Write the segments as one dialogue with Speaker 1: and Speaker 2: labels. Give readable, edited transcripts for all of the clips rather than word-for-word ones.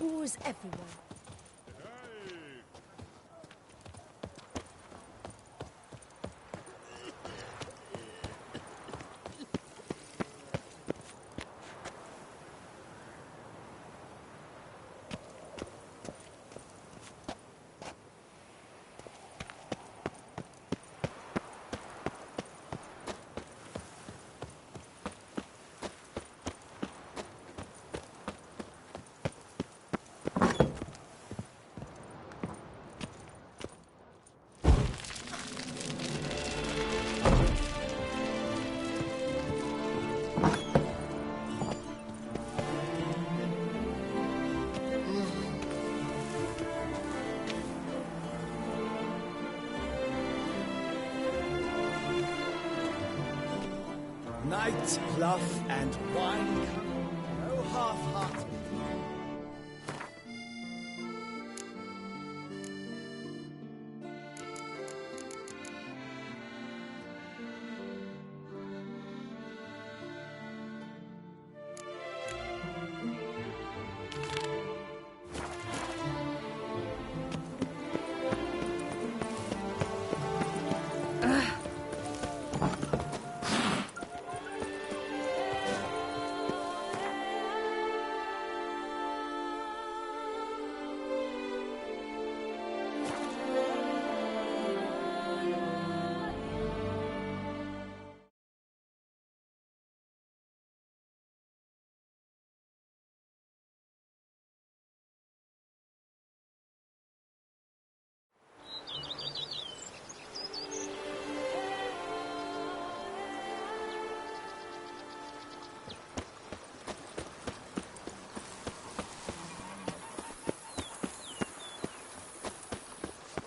Speaker 1: Who's everyone?
Speaker 2: Night, bluff, and wine. No half-hearted.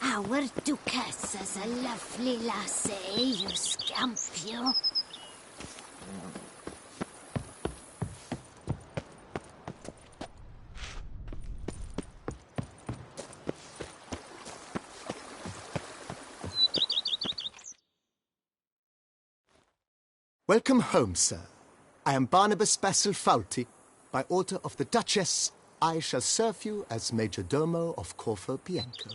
Speaker 1: Our Duchess is a lovely lassie, you scamp, you.
Speaker 2: Welcome home, sir. I am Barnabas Basil Faulty. By order of the Duchess, I shall serve you as Major Domo of Corvo Bianco.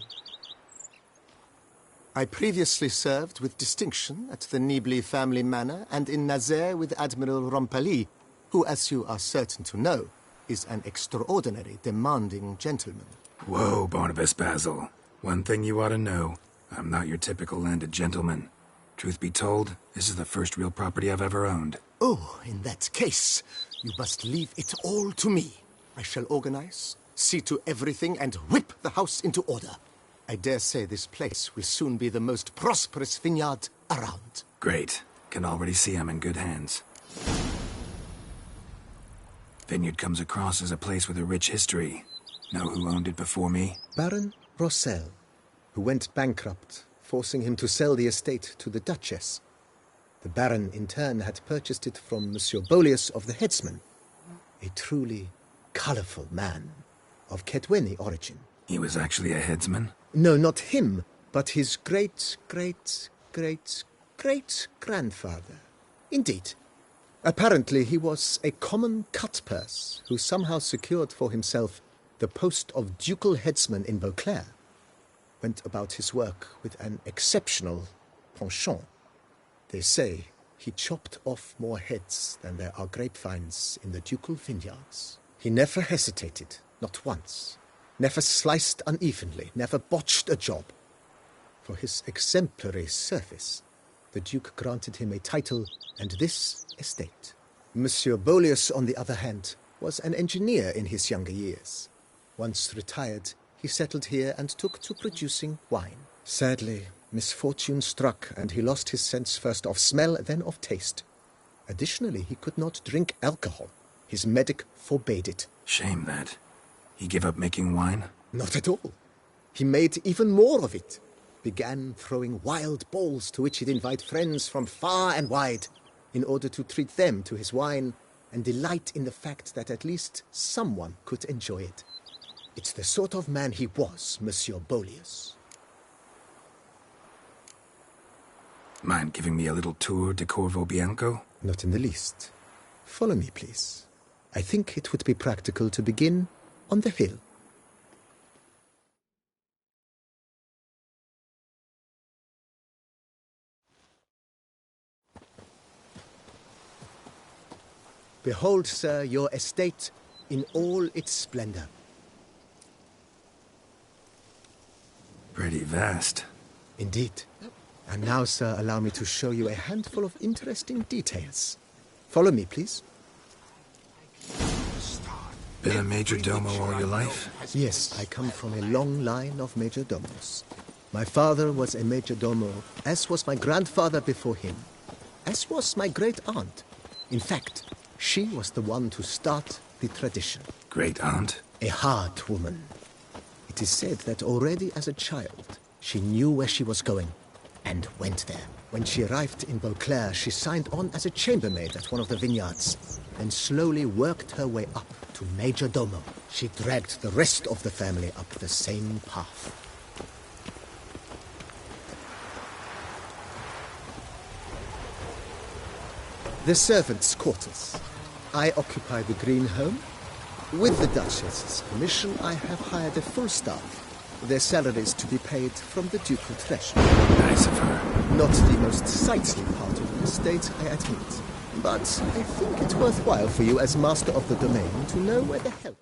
Speaker 2: I previously served with distinction at the Nibli family manor and in Nazaire with Admiral Rompali, who, as you are certain to know, is an extraordinary demanding gentleman.
Speaker 3: Whoa, Barnabas Basil. One thing you ought to know. I'm not your typical landed gentleman. Truth be told, this is the first real property I've ever owned.
Speaker 2: Oh, in that case, you must leave it all to me. I shall organize, see to everything, and whip the house into order. I dare say this place will soon be the most prosperous vineyard around.
Speaker 3: Great. Can already see I'm in good hands. Vineyard comes across as a place with a rich history. Know who owned it before me?
Speaker 2: Baron Rossel, who went bankrupt, forcing him to sell the estate to the Duchess. The Baron, in turn, had purchased it from Monsieur Bolius of the Headsman, a truly colorful man of Kedweni origin.
Speaker 3: He was actually a headsman?
Speaker 2: No, not him, but his great-great-great-great-grandfather. Indeed. Apparently he was a common cutpurse who somehow secured for himself the post of ducal headsman in Beauclair. Went about his work with an exceptional penchant. They say he chopped off more heads than there are grapevines in the ducal vineyards. He never hesitated, not once. Never sliced unevenly, never botched a job. For his exemplary service, the Duke granted him a title and this estate. Monsieur Bolius, on the other hand, was an engineer in his younger years. Once retired, he settled here and took to producing wine. Sadly, misfortune struck, and he lost his sense first of smell, then of taste. Additionally, he could not drink alcohol. His medic forbade it.
Speaker 3: Shame that. He gave up making wine?
Speaker 2: Not at all. He made even more of it. Began throwing wild balls to which he'd invite friends from far and wide in order to treat them to his wine and delight in the fact that at least someone could enjoy it. It's the sort of man he was, Monsieur Bolius.
Speaker 3: Mind giving me a little tour de Corvo Bianco?
Speaker 2: Not in the least. Follow me, please. I think it would be practical to begin on the hill. Behold, sir, your estate in all its splendor.
Speaker 3: Pretty vast.
Speaker 2: Indeed. And now, sir, allow me to show you a handful of interesting details. Follow me, please.
Speaker 3: Been a major domo all your life?
Speaker 2: Yes, I come from a long line of major domos. My father was a major domo, as was my grandfather before him, as was my great-aunt. In fact, she was the one to start the tradition.
Speaker 3: Great-aunt?
Speaker 2: A hard woman. It is said that already as a child, she knew where she was going and went there. When she arrived in Beauclair, she signed on as a chambermaid at one of the vineyards, and slowly worked her way up to major domo. She dragged the rest of the family up the same path. The servants' quarters. I occupy the green home. With the Duchess's permission, I have hired a full staff. Their salaries to be paid from the ducal treasury.
Speaker 3: Nice of her.
Speaker 2: Not the most sightly part of the estate, I admit. But I think it's worthwhile for you as master of the domain to know where the hell...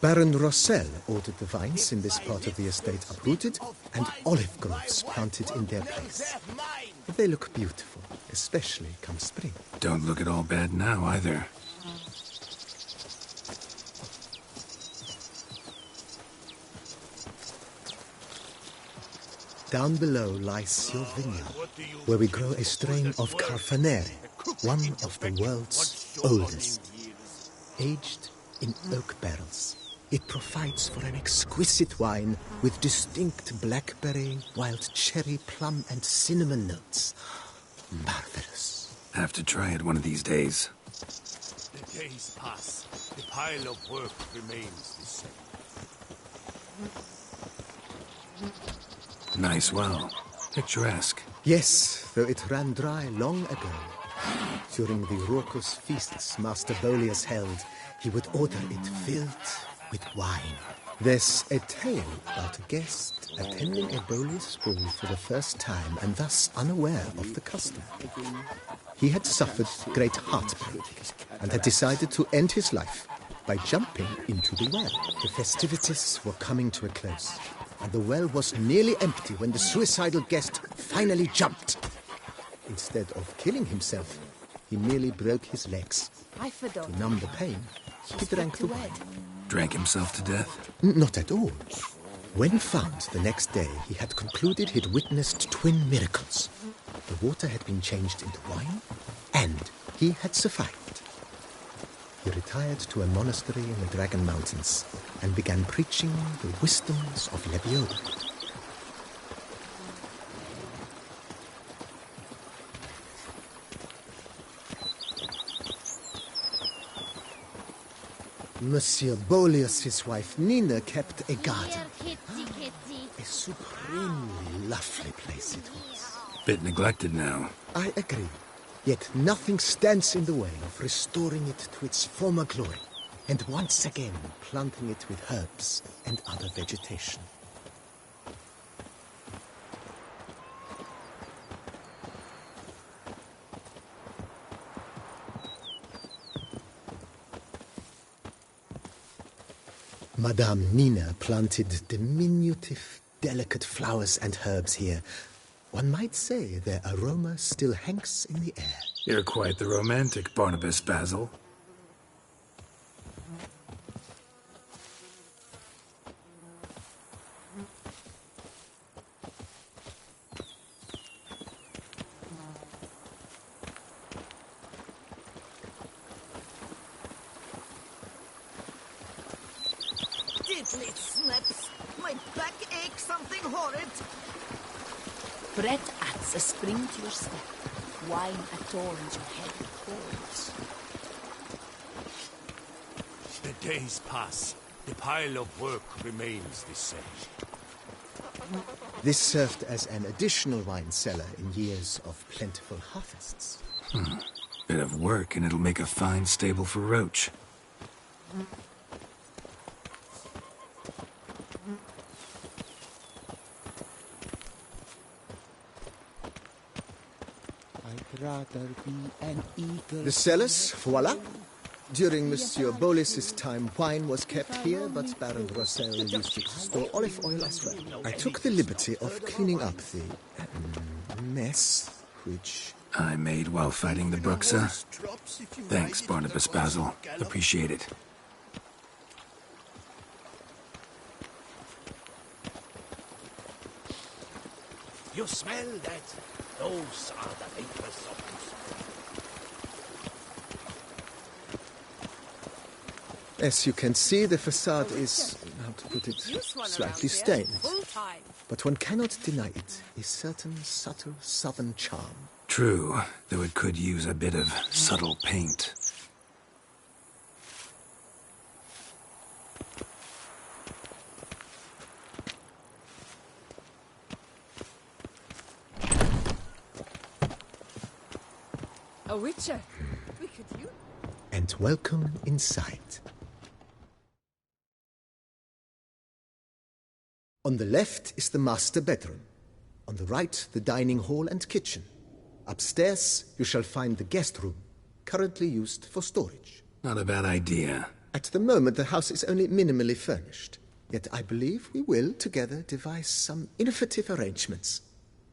Speaker 2: Baron Rossel ordered the vines in this part of the estate uprooted and olive groves planted in their place. They look beautiful, especially come spring.
Speaker 3: Don't look at all bad now, either.
Speaker 2: Down below lies your vineyard, where we grow a strain of Carfanere, one of the world's oldest. Aged in oak barrels, it provides for an exquisite wine with distinct blackberry, wild cherry, plum, and cinnamon notes. Marvelous.
Speaker 3: Have to try it one of these days.
Speaker 4: The days pass. The pile of work remains the same.
Speaker 3: Nice well. Picturesque.
Speaker 2: Yes, though it ran dry long ago. During the raucous feasts Master Bolius held, he would order it filled with wine. There's a tale about a guest attending a Bolius ball for the first time and thus unaware of the custom. He had suffered great heartbreak and had decided to end his life by jumping into the well. The festivities were coming to a close, and the well was nearly empty when the suicidal guest finally jumped. Instead of killing himself, he merely broke his legs. To numb the pain, he drank the wine.
Speaker 3: Drank himself to death?
Speaker 2: Not at all. When found the next day, he had concluded he'd witnessed twin miracles. The water had been changed into wine, and he had survived. He retired to a monastery in the Dragon Mountains and began preaching the wisdoms of Lebioda. Monsieur Bolius' wife Nina kept a garden. A supremely lovely place it was.
Speaker 3: Bit neglected now.
Speaker 2: I agree. Yet nothing stands in the way of restoring it to its former glory, and once again planting it with herbs and other vegetation. Madame Nina planted diminutive, delicate flowers and herbs here. One might say their aroma still hangs in the air.
Speaker 3: You're quite the romantic, Barnabas Basil.
Speaker 5: Diddly snaps! My back aches something horrid!
Speaker 1: Bread adds a spring to your step. Wine adorns your head with gold.
Speaker 4: The days pass. The pile of work remains the same.
Speaker 2: This served as an additional wine cellar in years of plentiful harvests.
Speaker 3: Bit of work and it'll make a fine stable for Roach.
Speaker 6: I'd rather be an eagle.
Speaker 2: The cellars, voila. During Monsieur Bolis's time, wine was kept here, but Baron Rossel used it to store olive oil as well. I took the liberty of cleaning up the mess, which...
Speaker 3: I made while fighting the Bruxa. Thanks, Barnabas Basil. Appreciate it.
Speaker 4: You smell that? Those are the vapors of Toussaint.
Speaker 2: As you can see, the facade is, how to put it, slightly stained. But one cannot deny it, a certain subtle southern charm.
Speaker 3: True, though it could use a bit of subtle paint.
Speaker 5: A witcher. We could use.
Speaker 2: And welcome inside. On the left is the master bedroom. On the right, the dining hall and kitchen. Upstairs, you shall find the guest room, currently used for storage.
Speaker 3: Not a bad idea.
Speaker 2: At the moment, the house is only minimally furnished. Yet I believe we will, together, devise some innovative arrangements.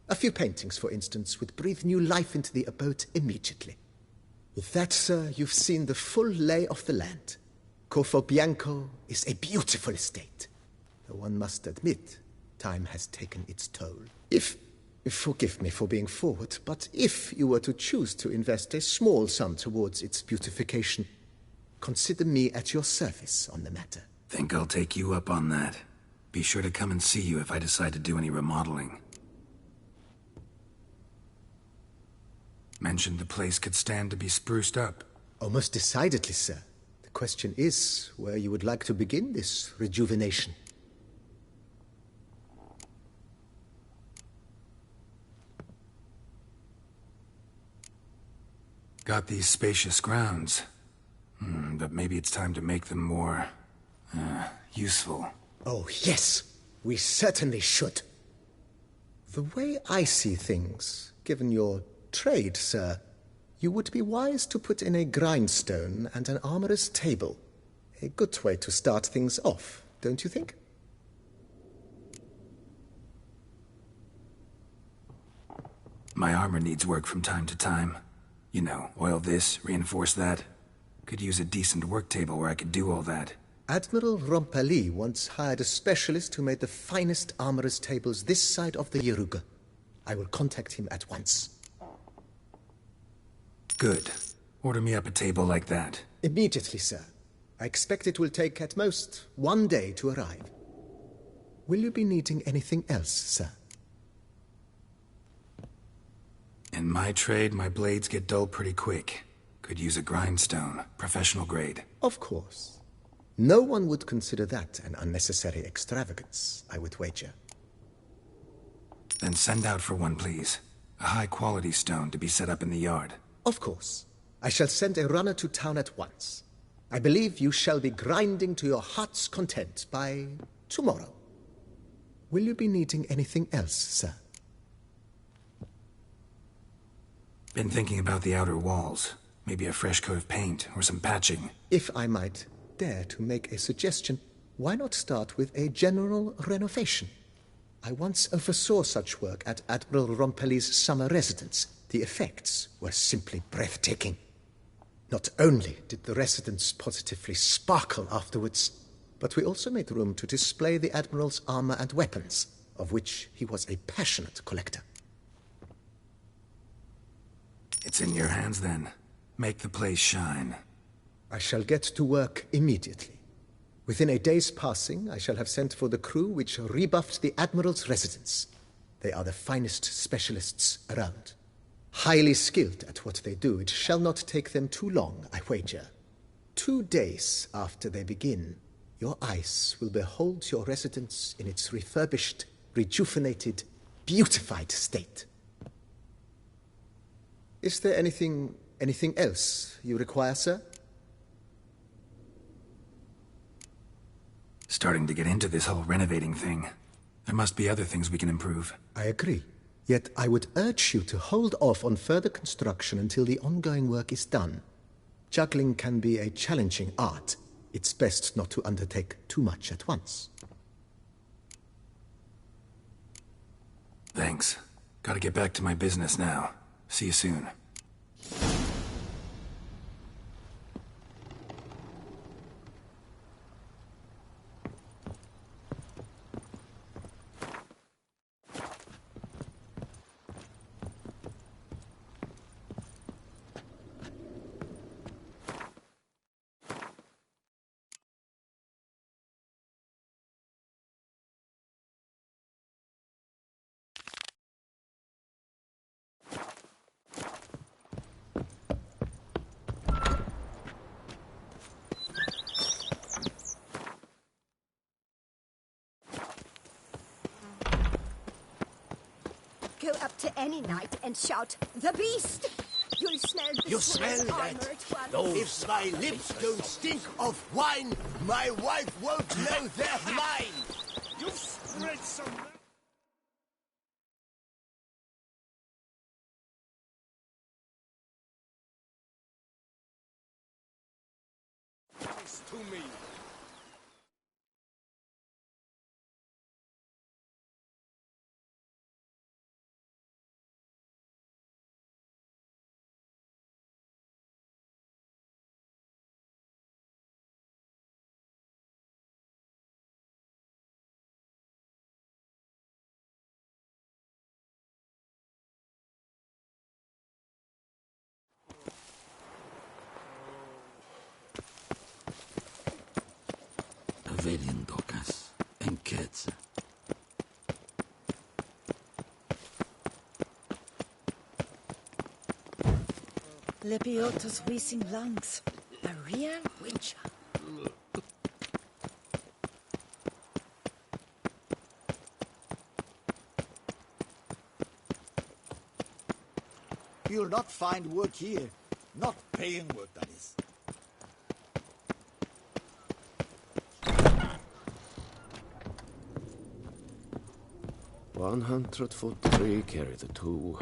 Speaker 2: A few paintings, for instance, would breathe new life into the abode immediately. With that, sir, you've seen the full lay of the land. Corfo Bianco is a beautiful estate. Though one must admit, time has taken its toll. Forgive me for being forward, but if you were to choose to invest a small sum towards its beautification, consider me at your service on the matter.
Speaker 3: Think I'll take you up on that. Be sure to come and see you if I decide to do any remodeling. Mentioned the place could stand to be spruced up.
Speaker 2: Oh, most decidedly, sir. The question is where you would like to begin this rejuvenation.
Speaker 3: Got these spacious grounds. But maybe it's time to make them more... useful.
Speaker 2: Oh, yes. We certainly should. The way I see things, given your trade, sir, you would be wise to put in a grindstone and an armorer's table. A good way to start things off, don't you think?
Speaker 3: My armor needs work from time to time. You know, oil this, reinforce that. Could use a decent work table where I could do all that.
Speaker 2: Admiral Rompali once hired a specialist who made the finest armorer's tables this side of the Yeruga. I will contact him at once.
Speaker 3: Good. Order me up a table like that.
Speaker 2: Immediately, sir. I expect it will take at most 1 day to arrive. Will you be needing anything else, sir?
Speaker 3: In my trade, my blades get dull pretty quick. Could use a grindstone, professional grade.
Speaker 2: Of course. No one would consider that an unnecessary extravagance, I would wager.
Speaker 3: Then send out for one, please. A high-quality stone to be set up in the yard.
Speaker 2: Of course. I shall send a runner to town at once. I believe you shall be grinding to your heart's content by tomorrow. Will you be needing anything else, sir?
Speaker 3: Been thinking about the outer walls. Maybe a fresh coat of paint or some patching.
Speaker 2: If I might dare to make a suggestion, why not start with a general renovation? I once oversaw such work at Admiral Rompeli's summer residence. The effects were simply breathtaking. Not only did the residence positively sparkle afterwards, but we also made room to display the Admiral's armor and weapons, of which he was a passionate collector.
Speaker 3: It's in your hands, then. Make the place shine.
Speaker 2: I shall get to work immediately. Within a day's passing, I shall have sent for the crew which rebuffed the Admiral's residence. They are the finest specialists around. Highly skilled at what they do, it shall not take them too long, I wager. 2 days after they begin, Your eyes will behold your residence in its refurbished, rejuvenated, beautified state. Is there anything else you require, sir?
Speaker 3: Starting to get into this whole renovating thing. There must be other things we can improve.
Speaker 2: I agree. Yet I would urge you to hold off on further construction until the ongoing work is done. Juggling can be a challenging art. It's best not to undertake too much at once.
Speaker 3: Thanks. Gotta get back to my business now. See you soon.
Speaker 5: Go up to any knight and shout, "The beast!" You'll smell the
Speaker 4: You smell that? If my lips don't stink of wine, my wife won't know they're mine. You've spread some... to me.
Speaker 7: Avelin docas, enquete.
Speaker 5: Lepiotus wheezing lungs. A real witcher.
Speaker 4: You'll not find work here. Not paying work, that is.
Speaker 7: $100 carry the two.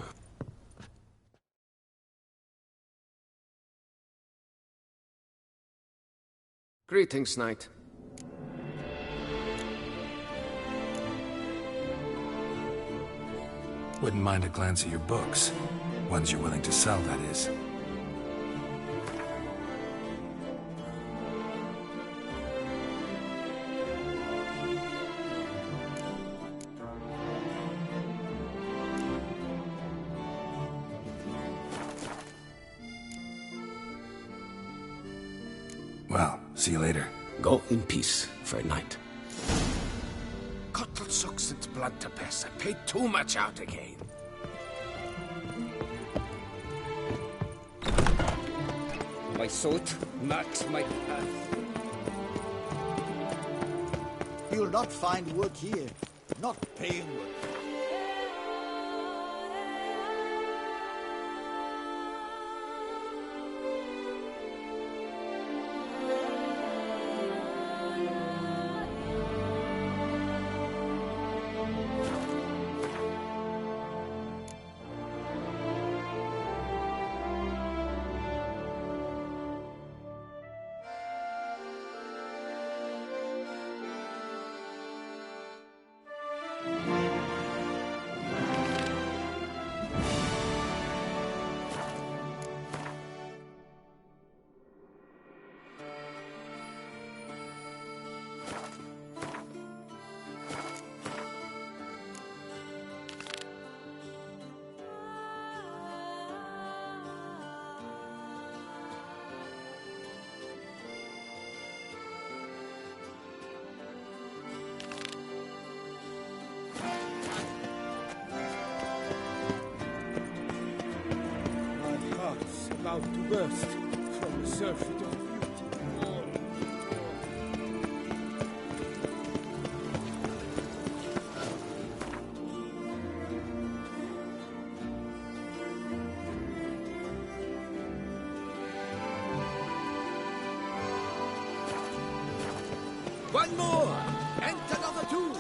Speaker 8: Greetings, knight.
Speaker 3: Wouldn't mind a glance at your books. Ones you're willing to sell, that is. Well, see you later.
Speaker 7: Go in peace, fair knight.
Speaker 8: Cottle sucks its blood to piss. I paid too much out again.
Speaker 6: My sword marks my path.
Speaker 4: You'll not find work here. Not paying work.
Speaker 6: About to burst from the surfeit of beauty.
Speaker 8: One more! Enter number 2!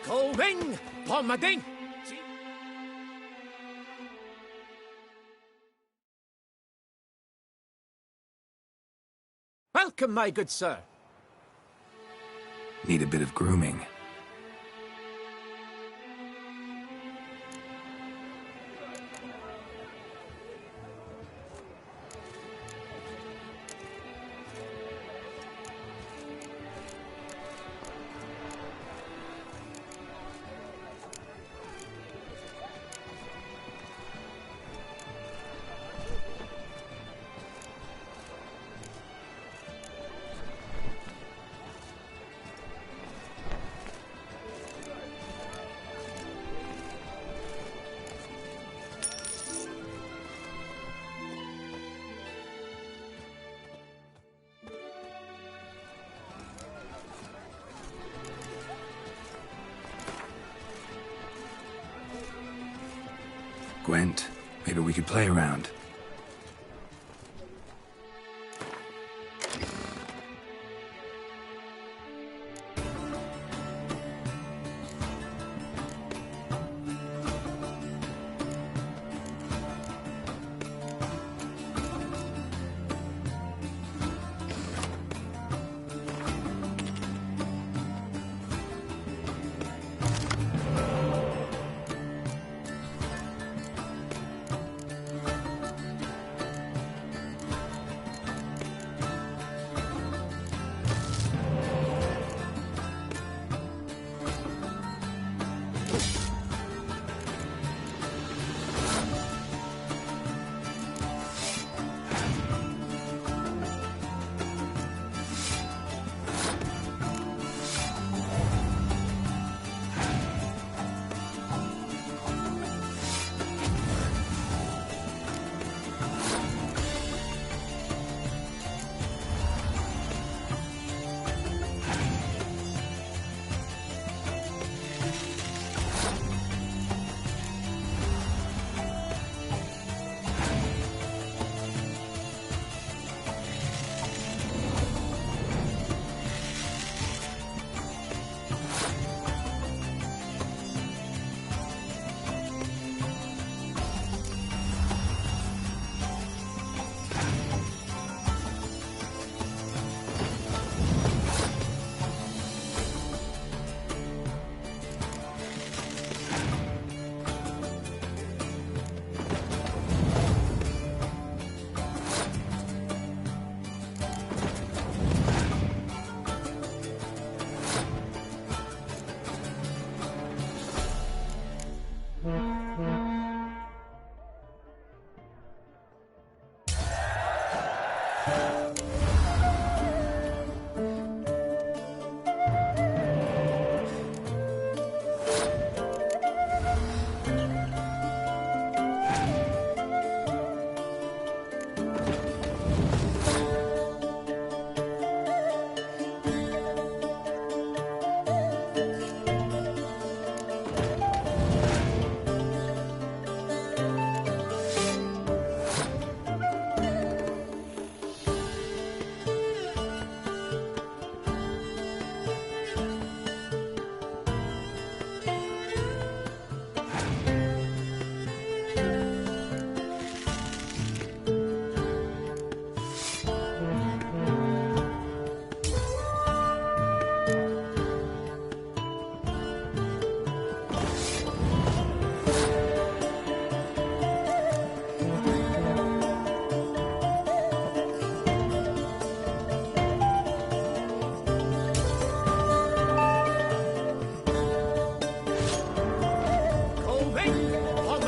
Speaker 8: Going! Pomading! Welcome, my good sir.
Speaker 3: Need a bit of grooming. Gwent, maybe we could play around.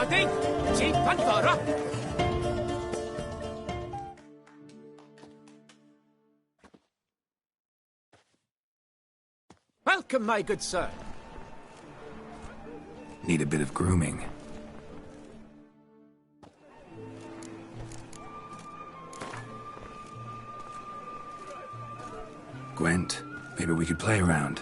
Speaker 8: Mading! Jeep Panfara! Welcome, my good sir.
Speaker 3: Need a bit of grooming. Gwent, maybe we could play around.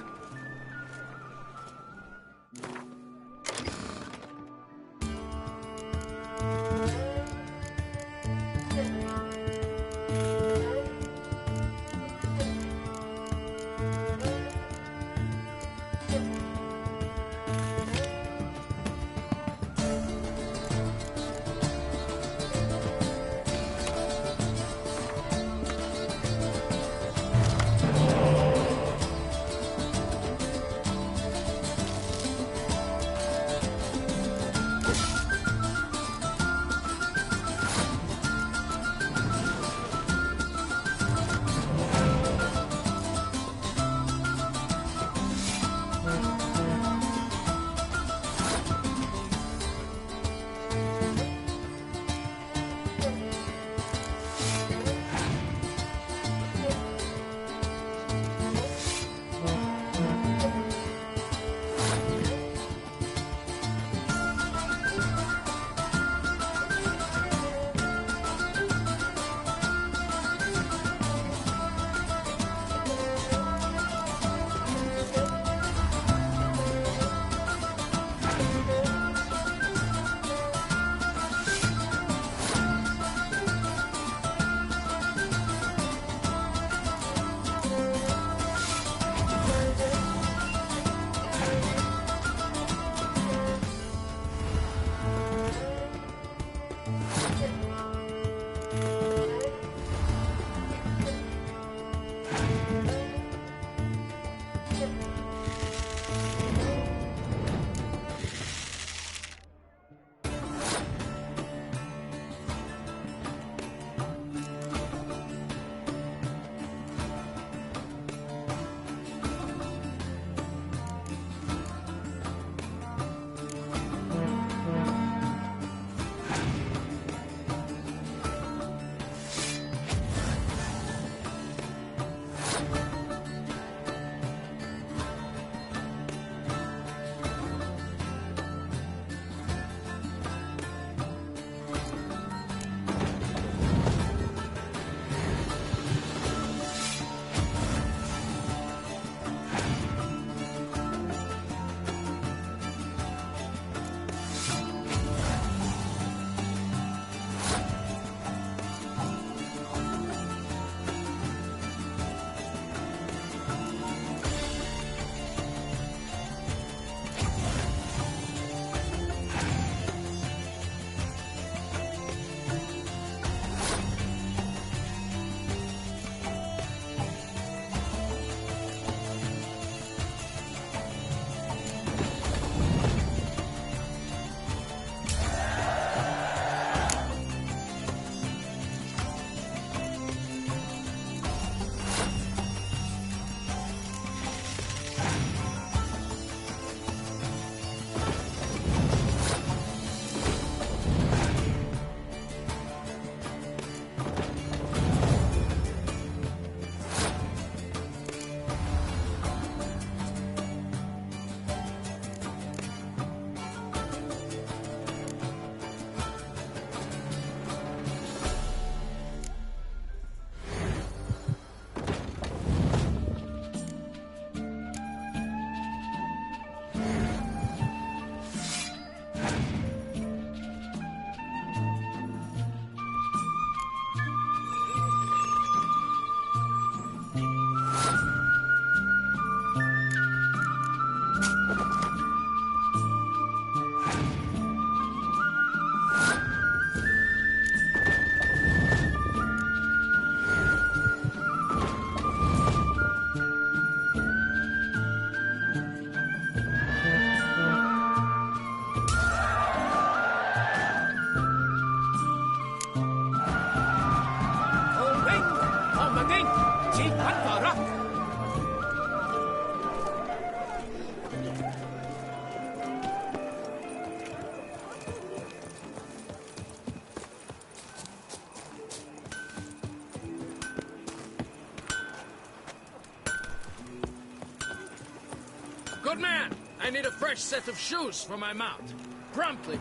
Speaker 8: Good man! I need a fresh set of shoes for my mount. Promptly.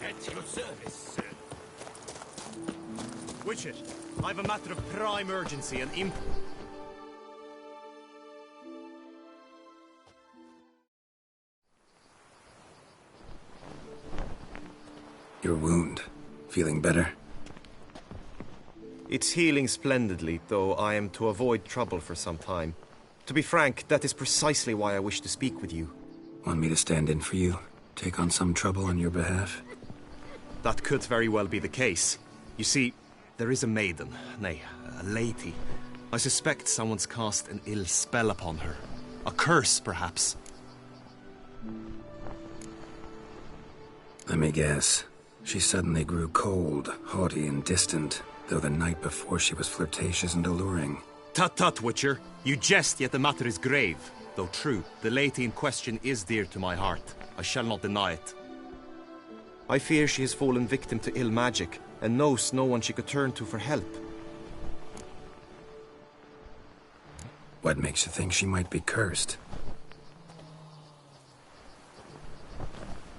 Speaker 4: At your service, sir.
Speaker 9: Witcher, I've a matter of prime urgency and
Speaker 3: Your wound. Feeling better?
Speaker 9: It's healing splendidly, though I am to avoid trouble for some time. To be frank, that is precisely why I wish to speak with you.
Speaker 3: Want me to stand in for you? Take on some trouble on your behalf?
Speaker 9: That could very well be the case. You see, there is a maiden, nay, a lady. I suspect someone's cast an ill spell upon her. A curse, perhaps.
Speaker 3: Let me guess. She suddenly grew cold, haughty, and distant, though the night before she was flirtatious and alluring.
Speaker 9: Tut tut, Witcher. You jest, yet the matter is grave. Though true, the lady in question is dear to my heart. I shall not deny it. I fear she has fallen victim to ill magic, and knows no one she could turn to for help.
Speaker 3: What makes you think she might be cursed?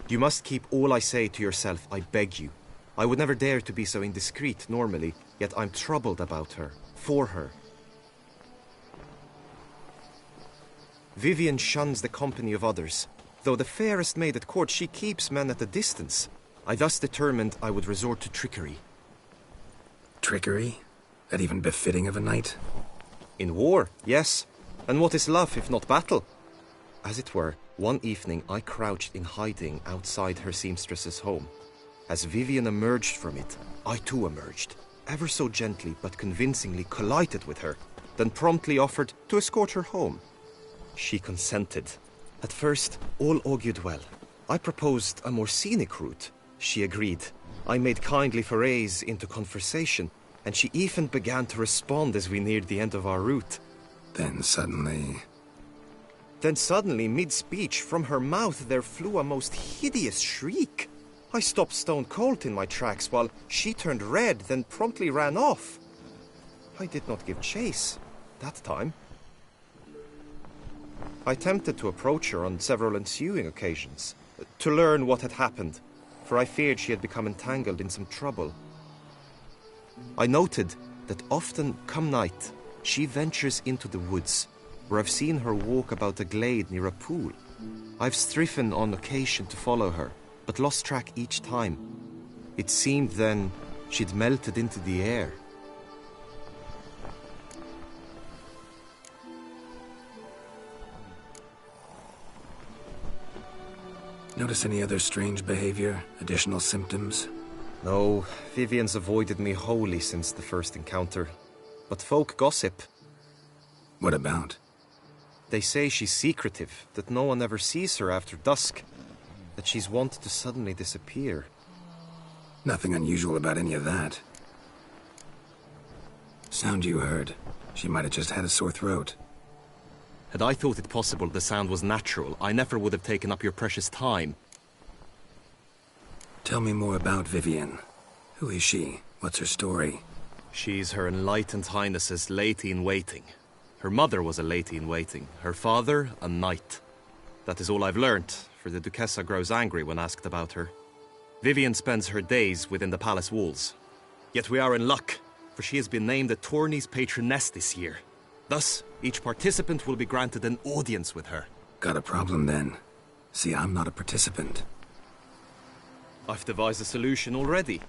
Speaker 9: You must keep all I say to yourself, I beg you. I would never dare to be so indiscreet normally, yet I'm troubled about her, for her. Vivian shuns the company of others. Though the fairest maid at court, she keeps men at a distance. I thus determined I would resort to trickery.
Speaker 3: Trickery? That even befitting of a knight?
Speaker 9: In war, yes. And what is love if not battle? As it were, one evening I crouched in hiding outside her seamstress's home. As Vivian emerged from it, I too emerged, ever so gently but convincingly collided with her, then promptly offered to escort her home. She consented. At first, all augured well. I proposed a more scenic route. She agreed. I made kindly forays into conversation, and she even began to respond as we neared the end of our route.
Speaker 3: Then suddenly,
Speaker 9: mid-speech, from her mouth there flew a most hideous shriek. I stopped stone cold in my tracks, while she turned red, then promptly ran off. I did not give chase, that time. I attempted to approach her on several ensuing occasions, to learn what had happened, for I feared she had become entangled in some trouble. I noted that often, come night, she ventures into the woods, where I've seen her walk about a glade near a pool. I've striven on occasion to follow her, but lost track each time. It seemed then she'd melted into the air.
Speaker 3: notice any other strange behavior? Additional symptoms?
Speaker 9: No, Vivian's avoided me wholly since the first encounter. But folk gossip.
Speaker 3: What about?
Speaker 9: They say she's secretive, that no one ever sees her after dusk, that she's wont to suddenly disappear.
Speaker 3: Nothing unusual about any of that. Sound you heard. She might have just had a sore throat.
Speaker 9: Had I thought it possible the sound was natural, I never would have taken up your precious time.
Speaker 3: Tell me more about Vivian. Who is she? What's her story?
Speaker 9: She's Her Enlightened Highness's lady-in-waiting. Her mother was a lady-in-waiting, her father a knight. That is all I've learnt, for the Duchessa grows angry when asked about her. Vivian spends her days within the palace walls. Yet we are in luck, for she has been named the tourney's patroness this year. Thus, each participant will be granted an audience with her.
Speaker 3: Got a problem then. See, I'm not a participant.
Speaker 9: I've devised a solution already.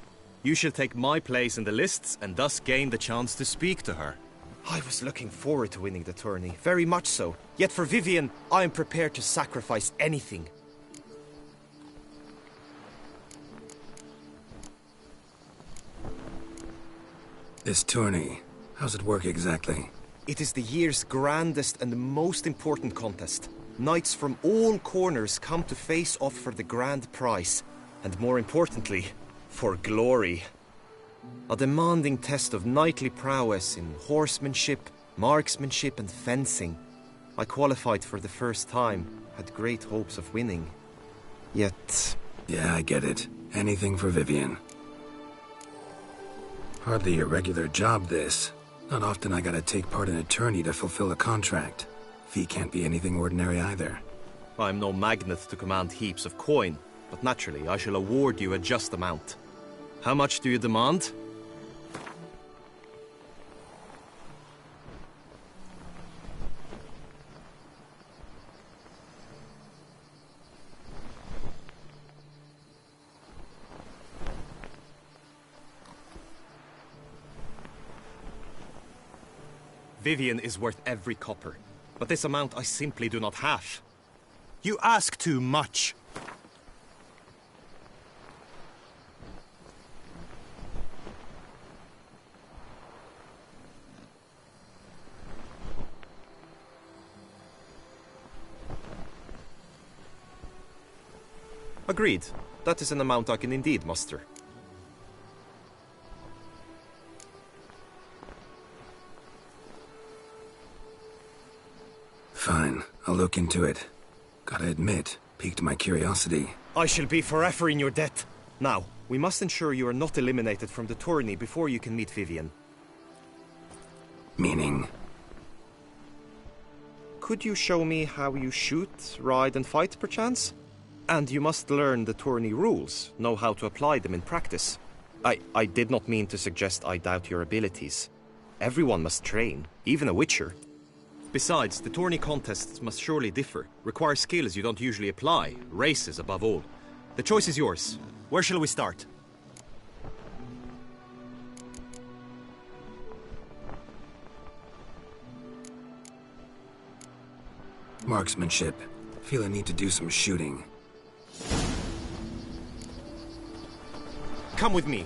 Speaker 9: You shall take my place in the lists and thus gain the chance to speak to her. I was looking forward to winning the tourney, very much so. Yet for Vivian, I am prepared to sacrifice anything.
Speaker 3: This tourney, how's it work exactly?
Speaker 9: It is the year's grandest and most important contest. Knights from all corners come to face off for the grand prize. And more importantly, for glory. A demanding test of knightly prowess in horsemanship, marksmanship and fencing. I qualified for the first time, had great hopes of winning. Yet...
Speaker 3: Yeah, I get it. Anything for Vivian. Hardly a regular job, this. Not often I gotta take part in a tourney to fulfill a contract. Fee can't be anything ordinary either.
Speaker 9: I'm no magnet to command heaps of coin, but naturally I shall award you a just amount. How much do you demand? Vivian is worth every copper, but this amount I simply do not have.
Speaker 10: You ask too much.
Speaker 9: Agreed. That is an amount I can indeed muster.
Speaker 3: Fine, I'll look into it. Gotta admit, piqued my curiosity.
Speaker 9: I shall be forever in your debt. Now, we must ensure you are not eliminated from the tourney before you can meet Vivian.
Speaker 3: Meaning?
Speaker 9: Could you show me how you shoot, ride and fight, perchance? And you must learn the tourney rules, know how to apply them in practice. I did not mean to suggest I doubt your abilities. Everyone must train, even a witcher. Besides, the tourney contests must surely differ, require skills you don't usually apply, races above all. The choice is yours. Where shall we start?
Speaker 3: Marksmanship. Feel I need to do some shooting.
Speaker 9: Come with me.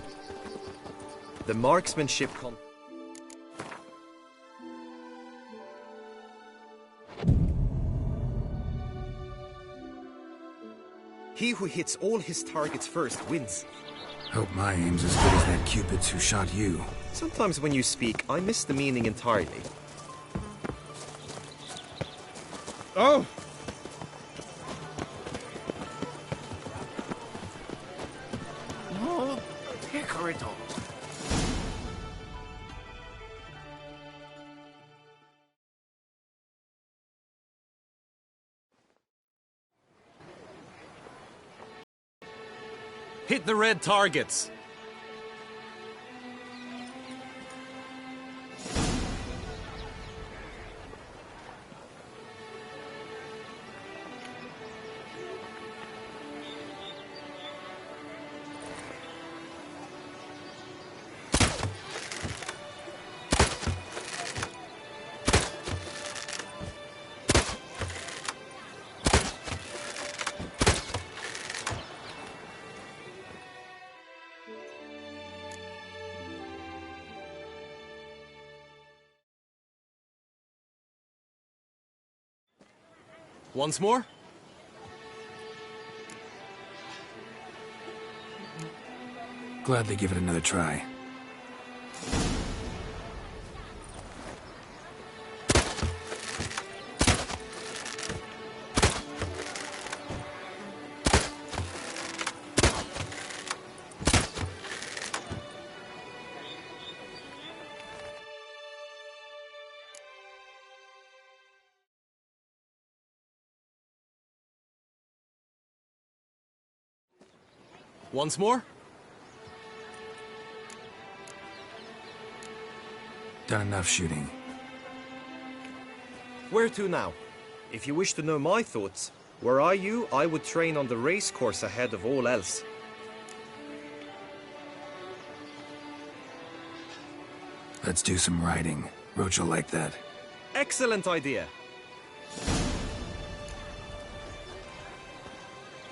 Speaker 9: The marksmanship He who hits all his targets first wins.
Speaker 3: Hope my aim's as good as that Cupid's who shot you.
Speaker 9: Sometimes when you speak, I miss the meaning entirely.
Speaker 10: Oh!
Speaker 4: No, Hickoryton.
Speaker 9: Hit the red targets! Once more?
Speaker 3: Gladly give it another try.
Speaker 9: Once more?
Speaker 3: Done enough shooting.
Speaker 9: Where to now? If you wish to know my thoughts, were I you, I would train on the race course ahead of all else.
Speaker 3: Let's do some riding. Roach will like that.
Speaker 9: Excellent idea.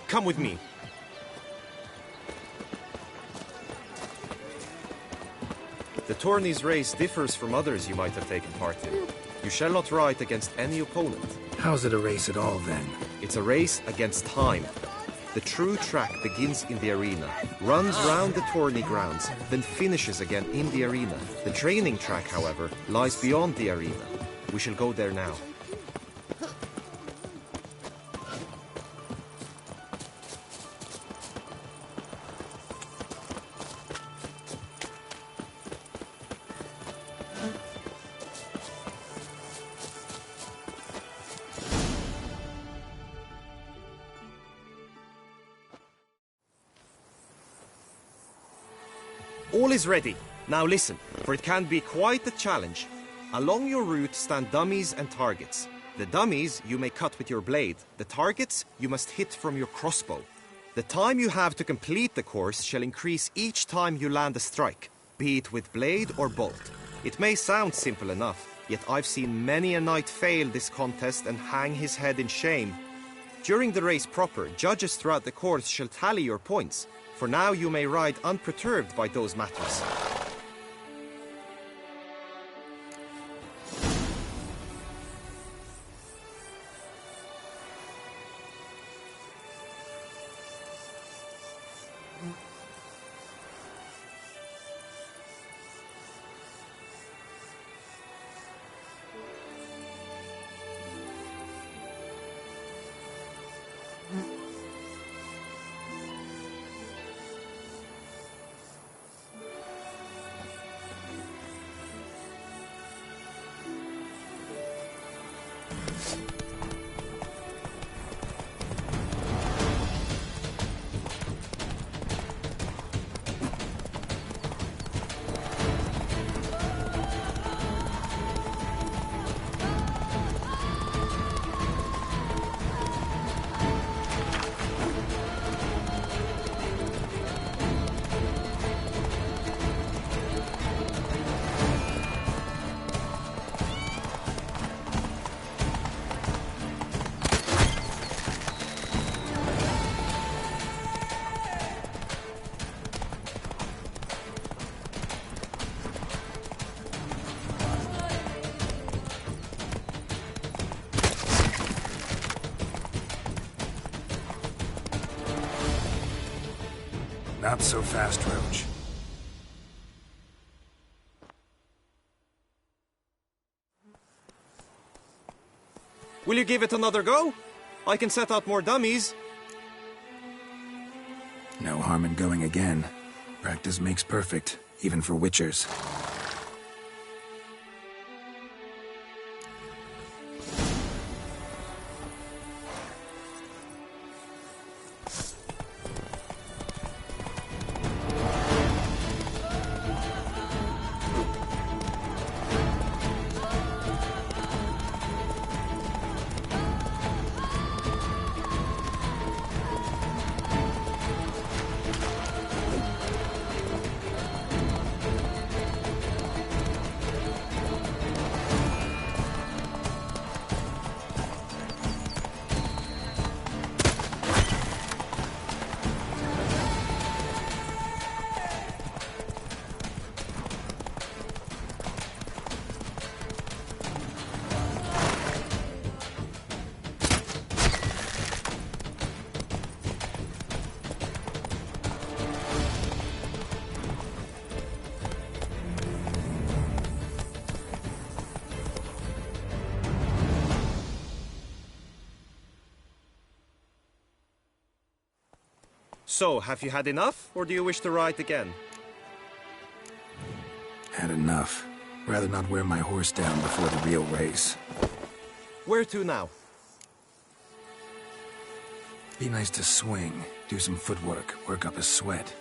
Speaker 9: Come with me. The tourney's race differs from others you might have taken part in. You shall not ride against any opponent.
Speaker 3: How's it a race at all, then?
Speaker 9: It's a race against time. The true track begins in the arena, runs round the tourney grounds, then finishes again in the arena. The training track, however, lies beyond the arena. We shall go there now. All is ready. Now listen, for it can be quite a challenge. Along your route stand dummies and targets. The dummies you may cut with your blade. The targets you must hit from your crossbow. The time you have to complete the course shall increase each time you land a strike, be it with blade or bolt. It may sound simple enough, yet I've seen many a knight fail this contest and hang his head in shame. During the race proper, judges throughout the course shall tally your points. For now you may ride unperturbed by those matters.
Speaker 3: Not so fast, Roach.
Speaker 9: Will you give it another go? I can set out more dummies.
Speaker 3: No harm in going again. Practice makes perfect, even for witchers.
Speaker 9: So, have you had enough, or do you wish to ride again?
Speaker 3: Had enough. Rather not wear my horse down before the real race.
Speaker 9: Where to now?
Speaker 3: Be nice to swing, do some footwork, work up a sweat.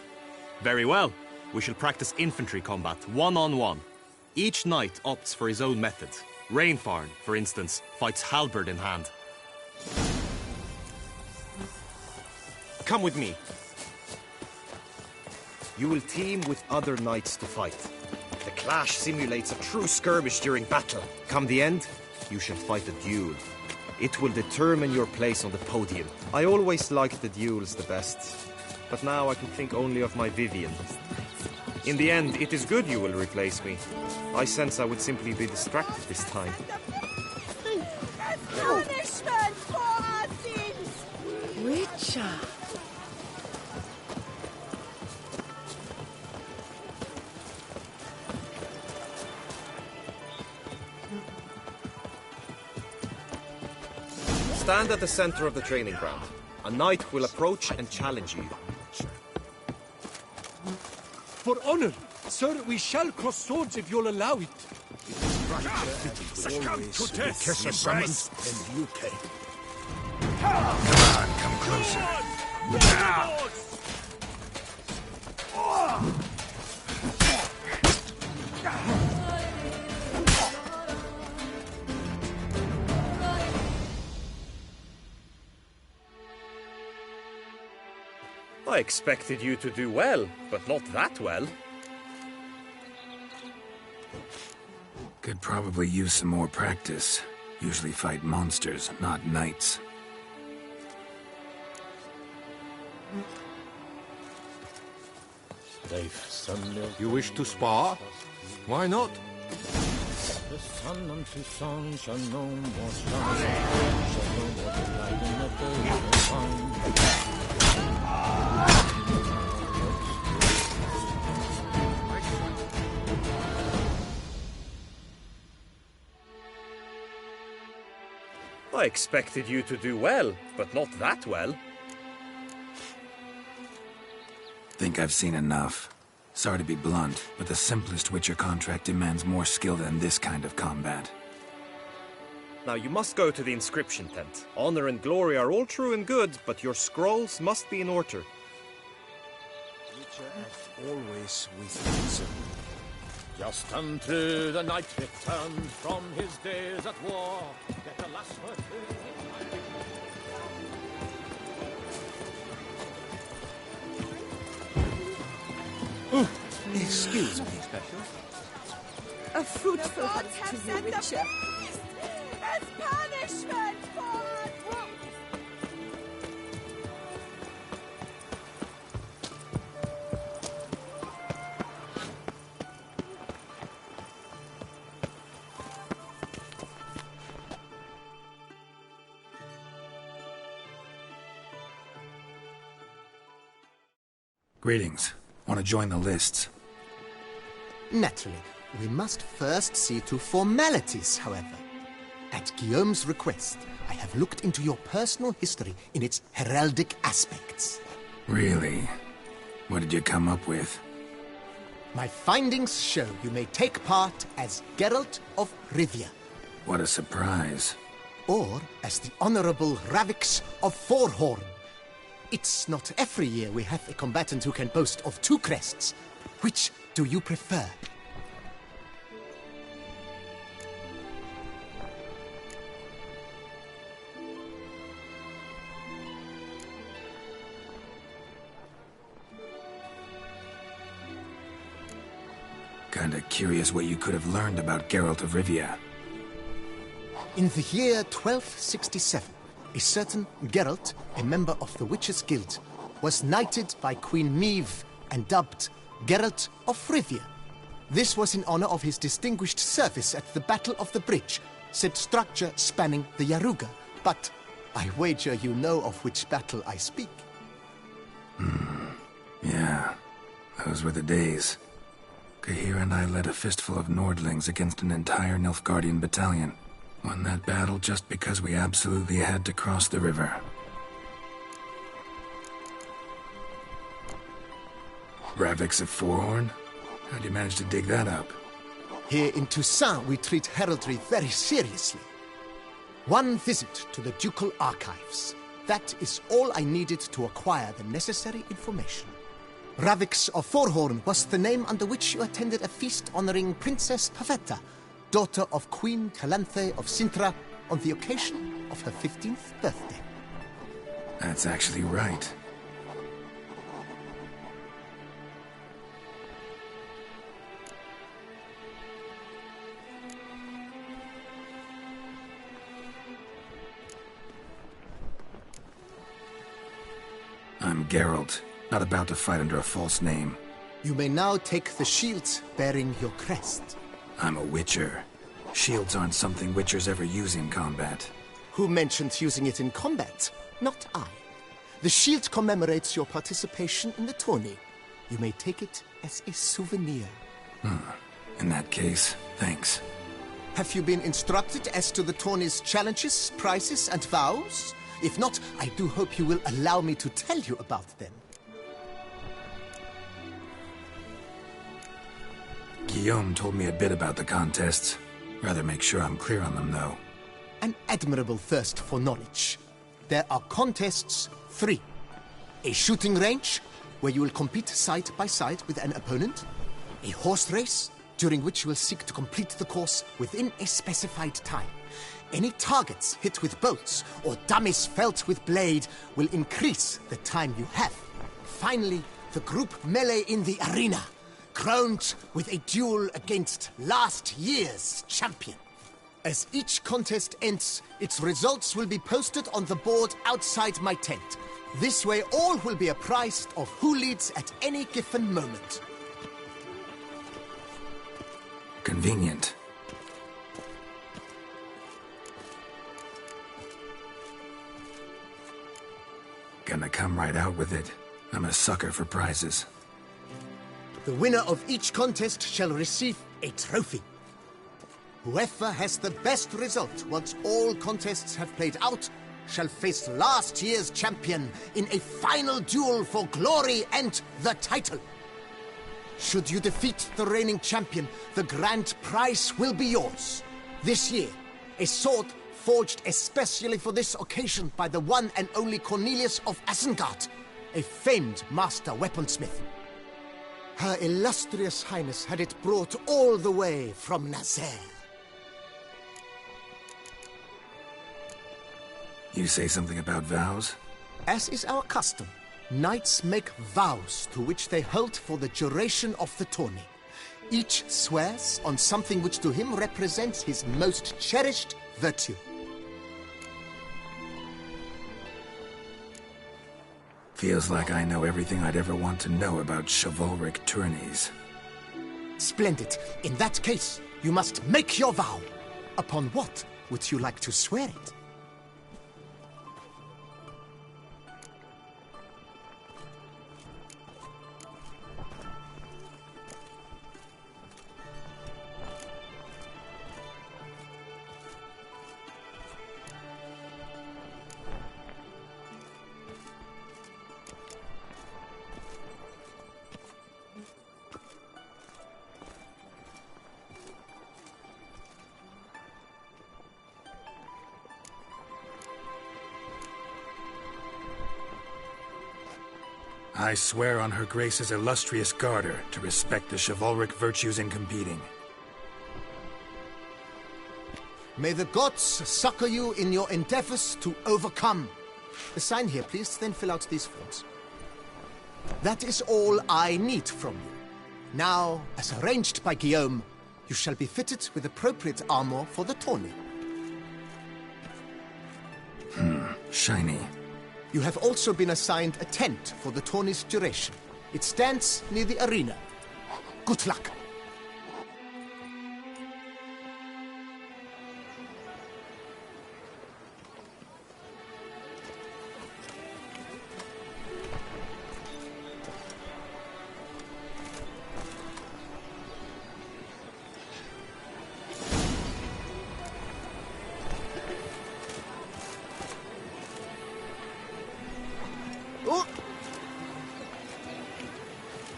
Speaker 11: Very well. We shall practice infantry combat, one-on-one. Each knight opts for his own method. Rainfarn, for instance, fights halberd in hand.
Speaker 9: Come with me. You will team with other knights to fight. The clash simulates a true skirmish during battle. Come the end, you shall fight a duel. It will determine your place on the podium. I always liked the duels the best, but now I can think only of my Vivian. In the end, it is good you will replace me. I sense I would simply be distracted this time.
Speaker 5: Punishment for our sins!
Speaker 12: Witcher!
Speaker 9: Stand at the center of the training ground. A knight will approach and challenge you.
Speaker 13: For honor, sir, we shall cross swords if you'll allow it.
Speaker 4: Succumb to death, kiss a summons, and you can.
Speaker 3: Come on, come closer. Now!
Speaker 11: I expected you to do well, but not that well.
Speaker 3: Could probably use some more practice. Usually fight monsters, not knights.
Speaker 6: You wish to spar? Why not?
Speaker 12: The sun unto sun shall no more shine, shall no more delight in the day of fine.
Speaker 11: I expected you to do well, but not that well.
Speaker 3: Think I've seen enough. Sorry to be blunt, but the simplest Witcher contract demands more skill than this kind of combat.
Speaker 11: Now you must go to the inscription tent. Honor and glory are all true and good, but your scrolls must be in order.
Speaker 12: Witcher as always with reason. Just unto the knight returned from his days at war. Get the last word.
Speaker 2: Excuse me, Special.
Speaker 5: A fruitful hunt to you, Witcher. As punishment for our wounds.
Speaker 3: Greetings. Want to join the lists?
Speaker 2: Naturally, we must first see to formalities, however. At Guillaume's request, I have looked into your personal history in its heraldic aspects.
Speaker 3: Really? What did you come up with?
Speaker 2: My findings show you may take part as Geralt of Rivia.
Speaker 3: What a surprise.
Speaker 2: Or as the Honorable Ravix of Forhorn. It's not every year we have a combatant who can boast of 2 crests. Which do you prefer?
Speaker 3: Kinda curious what you could have learned about Geralt of Rivia.
Speaker 2: In the year 1267, a certain Geralt, a member of the Witches' Guild, was knighted by Queen Meve and dubbed Geralt of Rivia. This was in honor of his distinguished service at the Battle of the Bridge, said structure spanning the Yaruga. But I wager you know of which battle I speak.
Speaker 3: Yeah, those were the days. Kahir and I led a fistful of Nordlings against an entire Nilfgaardian battalion. Won that battle just because we absolutely had to cross the river. Ravix of Forhorn? How'd you manage to dig that up?
Speaker 2: Here in Toussaint, we treat heraldry very seriously. One visit to the ducal archives. That is all I needed to acquire the necessary information. Ravix of Forhorn was the name under which you attended a feast honoring Princess Pavetta, daughter of Queen Calanthe of Sintra, on the occasion of her 15th birthday.
Speaker 3: That's actually right. I'm Geralt, not about to fight under a false name.
Speaker 2: You may now take the shield bearing your crest.
Speaker 3: I'm a Witcher. Shields aren't something Witchers ever use in combat.
Speaker 2: Who mentioned using it in combat? Not I. The shield commemorates your participation in the tourney. You may take it as a souvenir.
Speaker 3: In that case, thanks.
Speaker 2: Have you been instructed as to the tourney's challenges, prizes, and vows? If not, I do hope you will allow me to tell you about them.
Speaker 3: Guillaume told me a bit about the contests. Rather make sure I'm clear on them, though.
Speaker 2: An admirable thirst for knowledge. There are contests 3. A shooting range, where you will compete side by side with an opponent. A horse race, during which you will seek to complete the course within a specified time. Any targets hit with bolts or dummies felt with blade will increase the time you have.
Speaker 4: finally, the group melee in the arena, crowned with a duel against last year's champion. As each contest ends, its results will be posted on the board outside my tent. This way, all will be apprised of who leads at any given moment.
Speaker 3: Convenient. Gonna come right out with it. I'm a sucker for prizes.
Speaker 4: The winner of each contest shall receive a trophy. Whoever has the best result once all contests have played out shall face last year's champion in a final duel for glory and the title. Should you defeat the reigning champion, the grand prize will be yours. This year, a sword forged especially for this occasion by the one and only Cornelius of Isengard, a famed master weaponsmith. Her illustrious highness had it brought all the way from Nazaire.
Speaker 3: You say something about vows?
Speaker 4: As is our custom, knights make vows to which they hold for the duration of the tourney. Each swears on something which to him represents his most cherished virtue.
Speaker 3: Feels like I know everything I'd ever want to know about chivalric tourneys.
Speaker 4: Splendid. In that case, you must make your vow. Upon what would you like to swear it?
Speaker 3: I swear on Her Grace's illustrious garter to respect the chivalric virtues in competing.
Speaker 4: May the gods succor you in your endeavors to overcome. Sign here, please, then fill out these forms. That is all I need from you. Now, as arranged by Guillaume, you shall be fitted with appropriate armor for the tourney.
Speaker 3: Shiny.
Speaker 4: You have also been assigned a tent for the tourney's duration. It stands near the arena. Good luck.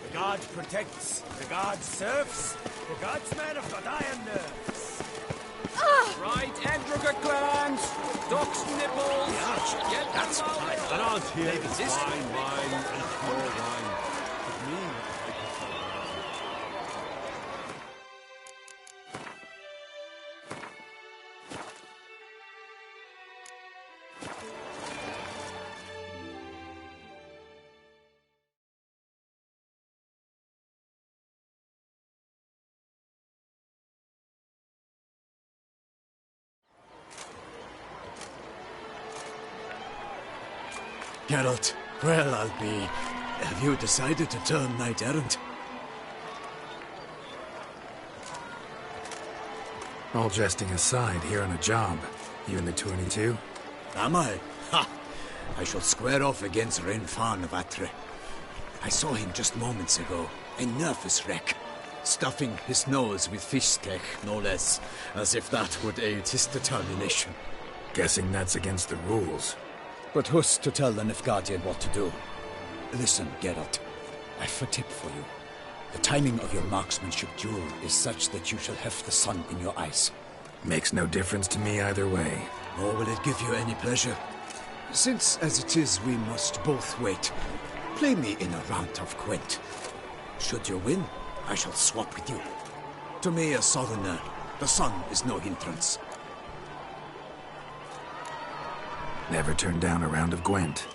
Speaker 12: The god protects, the god serves, the godsmen have got iron nerves.
Speaker 8: Right, Edrica clans, duck's nipples.
Speaker 12: Yeah, that's what I thought.
Speaker 10: Around here,
Speaker 12: Maybe
Speaker 10: it's
Speaker 12: this
Speaker 10: fine wine and pure wine. With me, I prefer
Speaker 14: Geralt, well, I'll be. Have you decided to turn knight-errant?
Speaker 3: All jesting aside, here on a job. You in the tourney too?
Speaker 14: Am I? Ha! I shall square off against Renfan of Atre. I saw him just moments ago, a nervous wreck, stuffing his nose with fish steak, no less, as if that would aid his determination.
Speaker 3: Guessing that's against the rules.
Speaker 14: But who's to tell the Nilfgaardian what to do? Listen, Geralt, I've a tip for you. The timing of your marksmanship duel is such that you shall have the sun in your eyes.
Speaker 3: Makes no difference to me either way.
Speaker 14: Nor will it give you any pleasure. Since, as it is, we must both wait, play me in a round of Gwent. Should you win, I shall swap with you. To me, a southerner, the sun is no hindrance.
Speaker 3: Never turn down a round of Gwent.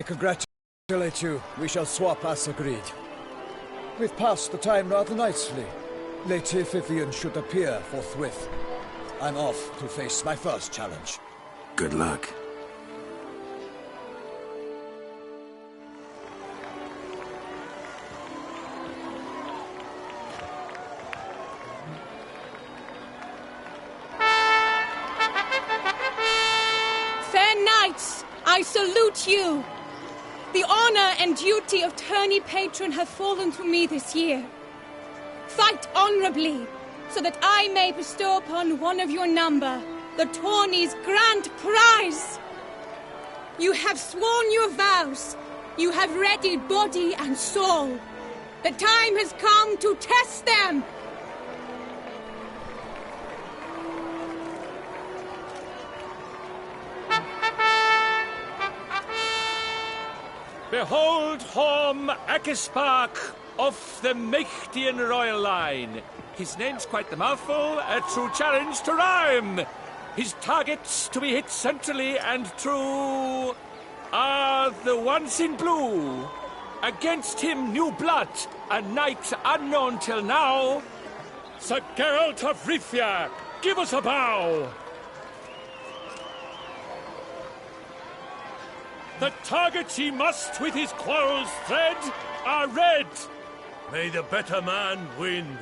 Speaker 15: congratulate you. We shall swap as agreed. We've passed the time rather nicely. Lady Vivian should appear forthwith. I'm off to face my first challenge.
Speaker 3: Good luck.
Speaker 16: Fair knights, I salute you. The honor and duty of tourney patron have fallen to me this year. Fight honorably, so that I may bestow upon one of your number the tourney's grand prize. You have sworn your vows. You have readied body and soul. The time has come to test them.
Speaker 17: Behold Horm Akispark of the Mechtian royal line. His name's quite the mouthful, a true challenge to rhyme. His targets to be hit centrally and true are the ones in blue. Against him new blood, a knight unknown till now. Sir Geralt of Rivia, give us a bow. The targets he must with his quarrels thread are red.
Speaker 12: May the better man win.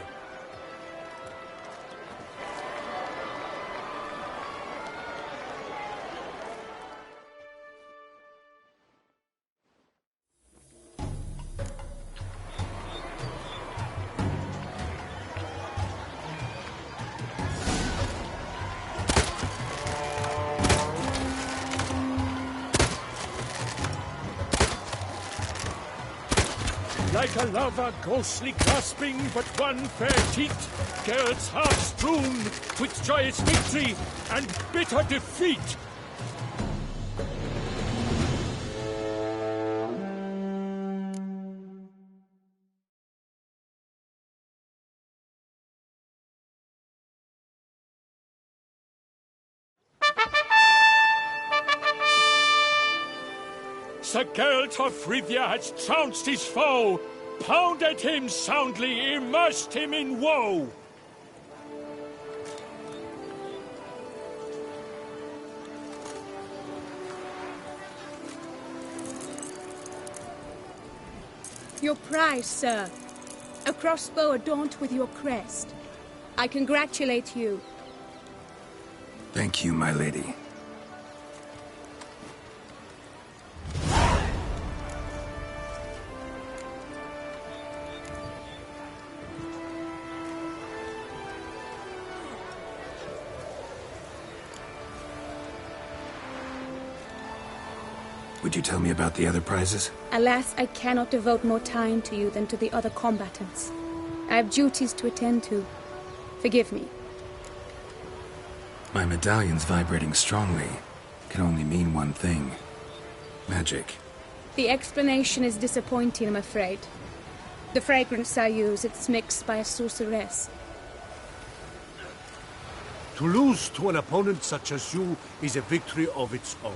Speaker 17: Like a lover ghostly grasping but one fair cheat, Geralt's heart strewn with joyous victory and bitter defeat. Sir Geralt of Rivia has trounced his foe, pounded him soundly, immersed him in woe.
Speaker 16: Your prize, sir. A crossbow adorned with your crest. I congratulate you.
Speaker 3: Thank you, my lady. Would you tell me about the other prizes?
Speaker 16: Alas, I cannot devote more time to you than to the other combatants. I have duties to attend to. Forgive me.
Speaker 3: My medallion's vibrating strongly. Can only mean one thing. Magic.
Speaker 16: The explanation is disappointing, I'm afraid. The fragrance I use, it's mixed by a sorceress.
Speaker 12: To lose to an opponent such as you is a victory of its own.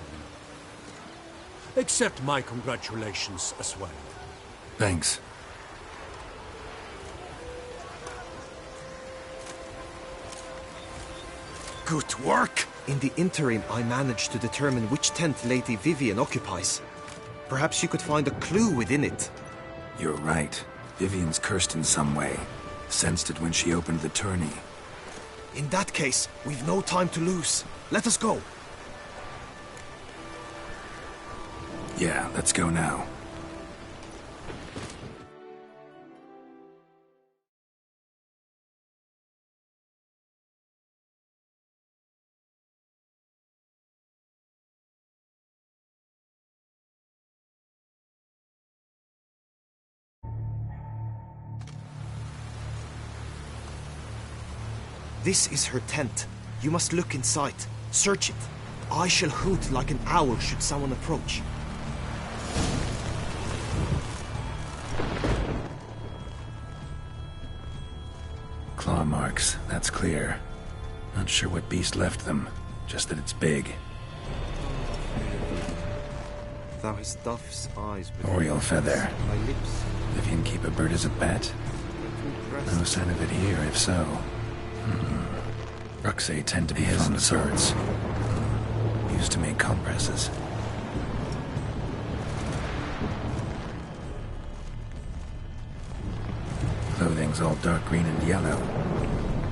Speaker 12: Accept my congratulations as well.
Speaker 3: Thanks.
Speaker 9: Good work! In the interim, I managed to determine which tent Lady Vivian occupies. Perhaps you could find a clue within it.
Speaker 3: You're right. Vivian's cursed in some way. Sensed it when she opened the tourney.
Speaker 9: In that case, we've no time to lose. Let us go.
Speaker 3: Yeah, let's go now.
Speaker 9: This is her tent. You must look inside. Search it. I shall hoot like an owl should someone approach.
Speaker 3: Claw marks, that's clear. Not sure what beast left them, just that it's big.
Speaker 9: Thou hast dove's eyes with
Speaker 3: Oriole feather.
Speaker 9: thy lips.
Speaker 3: Vivian keep a bird as a pet? No sign of it here, if so. Ruxay tend to be fond of swords. Used to make compresses. Clothing's all dark green and yellow.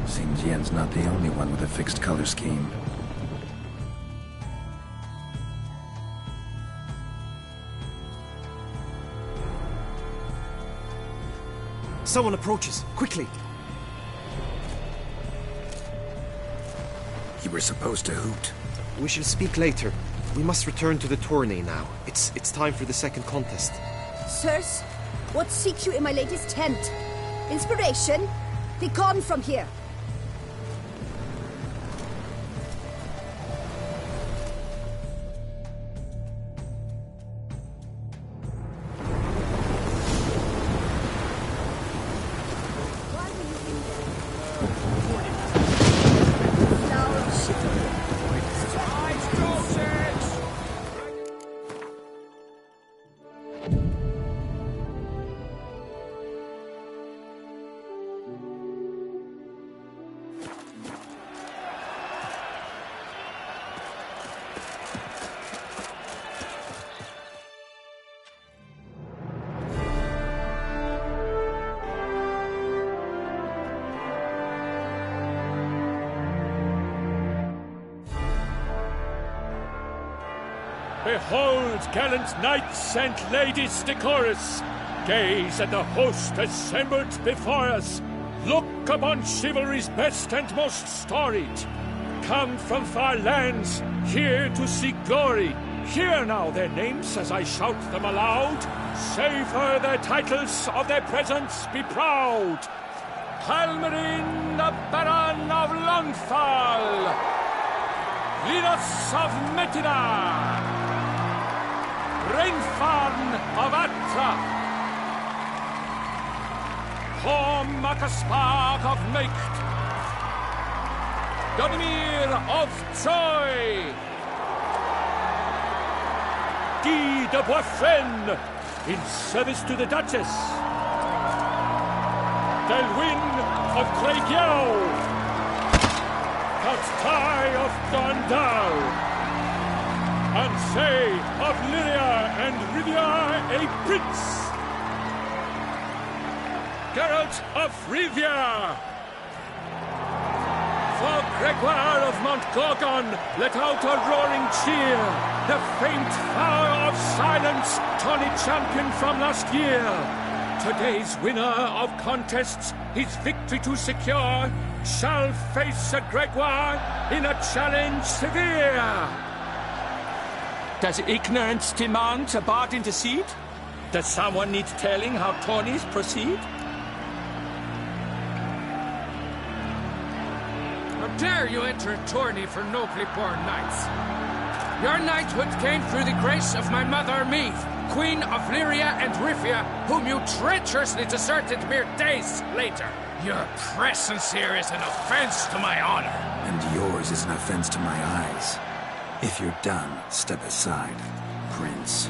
Speaker 3: Seems Yen's not the only one with a fixed color scheme.
Speaker 9: Someone approaches. Quickly!
Speaker 3: You were supposed to hoot.
Speaker 9: We shall speak later. We must return to the tourney now. It's time for the second contest.
Speaker 18: Sirs, what seek you in my lady's tent? Inspiration? Be gone from here.
Speaker 17: Behold, gallant knights and ladies decorous, gaze at the host assembled before us. Look upon chivalry's best and most storied. Come from far lands, here to seek glory. Hear now their names as I shout them aloud. Savor their titles, of their presence be proud. Halmarin, the Baron of Longfall. Linus of Metida. Rainfarn of Atra, Hom Akaspag of Meicht, Donimir of Troy, Guy de Boisfren, in service to the Duchess, Delwyn of Craigyow, Count Tai of Gondal, and say of Lyria and Rivia a prince. Geralt of Rivia. For Gregoire of Montgorgon, let out a roaring cheer. The faint flower of silence, tawny champion from last year. Today's winner of contests, his victory to secure, shall face Sir Gregoire in a challenge severe.
Speaker 8: Does ignorance demand a bard intercede?
Speaker 17: Does someone need telling how tourneys proceed?
Speaker 8: How dare you enter a tourney for nobly born knights? Your knighthood came through the grace of my mother Meath, Queen of Lyria and Rivia, whom you treacherously deserted mere days later. Your presence here is an offense to my honor.
Speaker 3: And yours is an offense to my eyes. If you're done, step aside, Prince.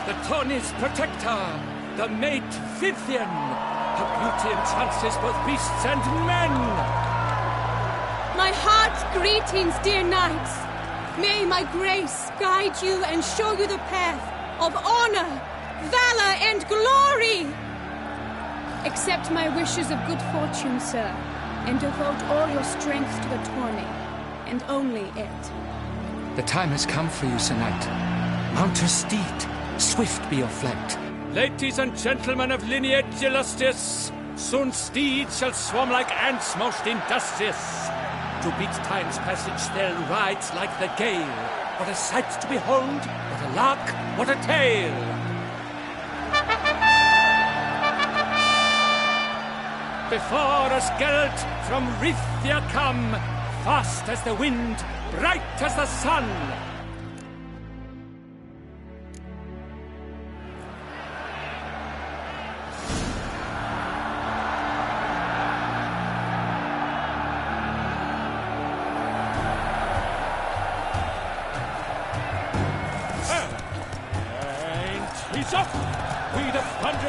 Speaker 17: The tourney's protector, the mate Vivian. Her beauty entrances both beasts and men.
Speaker 16: My heart's greetings, dear knights. May my grace guide you and show you the path of honor, valor, and glory. Accept my wishes of good fortune, sir, and devote all your strength to the tourney. And only it.
Speaker 8: The time has come for you, Sir Knight. Mount her steed. Swift be your flight.
Speaker 17: Ladies and gentlemen of lineage illustrious, soon steeds shall swarm like ants most industrious. To beat time's passage they'll ride like the gale. What a sight to behold, what a lark, what a tale. Before us Geralt from Rithia come, fast as the wind, bright as the sun.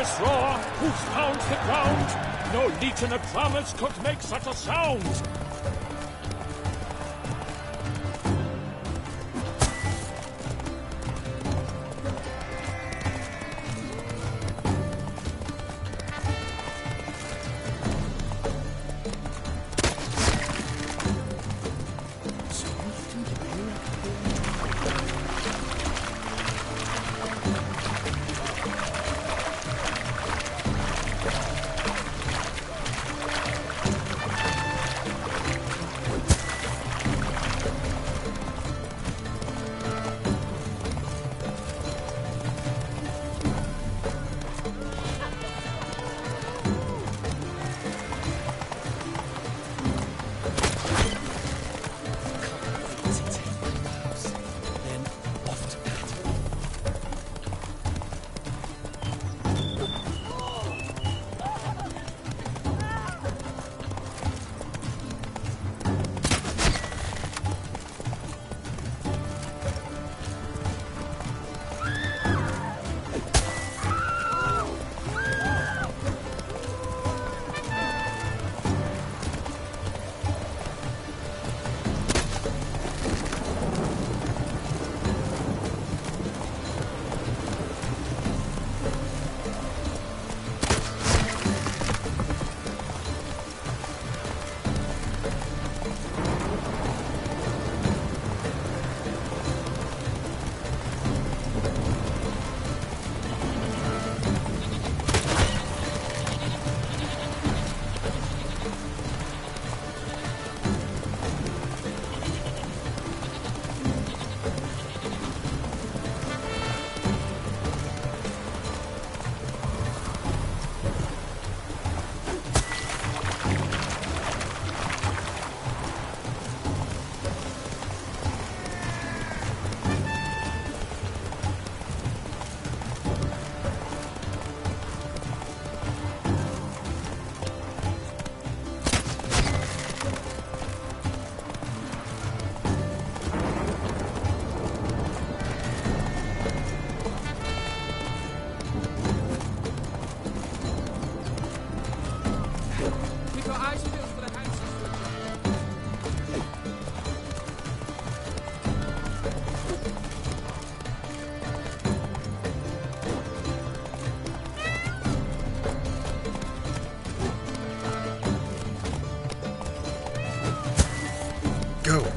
Speaker 17: thunderous roar, whose pounds the ground. No legion of drummers could make such a sound.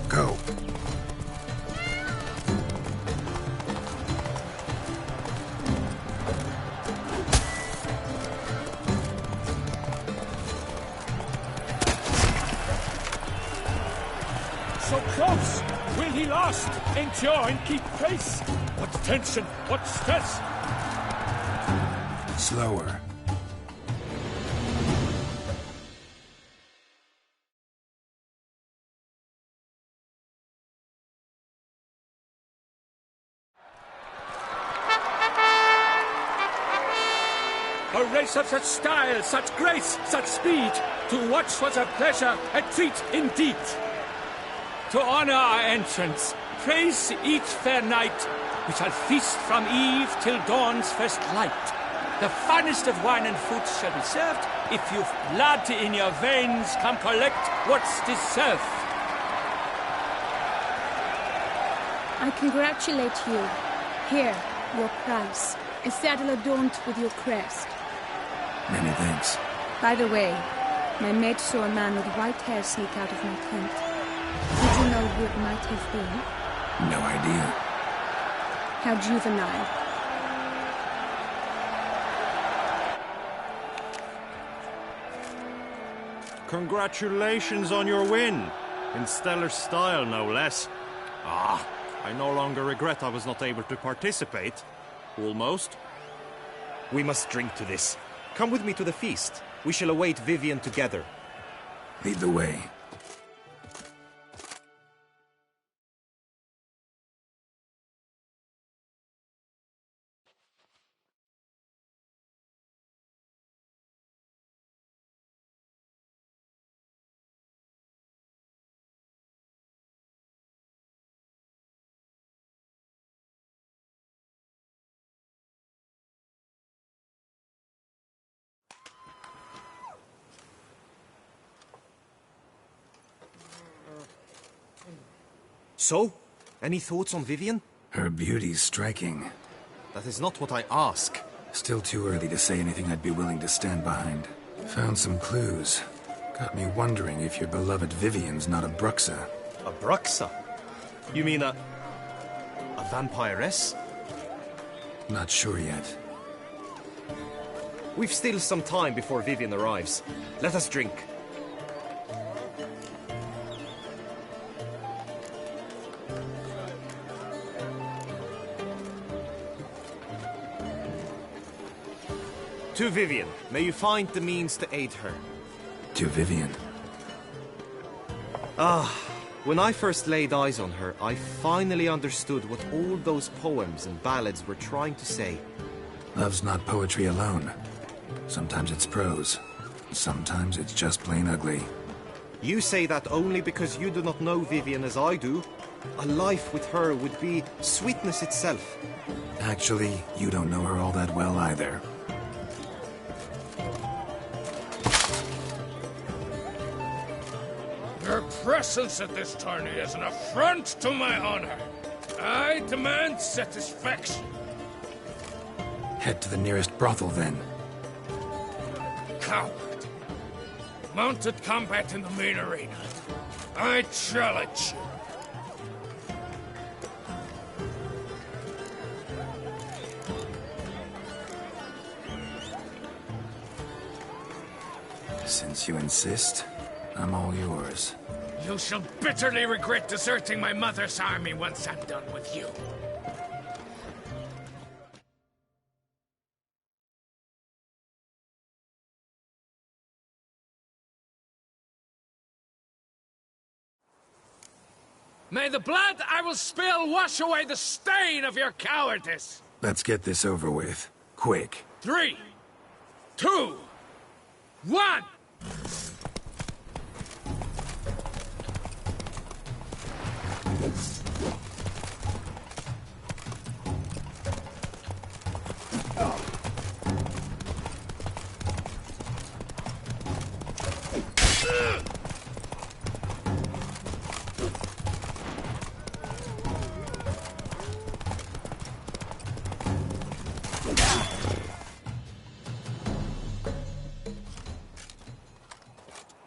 Speaker 3: Go.
Speaker 17: So close! Will he last? Endure and keep pace? What tension, what stress!
Speaker 3: Slower.
Speaker 17: A race of such style, such grace, such speed. To watch was a pleasure, a treat indeed. To honor our entrance, praise each fair night. We shall feast from eve till dawn's first light. The finest of wine and fruits shall be served. If you've blood in your veins, come collect what's deserved.
Speaker 16: I congratulate you. Here, your prize. A saddle adorned with your crest.
Speaker 3: Many thanks.
Speaker 16: By the way, my maid saw a man with white hair sneak out of my tent. Did you know who it might have been?
Speaker 3: No idea.
Speaker 16: How juvenile.
Speaker 11: Congratulations on your win. In stellar style, no less. I no longer regret I was not able to participate. Almost.
Speaker 9: We must drink to this. Come with me to the feast. We shall await Vivian together.
Speaker 3: Lead the way.
Speaker 9: So, any thoughts on Vivian?
Speaker 3: Her beauty's striking.
Speaker 9: That is not what I ask.
Speaker 3: Still too early to say anything I'd be willing to stand behind. Found some clues. Got me wondering if your beloved Vivian's not a Bruxa.
Speaker 9: A Bruxa? You mean a vampiress?
Speaker 3: Not sure yet.
Speaker 9: We've still some time before Vivian arrives. Let us drink. To Vivian, may you find the means to aid her.
Speaker 3: To Vivian.
Speaker 9: When I first laid eyes on her, I finally understood what all those poems and ballads were trying to say.
Speaker 3: Love's not poetry alone. Sometimes it's prose. Sometimes it's just plain ugly.
Speaker 9: You say that only because you do not know Vivian as I do. A life with her would be sweetness itself.
Speaker 3: Actually, you don't know her all that well either.
Speaker 8: Your presence at this tourney is an affront to my honor. I demand satisfaction.
Speaker 3: Head to the nearest brothel, then.
Speaker 8: Coward. Mounted combat in the main arena. I challenge you.
Speaker 3: Since you insist, I'm all yours.
Speaker 8: You shall bitterly regret deserting my mother's army once I'm done with you. May the blood I will spill wash away the stain of your cowardice!
Speaker 3: Let's get this over with. Quick.
Speaker 8: 3, 2, 1!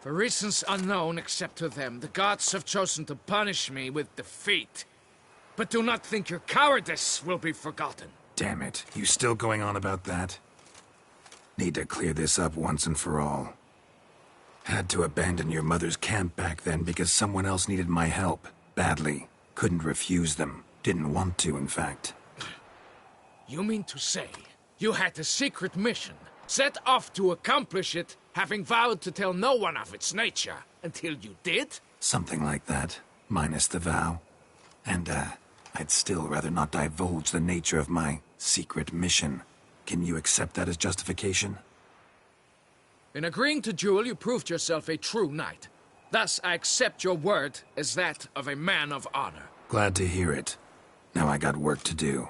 Speaker 8: For reasons unknown except to them, the gods have chosen to punish me with defeat. But do not think your cowardice will be forgotten.
Speaker 3: Damn it. You still going on about that? Need to clear this up once and for all. Had to abandon your mother's camp back then because someone else needed my help. Badly. Couldn't refuse them. Didn't want to, in fact.
Speaker 8: You mean to say you had a secret mission, set off to accomplish it, having vowed to tell no one of its nature, until you did?
Speaker 3: Something like that. Minus the vow. And, I'd still rather not divulge the nature of my secret mission. Can you accept that as justification?
Speaker 8: In agreeing to duel, you proved yourself a true knight. Thus, I accept your word as that of a man of honor.
Speaker 3: Glad to hear it. Now I got work to do.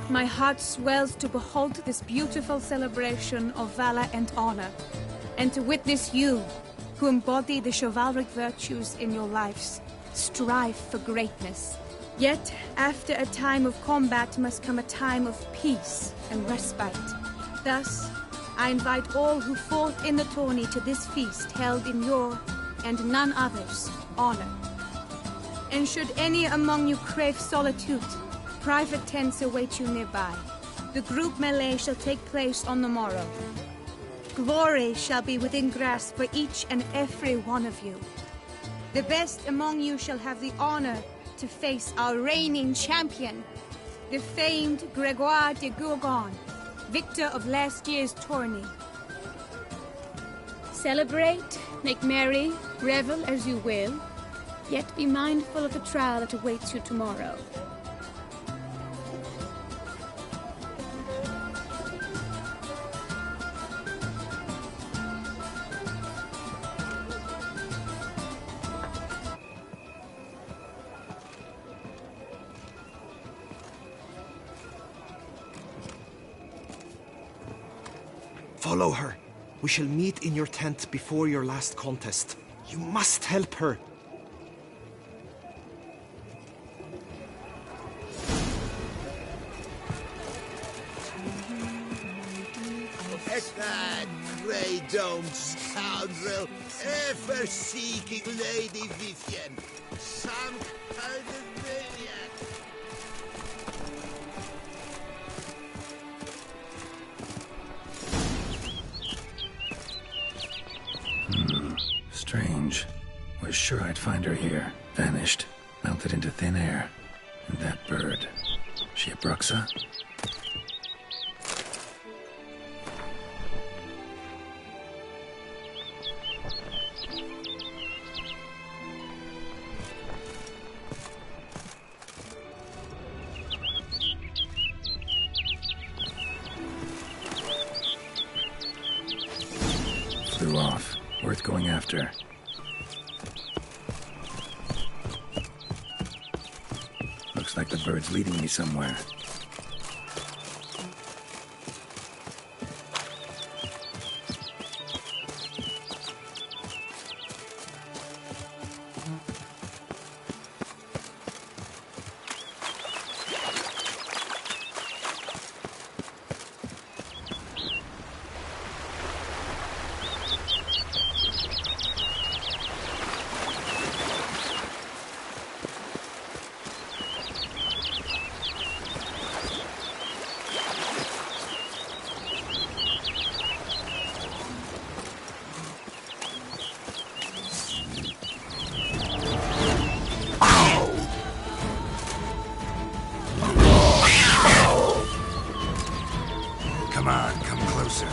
Speaker 16: My heart swells to behold this beautiful celebration of valor and honor, and to witness you, who embody the chivalric virtues in your lives, strive for greatness. Yet, after a time of combat must come a time of peace and respite. Thus, I invite all who fought in the tourney to this feast held in your, and none other's, honor. And should any among you crave solitude, private tents await you nearby. The group melee shall take place on the morrow. Glory shall be within grasp for each and every one of you. The best among you shall have the honor to face our reigning champion, the famed Gregoire de Gourgon, victor of last year's tourney. Celebrate, make merry, revel as you will, yet be mindful of the trial that awaits you tomorrow.
Speaker 9: Follow her. We shall meet in your tent before your last contest. You must help her.
Speaker 12: At that grey-domed scoundrel, ever-seeking Lady Vivian. Some kind of maniac.
Speaker 3: Strange. Was sure I'd find her here. Vanished. Melted into thin air. And that bird. She a Bruxa? Flew off. Worth going after. Looks like the bird's leading me somewhere. Come on, come closer.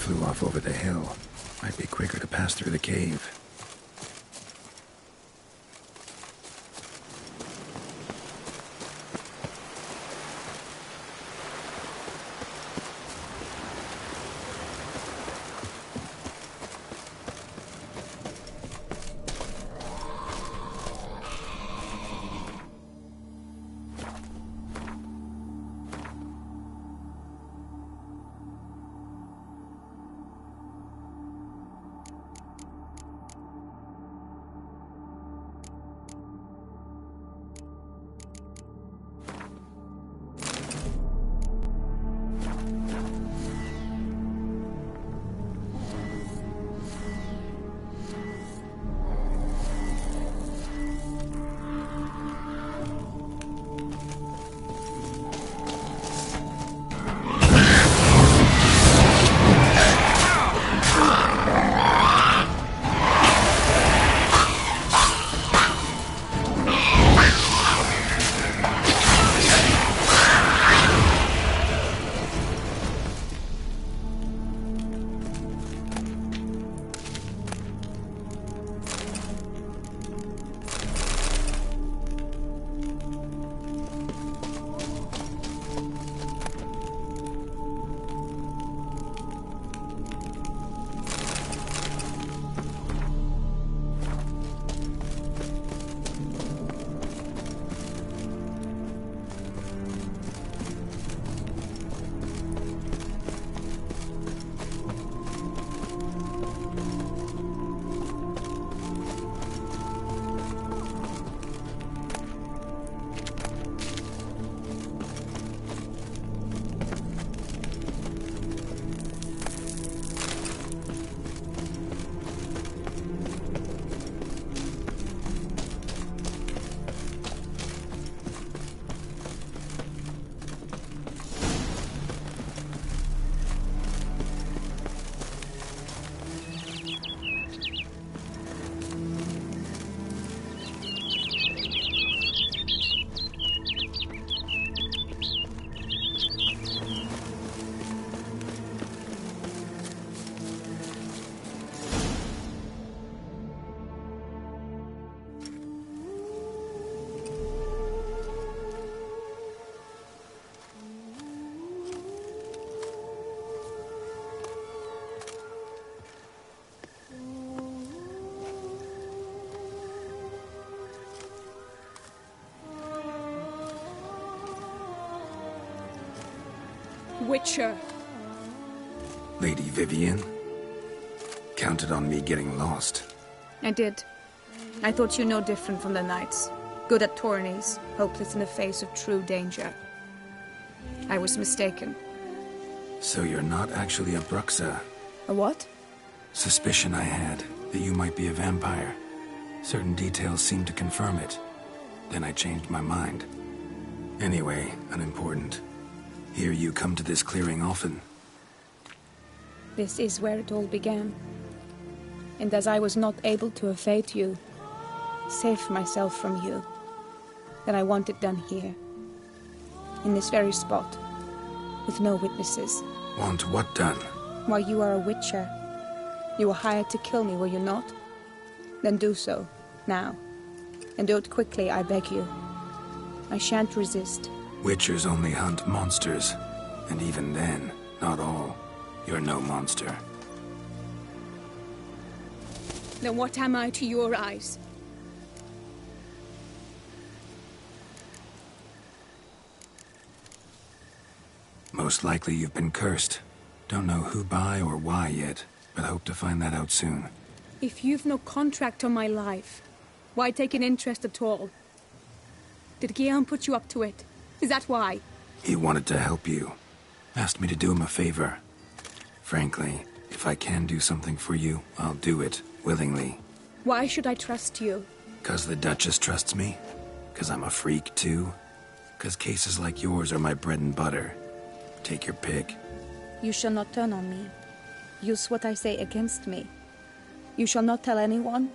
Speaker 3: Flew off over the hill. Might be quicker to pass through the cave.
Speaker 16: Witcher.
Speaker 3: Lady Vivian? Counted on me getting lost.
Speaker 16: I did. I thought you no different from the knights. Good at tourneys, hopeless in the face of true danger. I was mistaken.
Speaker 3: So you're not actually a Bruxa?
Speaker 16: A what?
Speaker 3: Suspicion I had, that you might be a vampire. Certain details seemed to confirm it. Then I changed my mind. Anyway, unimportant. Hear you come to this clearing often.
Speaker 16: This is where it all began. And as I was not able to evade you, save myself from you, then I want it done here. In this very spot. With no witnesses.
Speaker 3: Want what done?
Speaker 16: While you are a witcher. You were hired to kill me, were you not? Then do so, now. And do it quickly, I beg you. I shan't resist.
Speaker 3: Witchers only hunt monsters. And even then, not all. You're no monster.
Speaker 16: Then what am I to your eyes?
Speaker 3: Most likely you've been cursed. Don't know who by or why yet, but hope to find that out soon.
Speaker 16: If you've no contract on my life, why take an interest at all? Did Guillaume put you up to it? Is that why?
Speaker 3: He wanted to help you. Asked me to do him a favor. Frankly, if I can do something for you, I'll do it, willingly.
Speaker 16: Why should I trust you?
Speaker 3: 'Cause the Duchess trusts me? 'Cause I'm a freak, too? 'Cause cases like yours are my bread and butter. Take your pick.
Speaker 16: You shall not turn on me. Use what I say against me. You shall not tell anyone?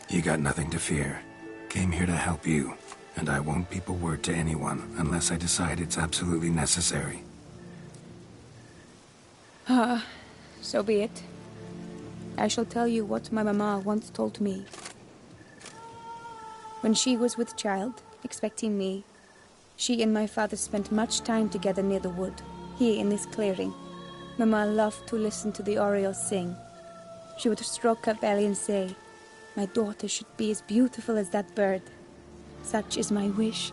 Speaker 3: You got nothing to fear. Came here to help you, and I won't peep a word to anyone unless I decide it's absolutely necessary.
Speaker 16: So be it. I shall tell you what my mama once told me. When she was with child, expecting me, she and my father spent much time together near the wood, here in this clearing. Mama loved to listen to the orioles sing. She would stroke her belly and say, "My daughter should be as beautiful as that bird. Such is my wish."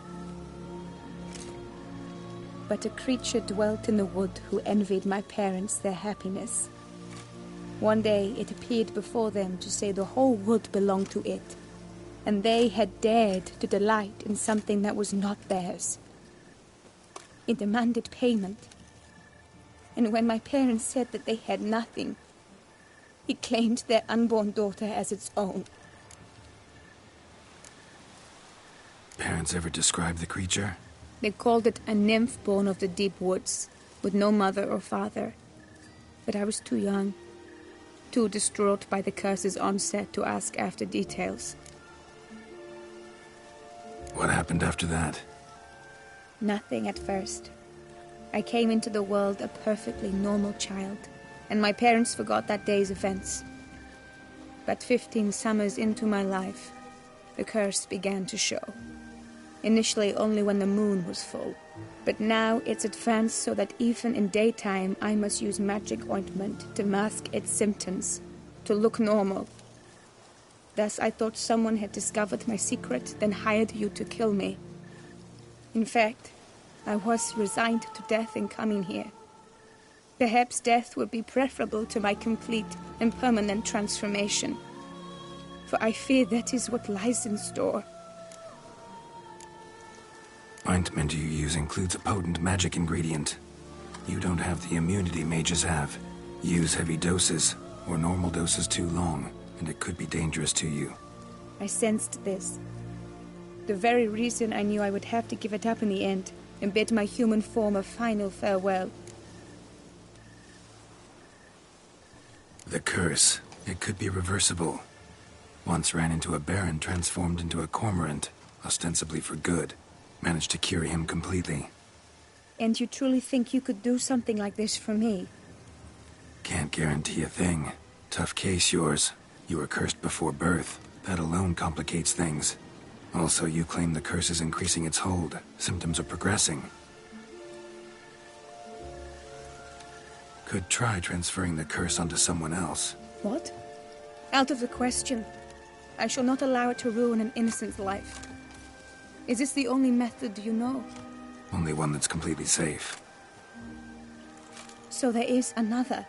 Speaker 16: But a creature dwelt in the wood who envied my parents their happiness. One day it appeared before them to say the whole wood belonged to it, and they had dared to delight in something that was not theirs. It demanded payment. And when my parents said that they had nothing, it claimed their unborn daughter as its own.
Speaker 3: Parents ever describe the creature?
Speaker 16: They called it a nymph born of the deep woods, with no mother or father. But I was too young, too distraught by the curse's onset to ask after details.
Speaker 3: What happened after that?
Speaker 16: Nothing at first. I came into the world a perfectly normal child, and my parents forgot that day's events. But 15 summers into my life, the curse began to show. Initially only when the moon was full, but now it's advanced so that even in daytime I must use magic ointment to mask its symptoms, to look normal. Thus I thought someone had discovered my secret, then hired you to kill me. In fact, I was resigned to death in coming here. Perhaps death would be preferable to my complete and permanent transformation, for I fear that is what lies in store.
Speaker 3: Ointment you use includes a potent magic ingredient. You don't have the immunity mages have. Use heavy doses, or normal doses too long, and it could be dangerous to you.
Speaker 16: I sensed this. The very reason I knew I would have to give it up in the end, and bid my human form a final farewell.
Speaker 3: The curse. It could be reversible. Once ran into a baron transformed into a cormorant, ostensibly for good. Managed to cure him completely.
Speaker 16: And you truly think you could do something like this for me?
Speaker 3: Can't guarantee a thing. Tough case, yours. You were cursed before birth. That alone complicates things. Also, you claim the curse is increasing its hold. Symptoms are progressing. Could try transferring the curse onto someone else.
Speaker 16: What? Out of the question. I shall not allow it to ruin an innocent's life. Is this the only method you know?
Speaker 3: Only one that's completely safe.
Speaker 16: So there is another.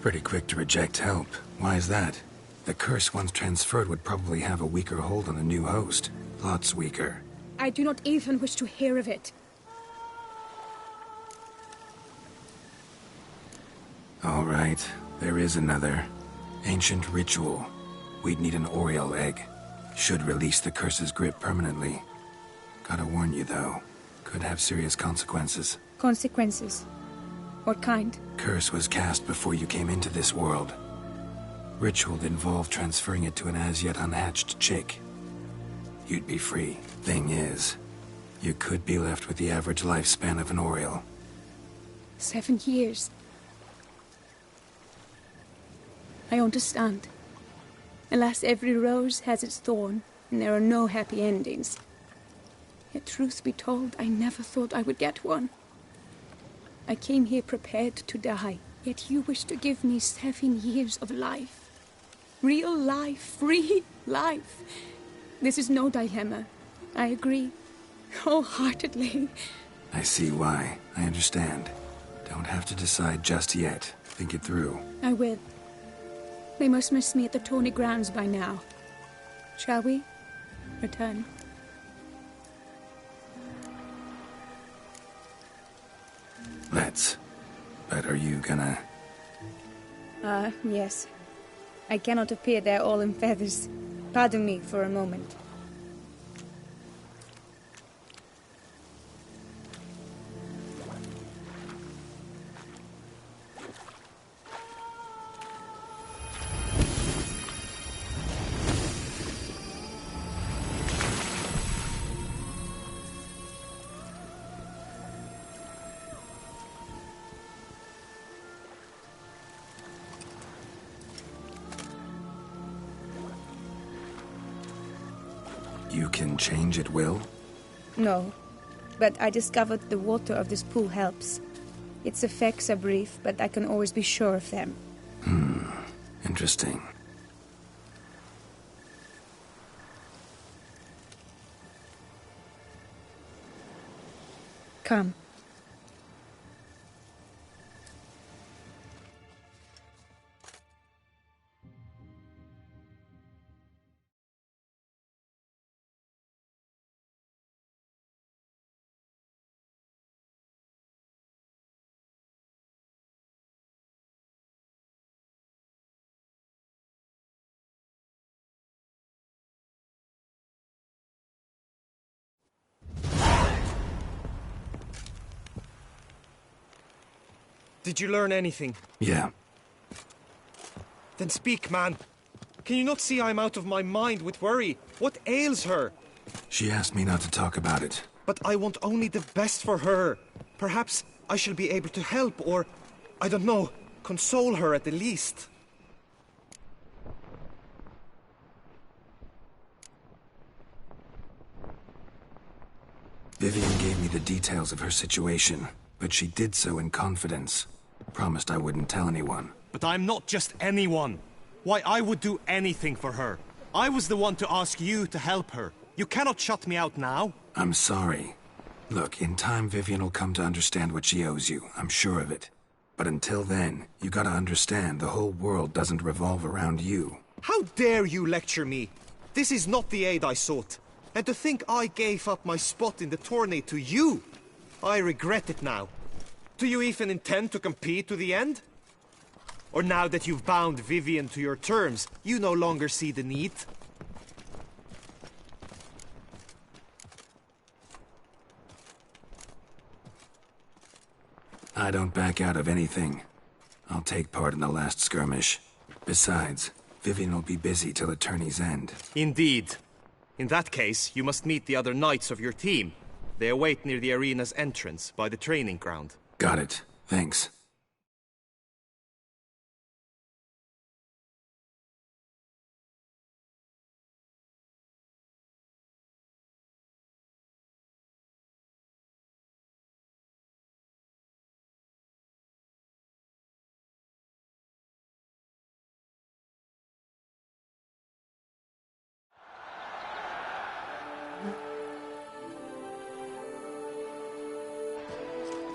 Speaker 3: Pretty quick to reject help. Why is that? The curse once transferred would probably have a weaker hold on the new host. Lots weaker.
Speaker 16: I do not even wish to hear of it.
Speaker 3: All right, there is another. Ancient ritual. We'd need an Oriole egg. Should release the curse's grip permanently. Gotta warn you, though. Could have serious consequences.
Speaker 16: Consequences? What kind?
Speaker 3: Curse was cast before you came into this world. Ritual involved transferring it to an as-yet unhatched chick. You'd be free. Thing is, you could be left with the average lifespan of an Oriole.
Speaker 16: 7 years. I understand. Alas, every rose has its thorn, and there are no happy endings. Yet, truth be told, I never thought I would get one. I came here prepared to die, yet you wish to give me 7 years of life. Real life, free life. This is no dilemma. I agree, wholeheartedly.
Speaker 3: I see why. I understand. Don't have to decide just yet. Think it through.
Speaker 16: I will. They must miss me at the tourney grounds by now. Shall we return?
Speaker 3: Let's. But are you gonna...
Speaker 16: Yes. I cannot appear there all in feathers. Pardon me for a moment.
Speaker 3: You can change at will?
Speaker 16: No, but I discovered the water of this pool helps. Its effects are brief, but I can always be sure of them.
Speaker 3: Interesting.
Speaker 16: Come.
Speaker 9: Did you learn anything?
Speaker 3: Yeah.
Speaker 9: Then speak, man. Can you not see I'm out of my mind with worry? What ails her?
Speaker 3: She asked me not to talk about it.
Speaker 9: But I want only the best for her. Perhaps I shall be able to help or, I don't know, console her at the least.
Speaker 3: Vivian gave me the details of her situation, but she did so in confidence. Promised I wouldn't tell anyone.
Speaker 9: But I'm not just anyone. Why, I would do anything for her. I was the one to ask you to help her. You cannot shut me out now.
Speaker 3: I'm sorry. Look, in time Vivian will come to understand what she owes you. I'm sure of it. But until then, you gotta understand the whole world doesn't revolve around you.
Speaker 9: How dare you lecture me? This is not the aid I sought. And to think I gave up my spot in the tourney to you. I regret it now. Do you even intend to compete to the end? Or now that you've bound Vivian to your terms, you no longer see the need?
Speaker 3: I don't back out of anything. I'll take part in the last skirmish. Besides, Vivian will be busy till the tourney's end.
Speaker 9: Indeed. In that case, you must meet the other knights of your team. They await near the arena's entrance, by the training ground.
Speaker 3: Got it. Thanks.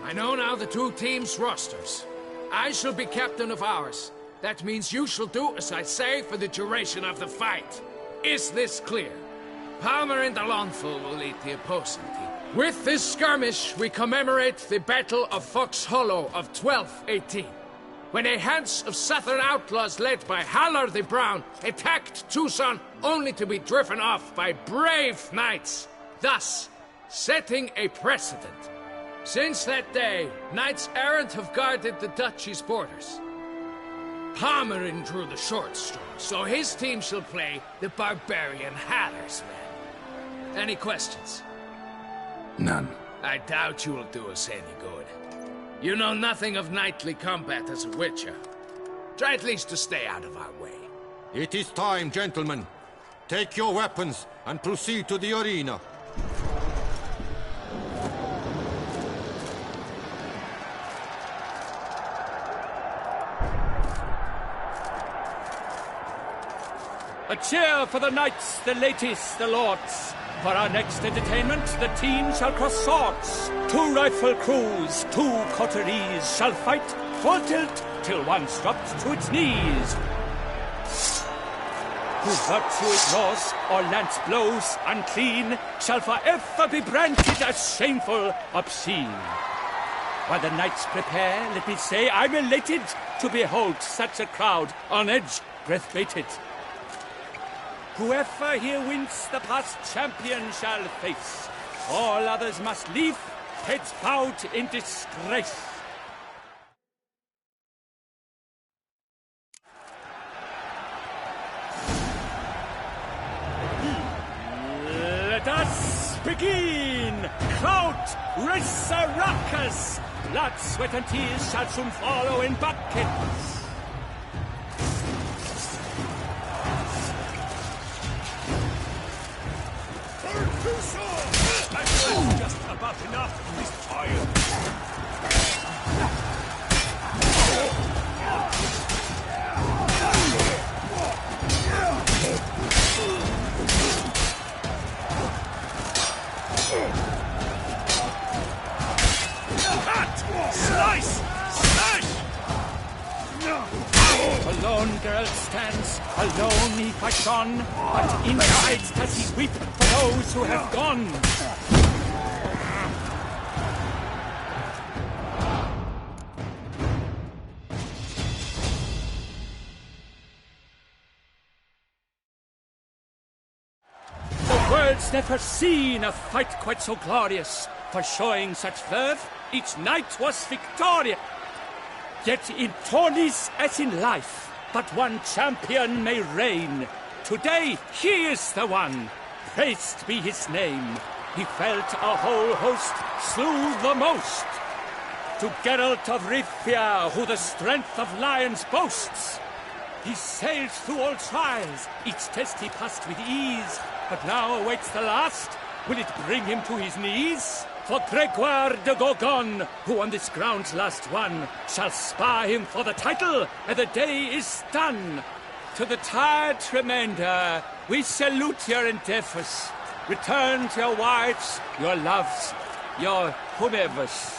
Speaker 8: I know now the two teams' rosters. I shall be captain of ours. That means you shall do as I say for the duration of the fight. Is this clear? Palmer and Alonso will lead the opposing team. With this skirmish, we commemorate the Battle of Fox Hollow of 1218, when a Hans of Southern outlaws led by Haller the Brown attacked Toussaint only to be driven off by brave knights, thus setting a precedent. Since that day, knights errant have guarded the duchy's borders. Palmerin drew the short straw, so his team shall play the barbarian Haller's men. Any questions?
Speaker 3: None.
Speaker 8: I doubt you will do us any good. You know nothing of knightly combat as a witcher. Try at least to stay out of our way.
Speaker 6: It is time, gentlemen. Take your weapons and proceed to the arena.
Speaker 17: A cheer for the knights, the ladies, the lords. For our next entertainment, the team shall cross swords. 2 rifle crews, 2 coteries shall fight full tilt till one's dropped to its knees. Who virtue ignores or lance blows unclean shall forever be branded as shameful, obscene. While the knights prepare, let me say I'm elated to behold such a crowd on edge, breath baited. Whoever here wins the past champion shall face. All others must leave, heads bowed in disgrace. Let us begin! Crowd, race a ruckus! Blood, sweat and tears shall soon follow in buckets. I've just about enough of this trial. Cut! Slice! Slash! Alone Geralt stands, alone he fights on, but inside does he weep for those who have gone. The world's never seen a fight quite so glorious. For showing such verve, each knight was victorious. Yet in tourneys as in life, but one champion may reign. Today he is the one. Praised be his name. He felt a whole host, slew the most. To Geralt of Rivia, who the strength of lions boasts. He sailed through all trials, each test he passed with ease. But now awaits the last. Will it bring him to his knees? For Gregoire de Gorgon, who on this ground last won, shall spar him for the title, and the day is done. To the tired remainder, we salute your endeavors. Return to your wives, your loves, your whomevers.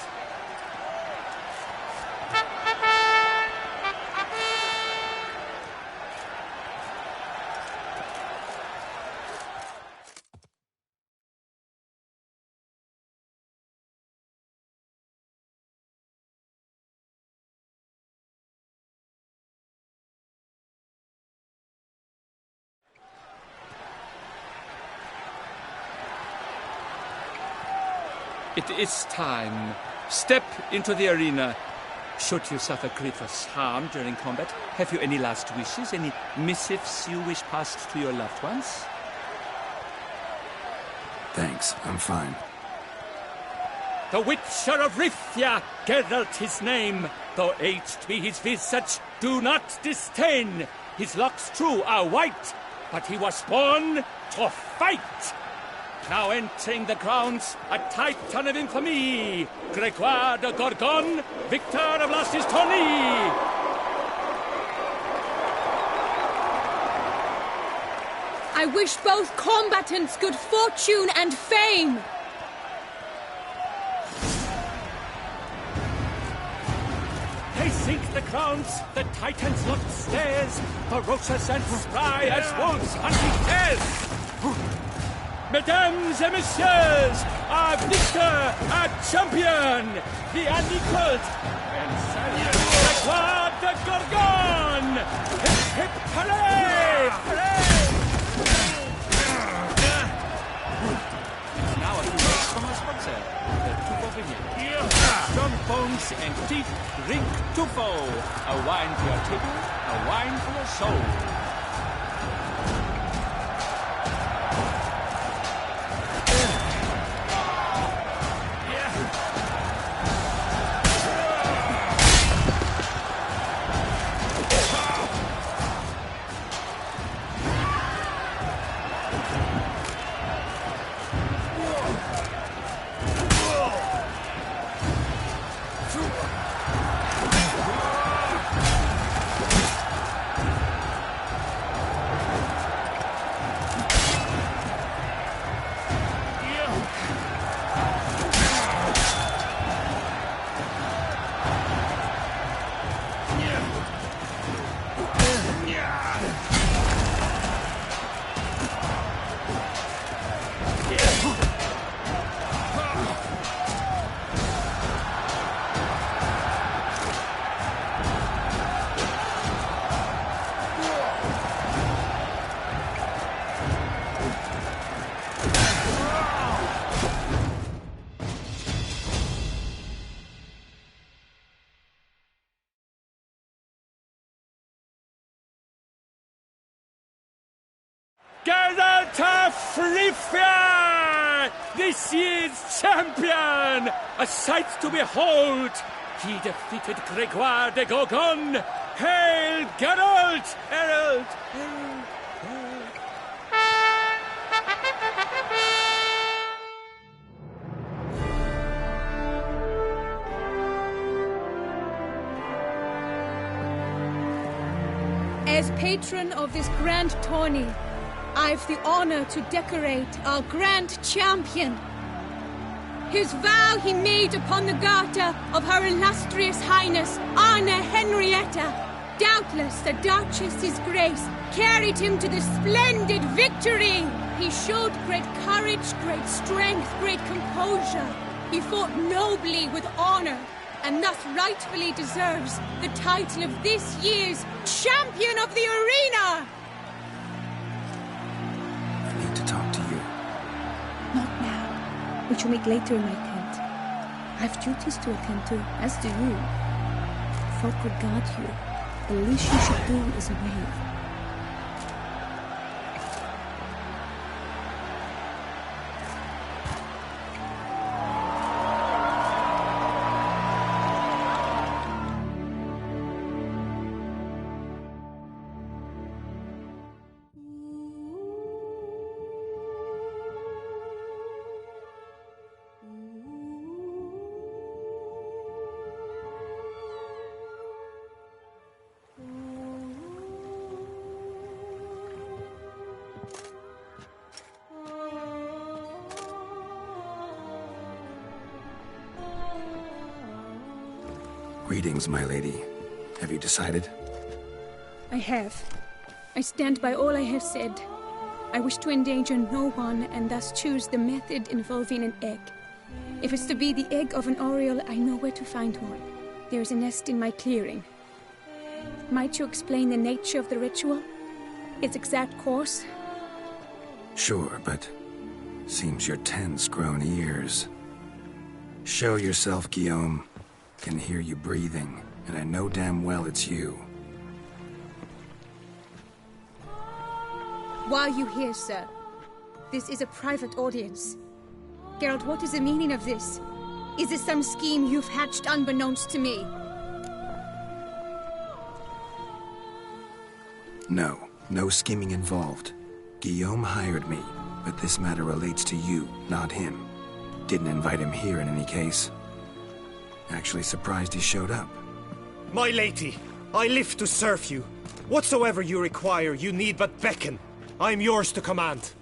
Speaker 17: It is time. Step into the arena. Should you suffer grievous harm during combat, have you any last wishes, any missives you wish passed to your loved ones?
Speaker 3: Thanks, I'm fine.
Speaker 17: The Witcher of Rivia, Geralt his name. Though aged be his visage, do not disdain. His locks true are white, but he was born to fight. Now entering the grounds, a titan of infamy, Gregoire de Gorgon, victor of last his tourney.
Speaker 16: I wish both combatants good fortune and fame.
Speaker 17: sink the crowns, the Titans loft stairs, ferocious and spry as wolves hunting hares. Mesdames et messieurs, our victor, our champion, the unequaled, Grégoire de Gorgon! Hip hip hooray! Hooray! Now a few words from our sponsor, the Tufo Vineyard. Strong bones and teeth, drink Tufo. A wine for your table, a wine for your soul. Gather to Frifia, this year's champion! A sight to behold! He defeated Grégoire de Gorgon! Hail, Geralt! Herald! Herald! Herald!
Speaker 16: As patron of this grand tourney, I've the honor to decorate our grand champion. His vow he made upon the garter of her illustrious highness, Anna Henrietta. Doubtless the Duchess's grace carried him to the splendid victory. He showed great courage, great strength, great composure. He fought nobly with honor, and thus rightfully deserves the title of this year's Champion of the Arena!
Speaker 3: I need to talk to you.
Speaker 16: Not now. We shall meet later in my tent. I have duties to attend to, as do you. Folk regard you. The least you should do is wave.
Speaker 3: Greetings, my lady. Have you decided?
Speaker 16: I have. I stand by all I have said. I wish to endanger no one and thus choose the method involving an egg. If it's to be the egg of an oriole, I know where to find one. There is a nest in my clearing. Might you explain the nature of the ritual? Its exact course?
Speaker 3: Sure, but seems you're tense, grown ears. Show yourself, Guillaume. Can hear you breathing, and I know damn well it's you.
Speaker 16: Why are you here, sir? This is a private audience. Geralt, what is the meaning of this? Is this some scheme you've hatched unbeknownst to me?
Speaker 3: No scheming involved. Guillaume hired me, but this matter relates to you, not him. Didn't invite him here in any case. Actually surprised he showed up.
Speaker 19: My lady, I live to serve you. Whatsoever you require, you need but beckon. I am yours to command.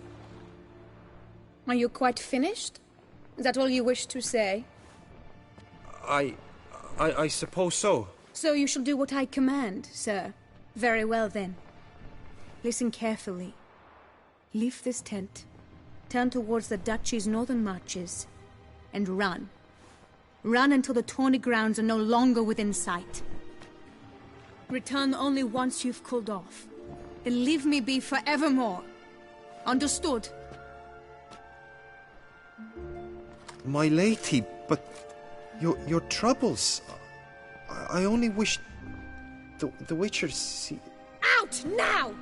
Speaker 16: Are you quite finished? Is that all you wish to say?
Speaker 19: I suppose so.
Speaker 16: So you shall do what I command, sir. Very well, then. Listen carefully. Leave this tent, turn towards the duchy's northern marches, and run. Run until the tawny grounds are no longer within sight. Return only once you've cooled off. Then leave me be forevermore. Understood?
Speaker 9: My lady, but your troubles. I only wish the Witcher see.
Speaker 16: Out now!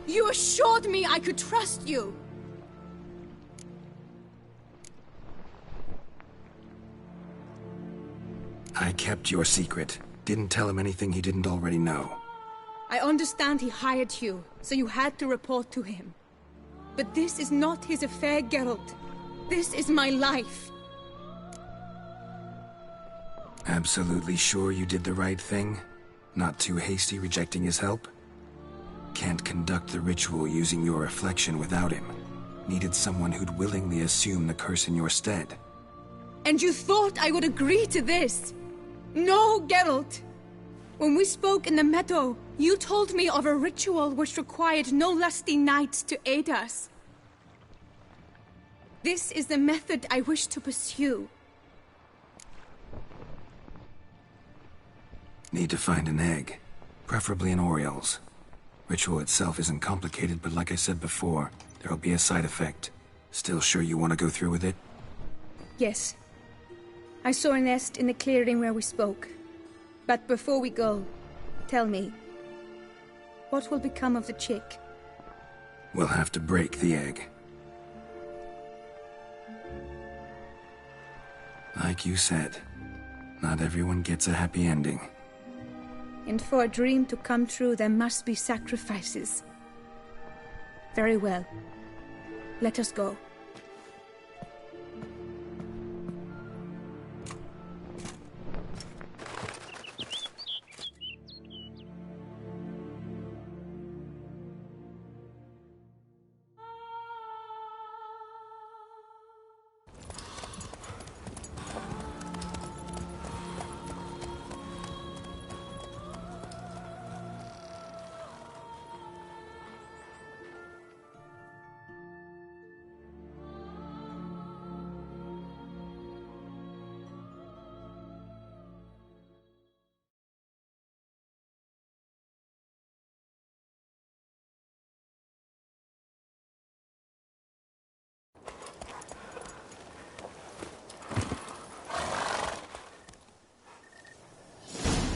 Speaker 16: You assured me I could trust you.
Speaker 3: I kept your secret. Didn't tell him anything he didn't already know.
Speaker 16: I understand he hired you, so you had to report to him. But this is not his affair, Geralt. This is my life.
Speaker 3: Absolutely sure you did the right thing? Not too hasty rejecting his help? Can't conduct the ritual using your reflection without him. Needed someone who'd willingly assume the curse in your stead.
Speaker 16: And you thought I would agree to this? No, Geralt! When we spoke in the meadow, you told me of a ritual which required no lusty knights to aid us. This is the method I wish to pursue.
Speaker 3: Need to find an egg. Preferably an Oriole's. Ritual itself isn't complicated, but like I said before, there'll be a side effect. Still sure you want to go through with it?
Speaker 16: Yes. I saw a nest in the clearing where we spoke. But before we go, tell me, what will become of the chick?
Speaker 3: We'll have to break the egg. Like you said, not everyone gets a happy ending.
Speaker 16: And for a dream to come true, there must be sacrifices. Very well. Let us go.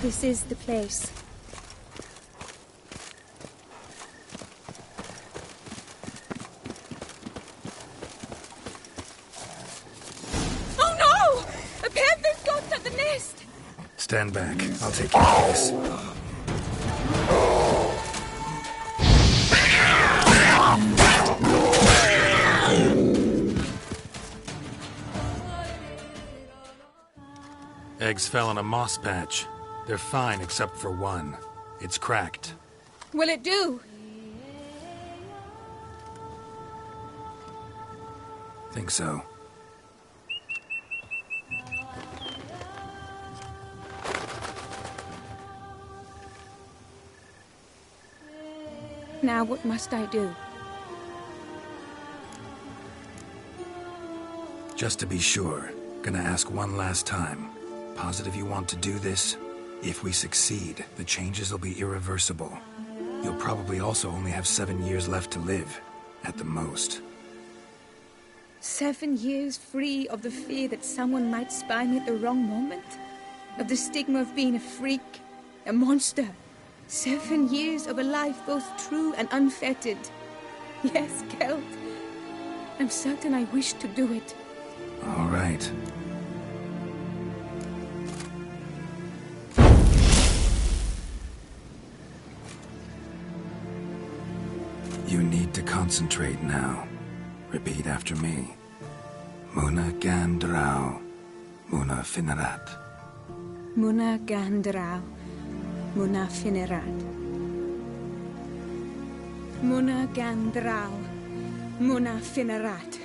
Speaker 16: This is the place. Oh no! A panther's got at the nest!
Speaker 3: Stand back. I'll take care of this. Eggs fell on a moss patch. They're fine except for one. It's cracked.
Speaker 16: Will it do?
Speaker 3: Think so.
Speaker 16: Now what must I do?
Speaker 3: Just to be sure, gonna ask one last time. Positive you want to do this? If we succeed, the changes will be irreversible. You'll probably also only have 7 years left to live, at the most.
Speaker 16: 7 years free of the fear that someone might spy me at the wrong moment? Of the stigma of being a freak, a monster? 7 years of a life both true and unfettered. Yes, Geralt. I'm certain I wish to do it.
Speaker 3: All right. You need to concentrate now. Repeat after me. Muna Gandrau, Muna Finerat.
Speaker 16: Muna Gandrau, Muna Finerat. Muna Gandrau, Muna Finnerat.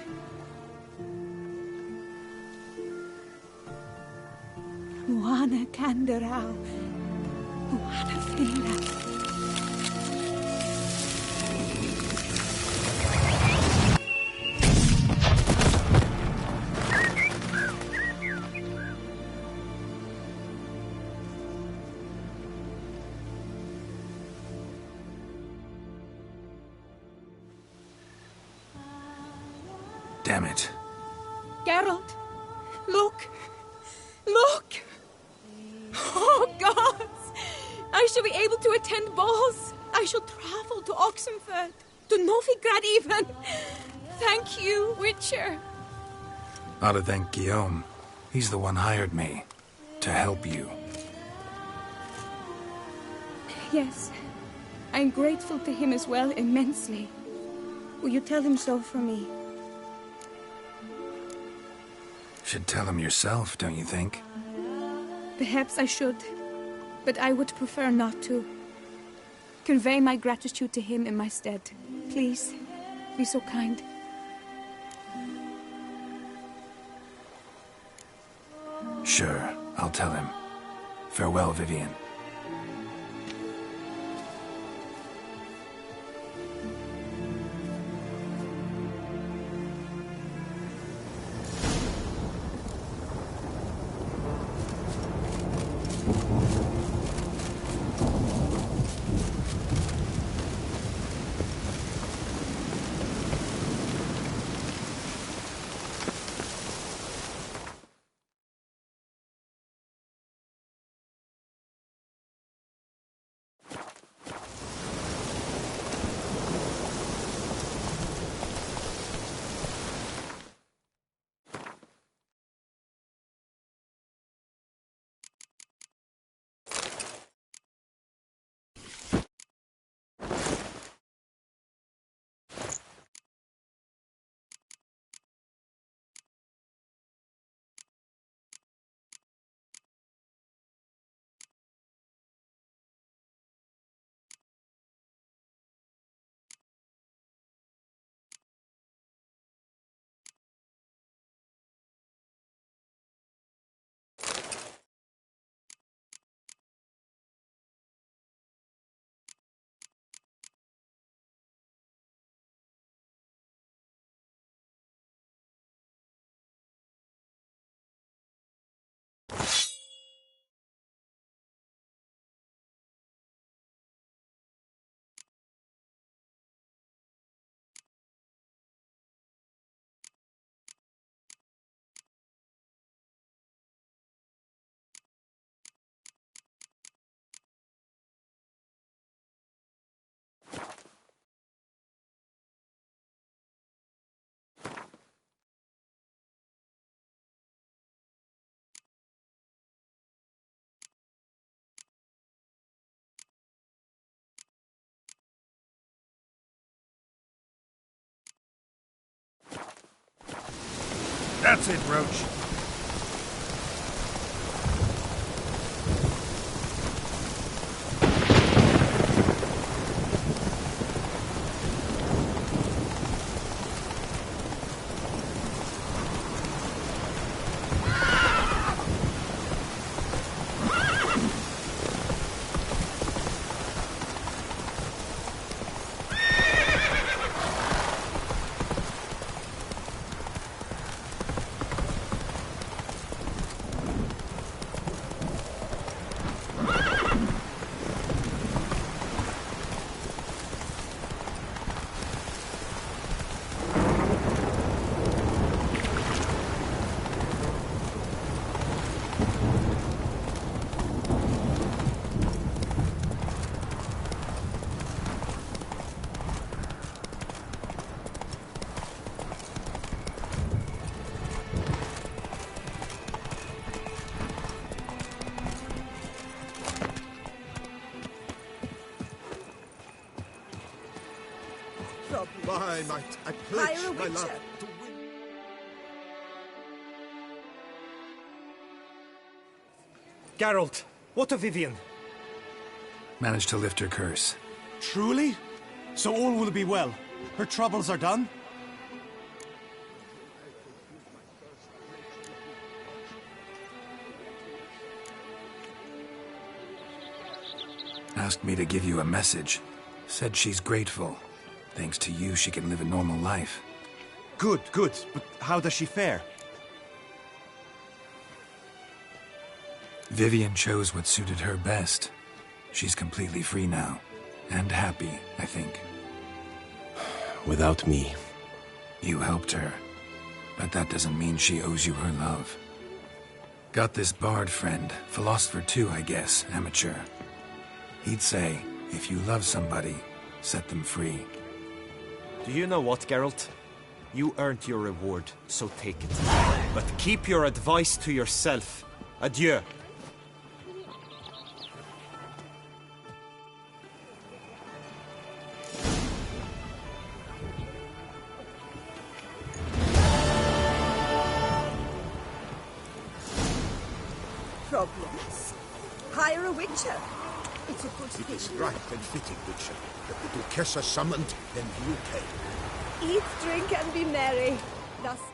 Speaker 16: Muana Kandarau. Muana Finnerat.
Speaker 3: Damn it.
Speaker 16: Geralt, look! Look! Oh, gods! I shall be able to attend balls. I shall travel to Oxenfurt, to Novigrad even. Thank you, Witcher.
Speaker 3: Ought to thank Guillaume. He's the one hired me. To help you.
Speaker 16: Yes, I'm grateful to him as well, immensely. Will you tell him so for me?
Speaker 3: Should tell him yourself, don't you think?
Speaker 16: Perhaps I should, but I would prefer not to. Convey my gratitude to him in my stead. Please, be so kind.
Speaker 3: Sure, I'll tell him. Farewell, Vivian.
Speaker 13: That's it, Roach.
Speaker 4: My knight, I pledge my love to win.
Speaker 19: Geralt, what of Vivian?
Speaker 3: Managed to lift her curse.
Speaker 19: Truly? So all will be well. Her troubles are done?
Speaker 3: asked me to give you a message. Said she's grateful. Thanks to you, she can live a normal life.
Speaker 19: Good, good. But how does she fare?
Speaker 3: Vivian chose what suited her best. She's completely free now. And happy, I think.
Speaker 7: Without me.
Speaker 3: You helped her. But that doesn't mean she owes you her love. Got this bard friend, philosopher too, I guess, amateur. He'd say, if you love somebody, set them free.
Speaker 19: Do you know what, Geralt? You earned your reward, so take it. But keep your advice to yourself. Adieu.
Speaker 18: Problems. Hire a witcher. It's a good
Speaker 12: It
Speaker 18: thing.
Speaker 12: is right and fitting, Witcher, that the Duchess is summoned, then you came.
Speaker 18: Eat, drink, and be merry. Lusting.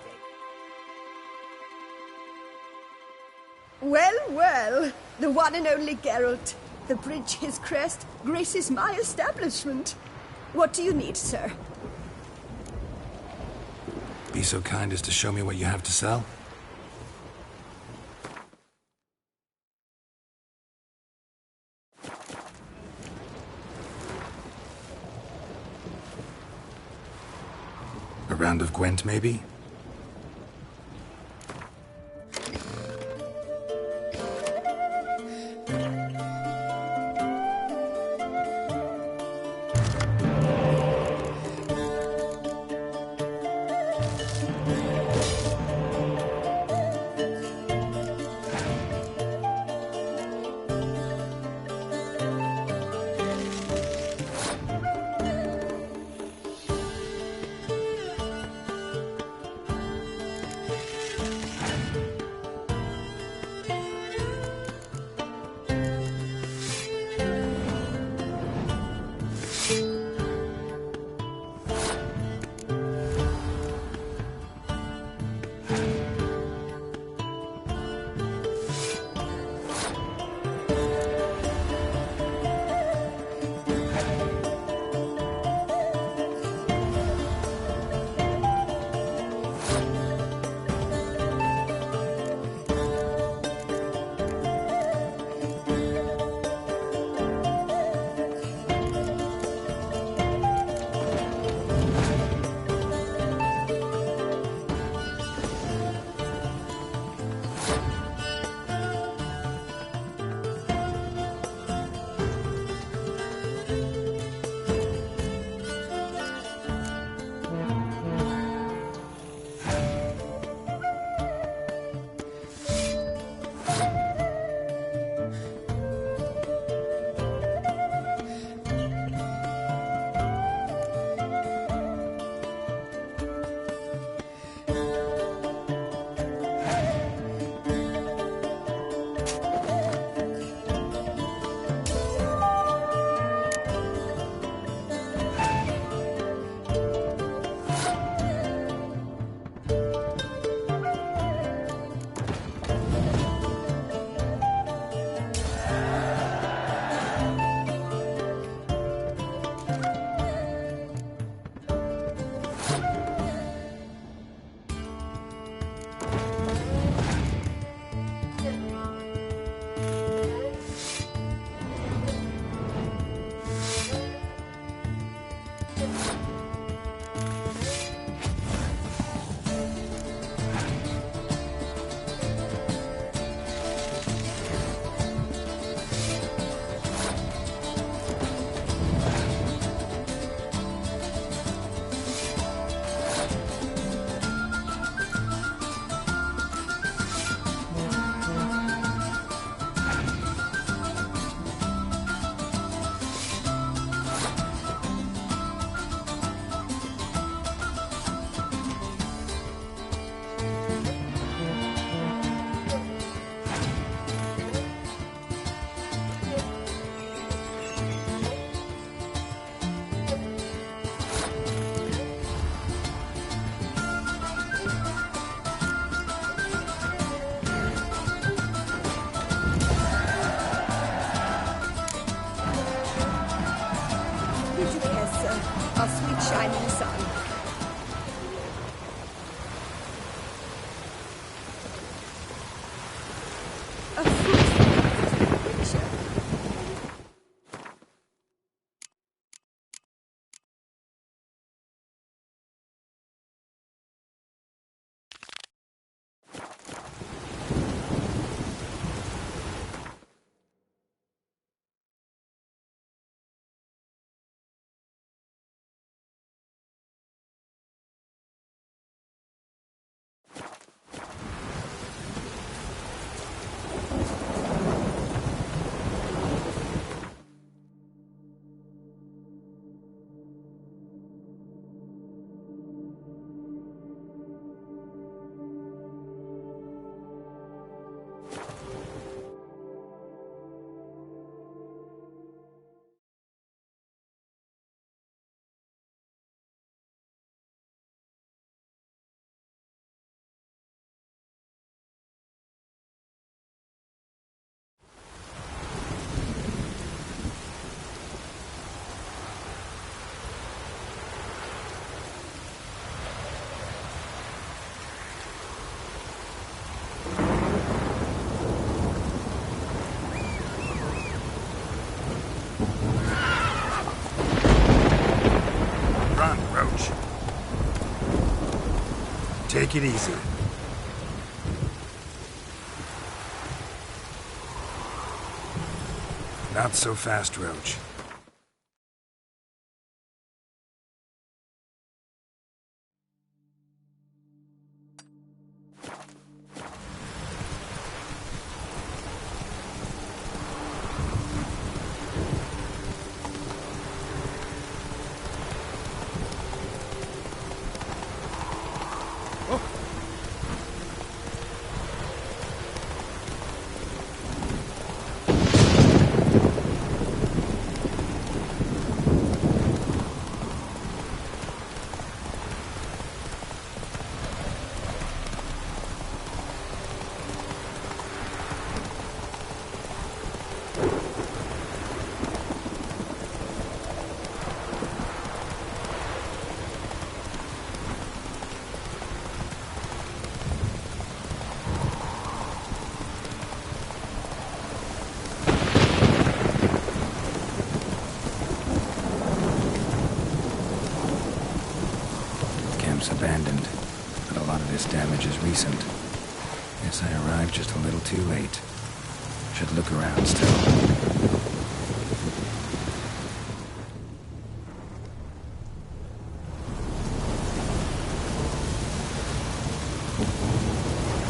Speaker 18: Well, well. The one and only Geralt. The bridge his crest graces my establishment. What do you need, sir?
Speaker 3: Be so kind as to show me what you have to sell? A round of Gwent, maybe? Take it easy. Not so fast, Roach. Abandoned, but a lot of this damage is recent. Guess I arrived just a little too late. Should look around still.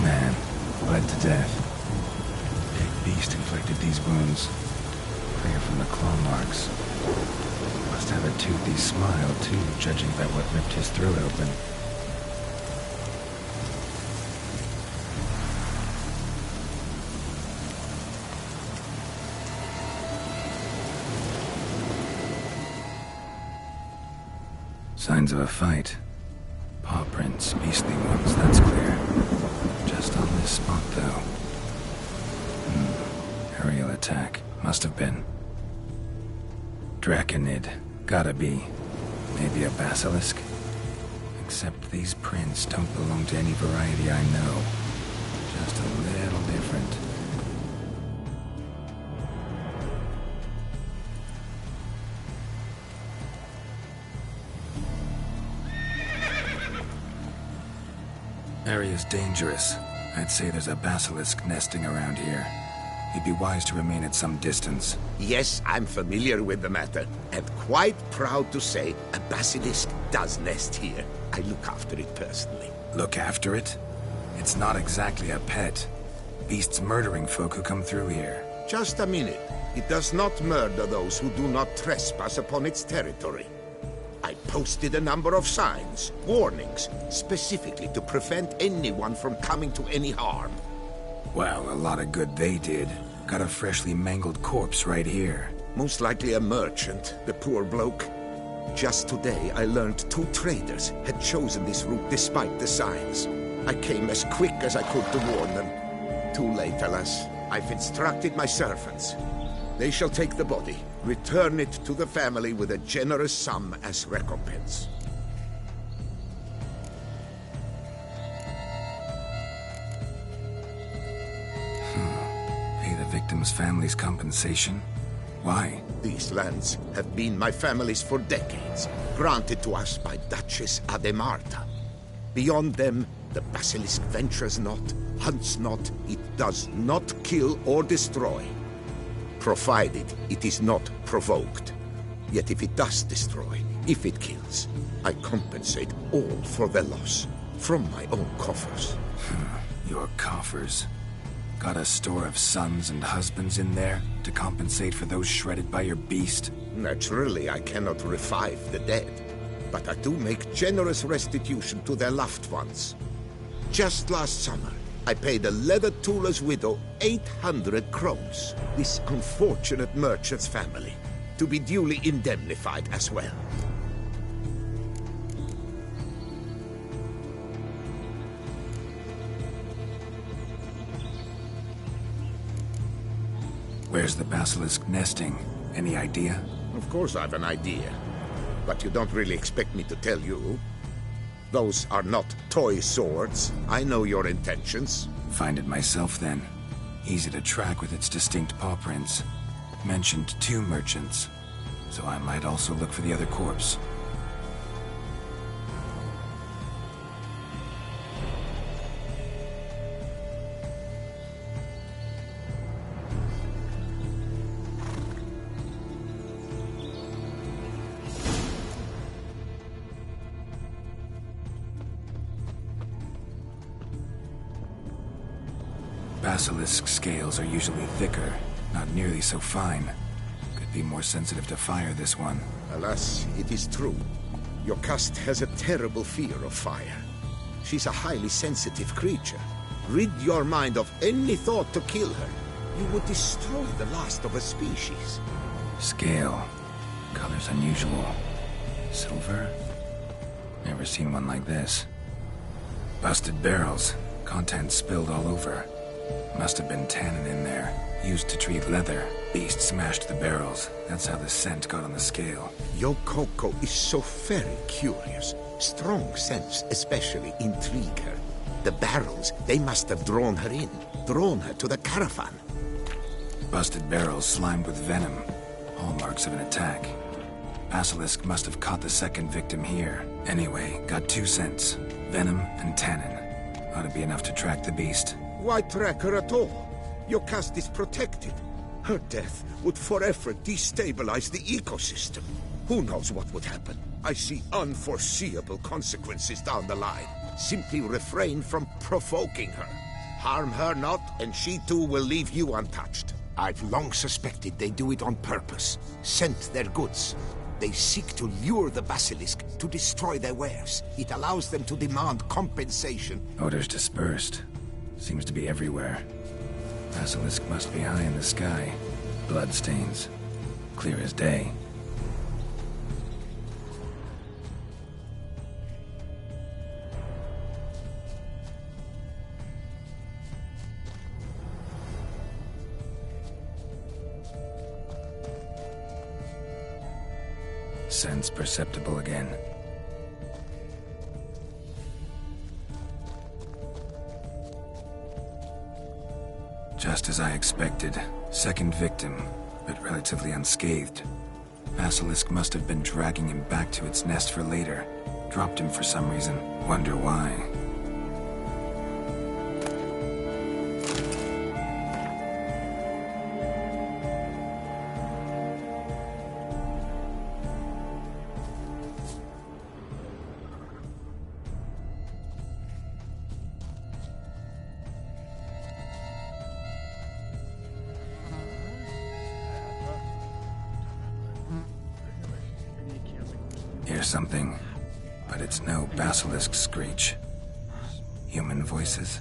Speaker 3: Man, bled to death. Big beast inflicted these wounds. Clear from the claw marks. Must have a toothy smile, too, judging by what ripped his throat open. Signs of a fight. Paw prints, beastly ones, that's clear. Just on this spot, though. Aerial attack. Must have been. Draconid. Gotta be. Maybe a basilisk? Except these prints don't belong to any variety I know. Just a little different. Area's dangerous. I'd say there's a basilisk nesting around here. You'd be wise to remain at some distance.
Speaker 12: Yes, I'm familiar with the matter, and quite proud to say a basilisk does nest here. I look after it personally.
Speaker 3: Look after it? It's not exactly a pet. Beast's murdering folk who come through here.
Speaker 12: Just a minute. It does not murder those who do not trespass upon its territory. I posted a number of signs, warnings, specifically to prevent anyone from coming to any harm.
Speaker 3: Well, a lot of good they did. Got a freshly mangled corpse right here.
Speaker 12: Most likely a merchant, the poor bloke. Just today, I learned 2 traders had chosen this route despite the signs. I came as quick as I could to warn them. Too late, alas. I've instructed my servants. They shall take the body, return it to the family with a generous sum as recompense.
Speaker 3: Pay the victim's family's compensation? Why?
Speaker 12: These lands have been my family's for decades, granted to us by Duchess Ademarta. Beyond them, the basilisk ventures not, hunts not, it does not kill or destroy. Provided it is not provoked. Yet if it does destroy, if it kills, I compensate all for the loss, from my own coffers.
Speaker 3: Your coffers? Got a store of sons and husbands in there to compensate for those shredded by your beast?
Speaker 12: Naturally, I cannot revive the dead, but I do make generous restitution to their loved ones. Just last summer, I paid a leather tooler's widow 800 crowns, this unfortunate merchant's family, to be duly indemnified as well.
Speaker 3: Where's the basilisk nesting? Any idea?
Speaker 12: Of course I've an idea, but you don't really expect me to tell you. Those are not toy swords. I know your intentions.
Speaker 3: Find it myself, then. Easy to track with its distinct paw prints. Mentioned 2 merchants, so I might also look for the other corpse. Basilisk scales are usually thicker, not nearly so fine. Could be more sensitive to fire, this one.
Speaker 12: Alas, it is true. Your caste has a terrible fear of fire. She's a highly sensitive creature. Rid your mind of any thought to kill her. You would destroy the last of a species.
Speaker 3: Scale. Color's unusual. Silver? Never seen one like this. Busted barrels. Contents spilled all over. Must have been tannin in there. Used to treat leather. Beast smashed the barrels. That's how the scent got on the scale.
Speaker 12: Your Coco is so very curious. Strong scents especially intrigue her. The barrels, they must have drawn her in. Drawn her to the caravan.
Speaker 3: Busted barrels slimed with venom. Hallmarks of an attack. Basilisk must have caught the second victim here. Anyway, got 2 scents. Venom and tannin. Ought to be enough to track the beast.
Speaker 12: Why track her at all? Your caste is protected. Her death would forever destabilize the ecosystem. Who knows what would happen? I see unforeseeable consequences down the line. Simply refrain from provoking her. Harm her not, and she too will leave you untouched. I've long suspected they do it on purpose. Scent their goods. They seek to lure the basilisk to destroy their wares. It allows them to demand compensation.
Speaker 3: Odors dispersed. Seems to be everywhere. Basilisk must be high in the sky. Bloodstains. Clear as day. Sense perceptible again. Just as I expected. Second victim, but relatively unscathed. Basilisk must have been dragging him back to its nest for later. Dropped him for some reason. Wonder why. Hear something, but it's no basilisk screech. Human voices.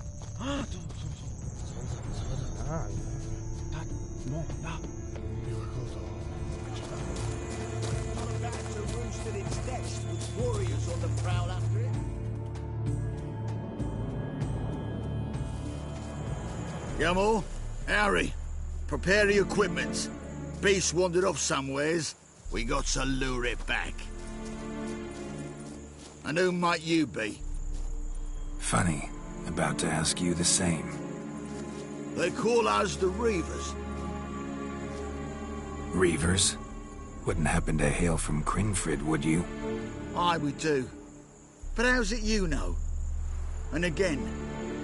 Speaker 20: Gamo, Harry, prepare the equipment. Beast wandered off somewheres. We got to lure it back. And who might you be?
Speaker 3: Funny. About to ask you the same.
Speaker 20: They call us the Reavers.
Speaker 3: Reavers? Wouldn't happen to hail from Crinfrid, would you?
Speaker 20: Aye, we do. But how's it you know? And again,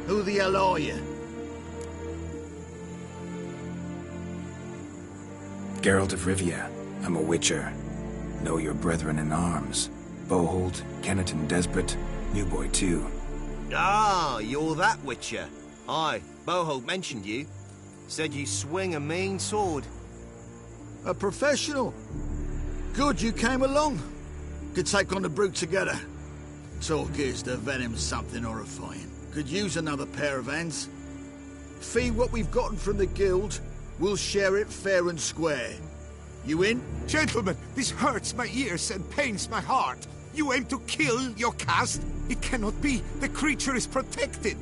Speaker 20: who the hell are you?
Speaker 3: Geralt of Rivia. I'm a witcher. Know your brethren in arms. Bohold, Kenneton Desperate, New Boy too.
Speaker 19: Ah, you're that witcher. Aye, Bohold mentioned you. Said you swing a mean sword.
Speaker 20: A professional. Good you came along. Could take on the brute together. Talk is the venom's something horrifying. Could use another pair of hands. Fee what we've gotten from the guild, we'll share it fair and square. You in?
Speaker 12: Gentlemen, this hurts my ears and pains my heart. You aim to kill your caste? It cannot be. The creature is protected.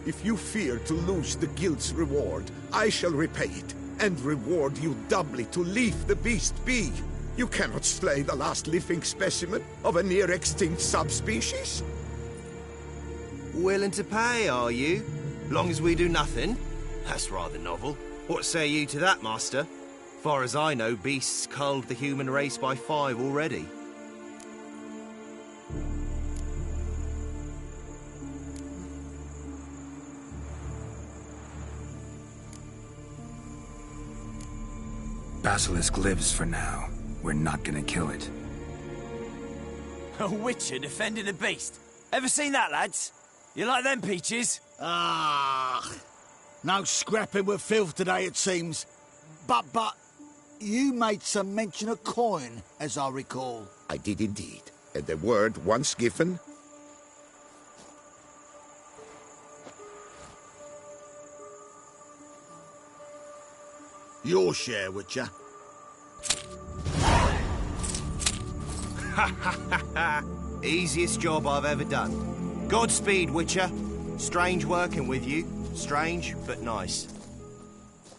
Speaker 12: If you fear to lose the guild's reward, I shall repay it, and reward you doubly to leave the beast be. You cannot slay the last living specimen of a near-extinct subspecies.
Speaker 19: Willing to pay, are you? Long as we do nothing? That's rather novel. What say you to that, master? Far as I know, beasts culled the human race by 5 already.
Speaker 3: Basilisk lives for now. We're not gonna kill it.
Speaker 21: A witcher defending a beast. Ever seen that, lads? You like them peaches?
Speaker 20: Ah, No scrapping with filth today, it seems. But, you made some mention of coin, as I recall.
Speaker 12: I did indeed. And the word once given...
Speaker 20: Your share, Witcher.
Speaker 19: Easiest job I've ever done. Godspeed, Witcher. Strange working with you. Strange, but nice.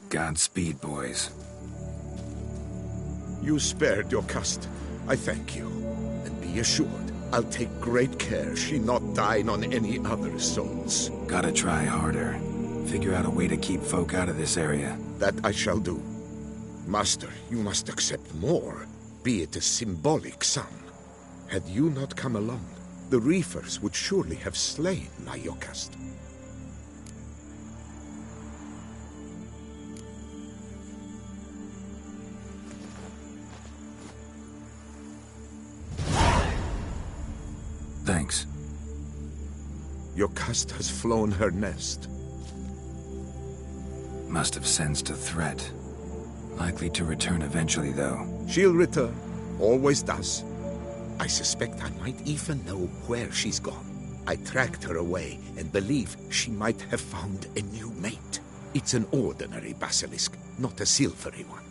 Speaker 3: Godspeed, boys.
Speaker 12: You spared your cust. I thank you. And be assured, I'll take great care she not dine on any other souls.
Speaker 3: Gotta try harder. Figure out a way to keep folk out of this area.
Speaker 12: That I shall do. Master, you must accept more, be it a symbolic sum. Had you not come along, the reefers would surely have slain my Yokast.
Speaker 3: Thanks.
Speaker 12: Yokast has flown her nest.
Speaker 3: Must have sensed a threat. Likely to return eventually, though.
Speaker 12: She'll return. Always does. I suspect I might even know where she's gone. I tracked her away and believe she might have found a new mate. It's an ordinary basilisk, not a silvery one.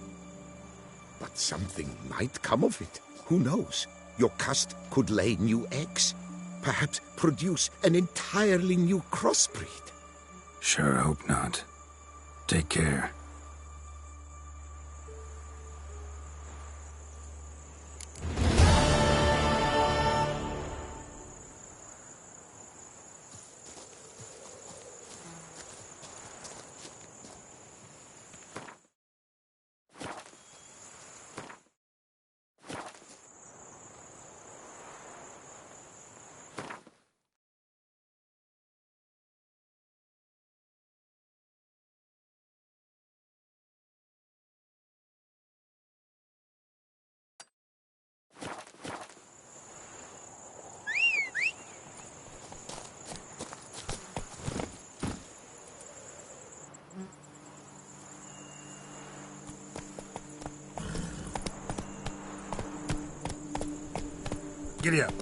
Speaker 12: But something might come of it. Who knows? Yokast could lay new eggs. Perhaps produce an entirely new crossbreed.
Speaker 3: Sure hope not. Take care. Giddy up.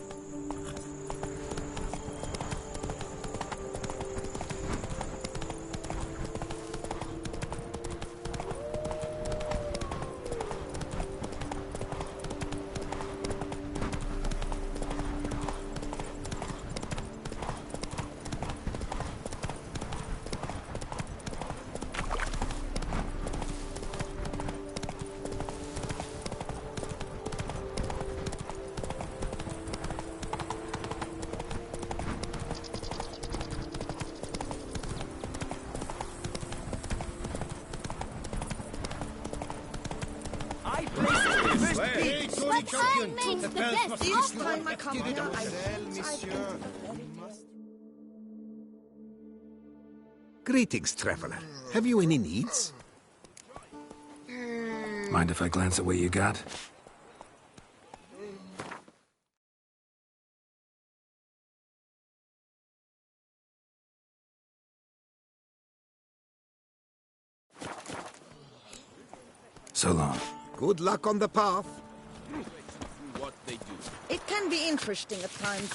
Speaker 12: Greetings, traveler. Have you any needs?
Speaker 3: Mind if I glance at what you got? So long.
Speaker 12: Good luck on the path.
Speaker 5: It can be interesting at times.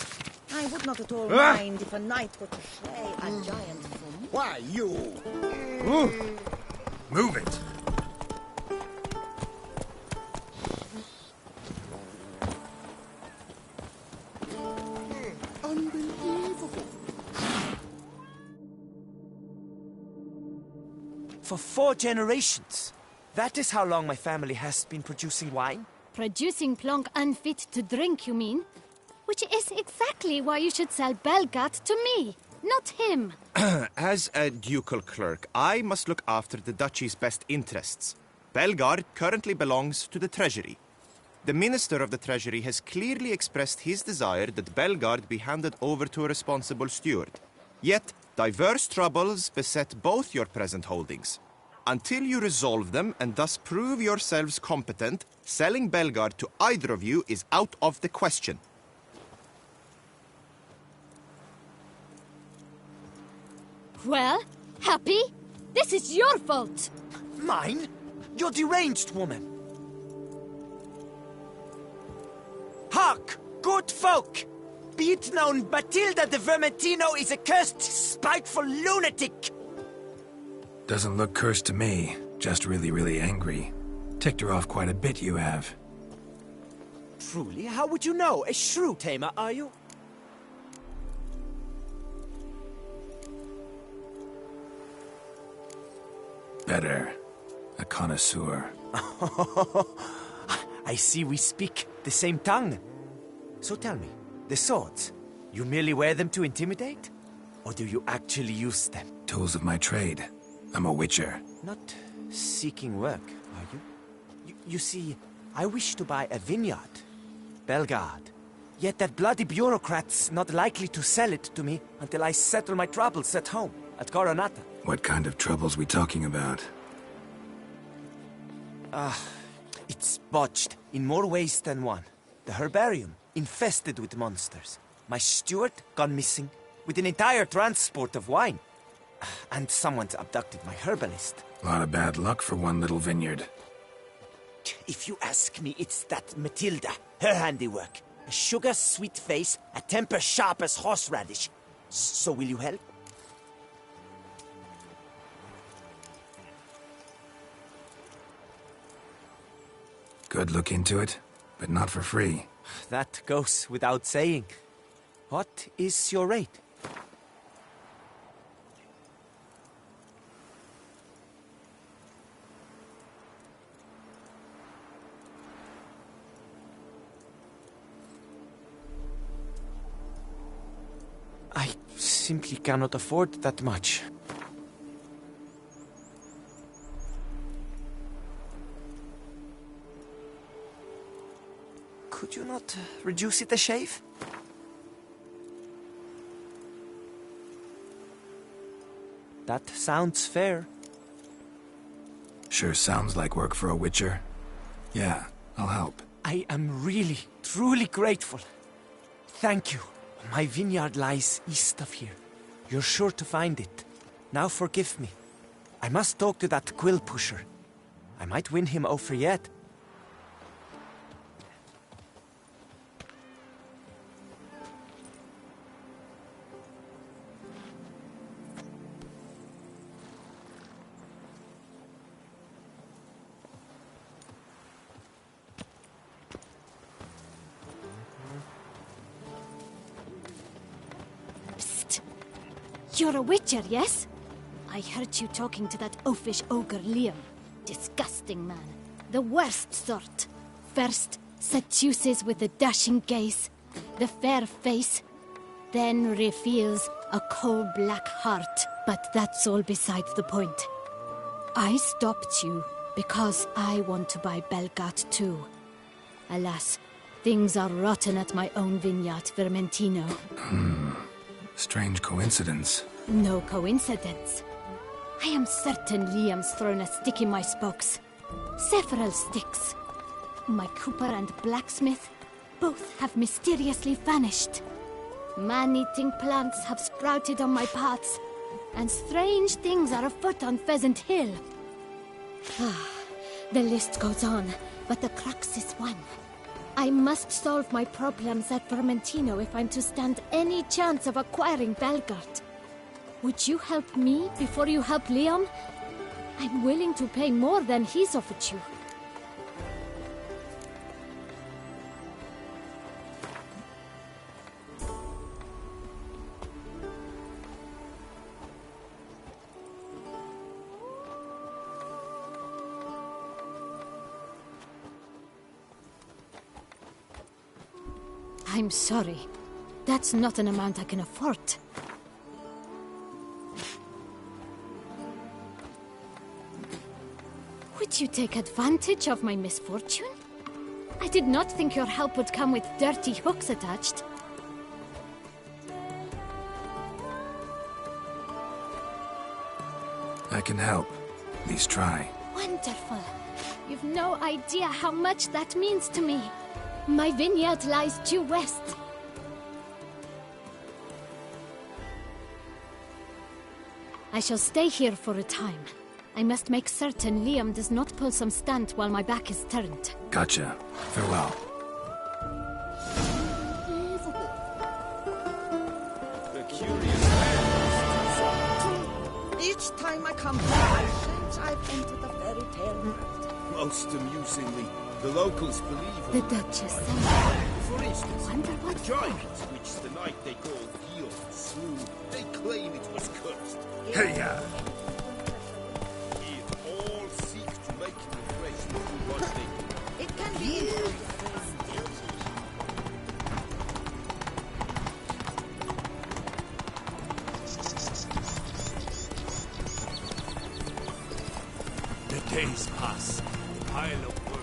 Speaker 5: I would not at all mind if a knight were to slay a giant for me.
Speaker 12: Why, you...
Speaker 3: Move it!
Speaker 12: Unbelievable.
Speaker 21: For 4 generations. That is how long my family has been producing wine?
Speaker 1: Producing plonk unfit to drink, you mean? Which is exactly why you should sell Belgard to me, not him.
Speaker 19: As a ducal clerk, I must look after the duchy's best interests. Belgard currently belongs to the treasury. The minister of the treasury has clearly expressed his desire that Belgard be handed over to a responsible steward. Yet, diverse troubles beset both your present holdings. Until you resolve them and thus prove yourselves competent, selling Belgard to either of you is out of the question.
Speaker 1: Well, happy? This is your fault!
Speaker 21: Mine? You're deranged, woman. Hark, good folk! Be it known, Matilda de Vermentino is a cursed, spiteful lunatic!
Speaker 3: Doesn't look cursed to me. Just really, really angry. Ticked her off quite a bit, you have.
Speaker 21: Truly? How would you know? A shrew tamer, are you?
Speaker 3: Better. A connoisseur.
Speaker 21: I see we speak the same tongue. So tell me, the swords, you merely wear them to intimidate? Or do you actually use them?
Speaker 3: Tools of my trade. I'm a witcher.
Speaker 21: Not seeking work, are you? You see, I wish to buy a vineyard. Belgard. Yet that bloody bureaucrat's not likely to sell it to me until I settle my troubles at home, at Coronata.
Speaker 3: What kind of troubles we talking about?
Speaker 21: It's botched in more ways than one. The herbarium, infested with monsters. My steward, gone missing, with an entire transport of wine. And someone's abducted my herbalist.
Speaker 3: A lot of bad luck for one little vineyard.
Speaker 21: If you ask me, it's that Matilda, her handiwork. A sugar-sweet face, a temper sharp as horseradish. So will you help?
Speaker 3: Could look into it, but not for free.
Speaker 21: That goes without saying. What is your rate? I simply cannot afford that much. Could you not reduce it a shave? That sounds fair.
Speaker 3: Sure sounds like work for a witcher. Yeah, I'll help.
Speaker 21: I am really, truly grateful. Thank you. My vineyard lies east of here. You're sure to find it. Now forgive me. I must talk to that quill pusher. I might win him over yet.
Speaker 1: You're a witcher, yes? I heard you talking to that oafish ogre Liam. Disgusting man. The worst sort. First, seduces with the dashing gaze, the fair face, then reveals a coal-black heart. But that's all besides the point. I stopped you because I want to buy Belgard too. Alas, things are rotten at my own vineyard, Vermentino.
Speaker 3: Strange coincidence.
Speaker 1: No coincidence. I am certain Liam's thrown a stick in my spokes. Several sticks. My cooper and blacksmith both have mysteriously vanished. Man-eating plants have sprouted on my paths, and strange things are afoot on Pheasant Hill. The list goes on, but the crux is one. I must solve my problems at Vermentino if I'm to stand any chance of acquiring Belgard. Would you help me before you help Liam? I'm willing to pay more than he's offered you. I'm sorry. That's not an amount I can afford. Would you take advantage of my misfortune? I did not think your help would come with dirty hooks attached.
Speaker 3: I can help. At least try.
Speaker 1: Wonderful. You've no idea how much that means to me. My vineyard lies due west. I shall stay here for a time. I must make certain Liam does not pull some stunt while my back is turned.
Speaker 3: Gotcha. Farewell.
Speaker 10: The curious
Speaker 5: Each time I come here, I sense I've entered a fairy tale world.
Speaker 10: Most amusingly, the locals believe
Speaker 1: The Duchess.
Speaker 10: For instance,
Speaker 1: Wonder what
Speaker 10: the giant, which the knight they call Dion slew, they claim it was cursed.
Speaker 3: Hey-ya!
Speaker 10: Here, all seek to make him afraid of what they do.
Speaker 5: It can be
Speaker 17: The days pass. The pile of work.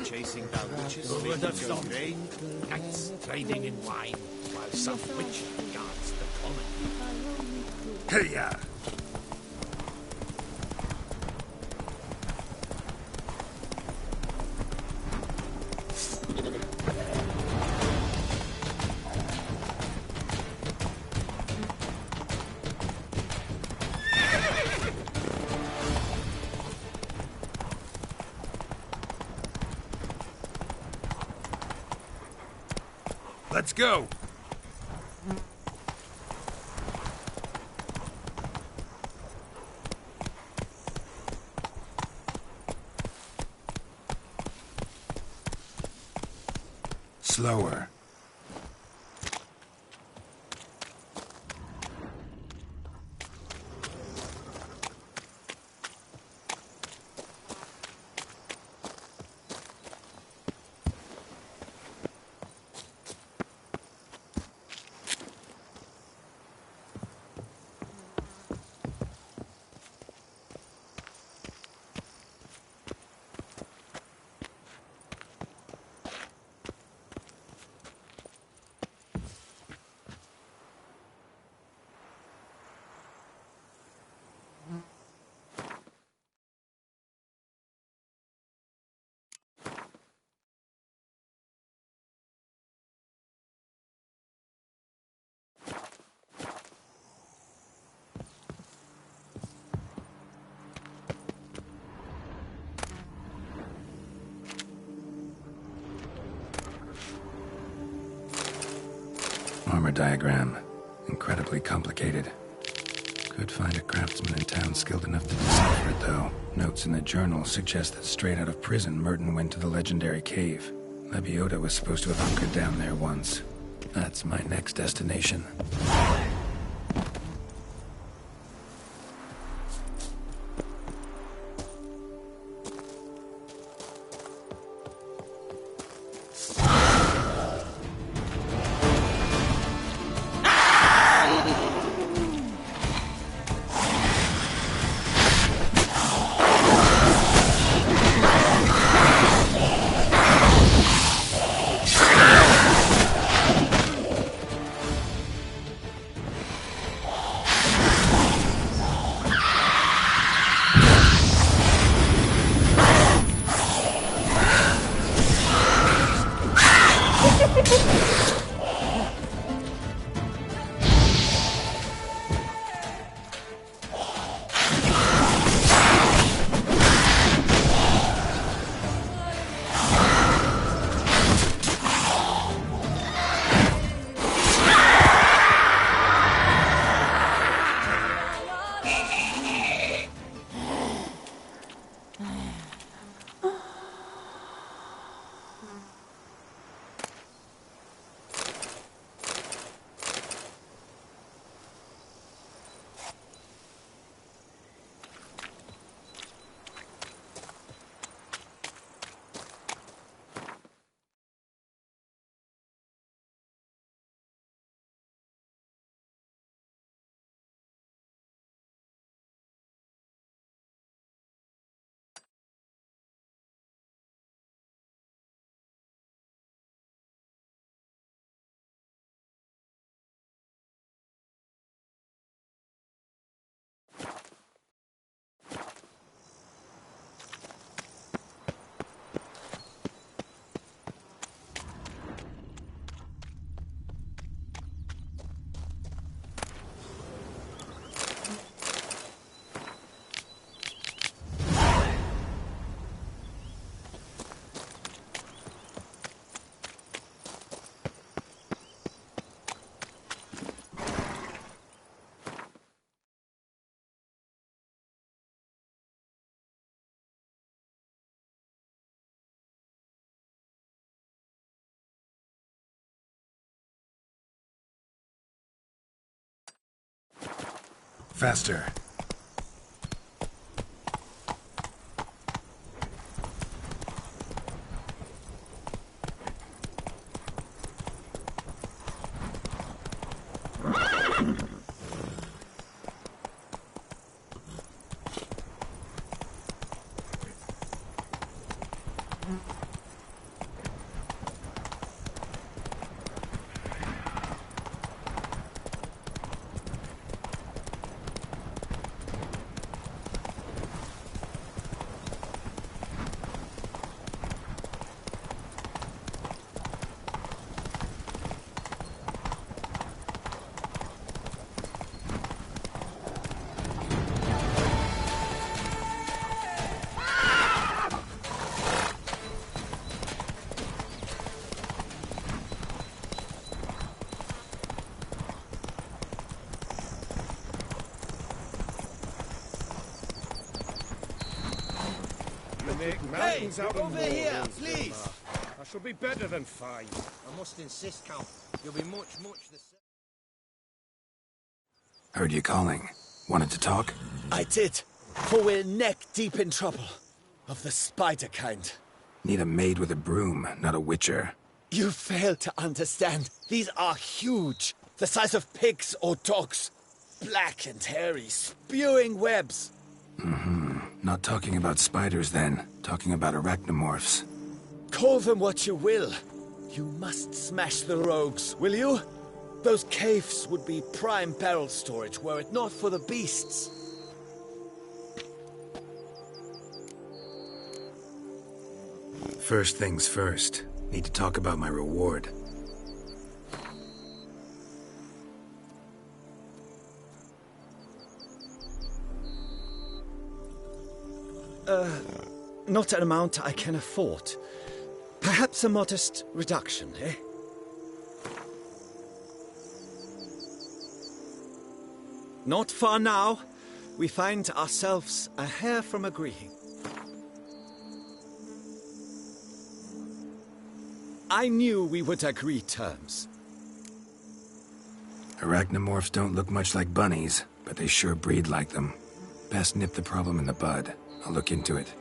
Speaker 10: Chasing down witches, making your grave, knights trading in wine, while some witch guards the common.
Speaker 3: Hey-ya!
Speaker 13: Let's go!
Speaker 3: Slower. Armor diagram. Incredibly complicated. Could find a craftsman in town skilled enough to decipher it, though. Notes in the journal suggest that straight out of prison, Merton went to the legendary cave. Lebiota was supposed to have hunkered down there once. That's my next destination. Faster.
Speaker 10: Mountains out
Speaker 2: over here, please!
Speaker 10: I shall be better than 5. I must insist, Count. You'll be much the same.
Speaker 3: Heard you calling. Wanted to talk?
Speaker 15: I did, for we're neck-deep in trouble. Of the spider kind.
Speaker 3: Need a maid with a broom, not a witcher.
Speaker 15: You fail to understand. These are huge. The size of pigs or dogs. Black and hairy, spewing webs.
Speaker 3: Not talking about spiders, then. Talking about arachnomorphs.
Speaker 15: Call them what you will. You must smash the rogues, will you? Those caves would be prime barrel storage were it not for the beasts.
Speaker 3: First things first. Need to talk about my reward.
Speaker 15: Not an amount I can afford. Perhaps a modest reduction, eh? Not far now. We find ourselves a hair from agreeing. I knew we would agree terms.
Speaker 3: Arachnomorphs don't look much like bunnies, but they sure breed like them. Best nip the problem in the bud. I'll look into it.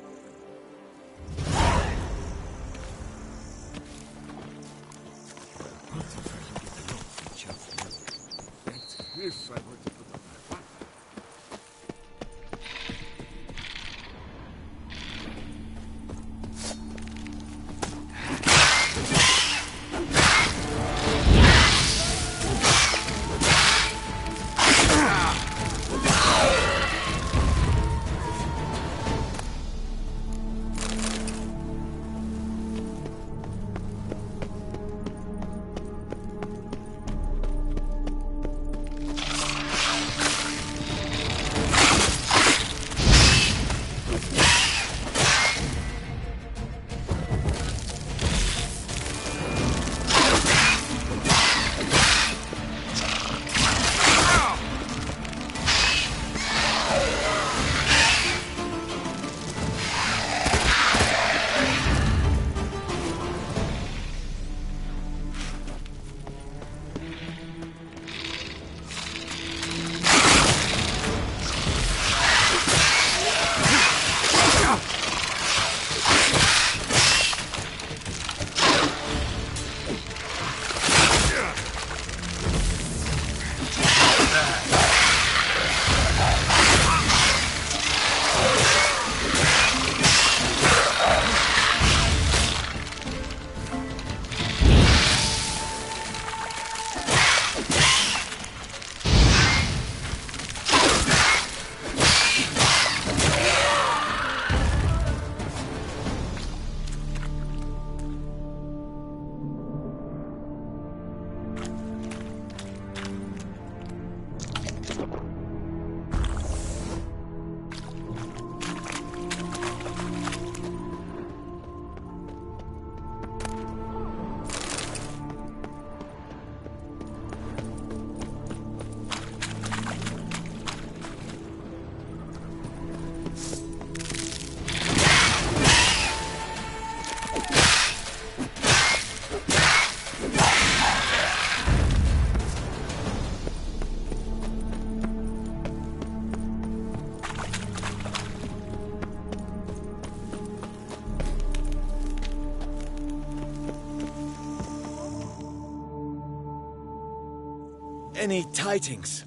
Speaker 15: Any tidings?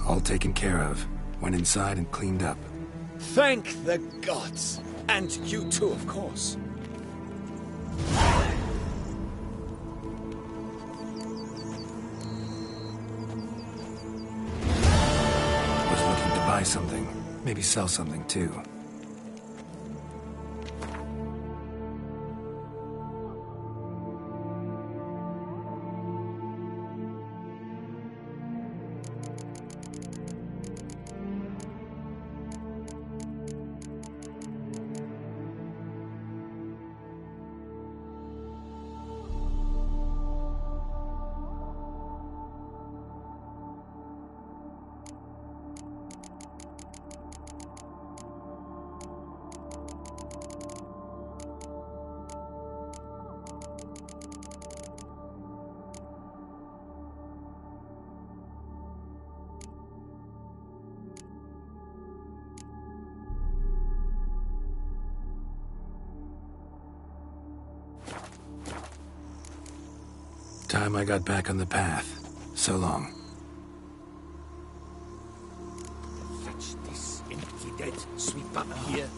Speaker 3: All taken care of. Went inside and cleaned up.
Speaker 15: Thank the gods. And you too, of course.
Speaker 3: Was looking to buy something. Maybe sell something too. Time I got back on the path. So long.
Speaker 10: Fetch this empty dead. Sweep up here.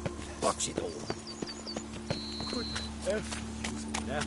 Speaker 10: Watch it all. Good earth using that.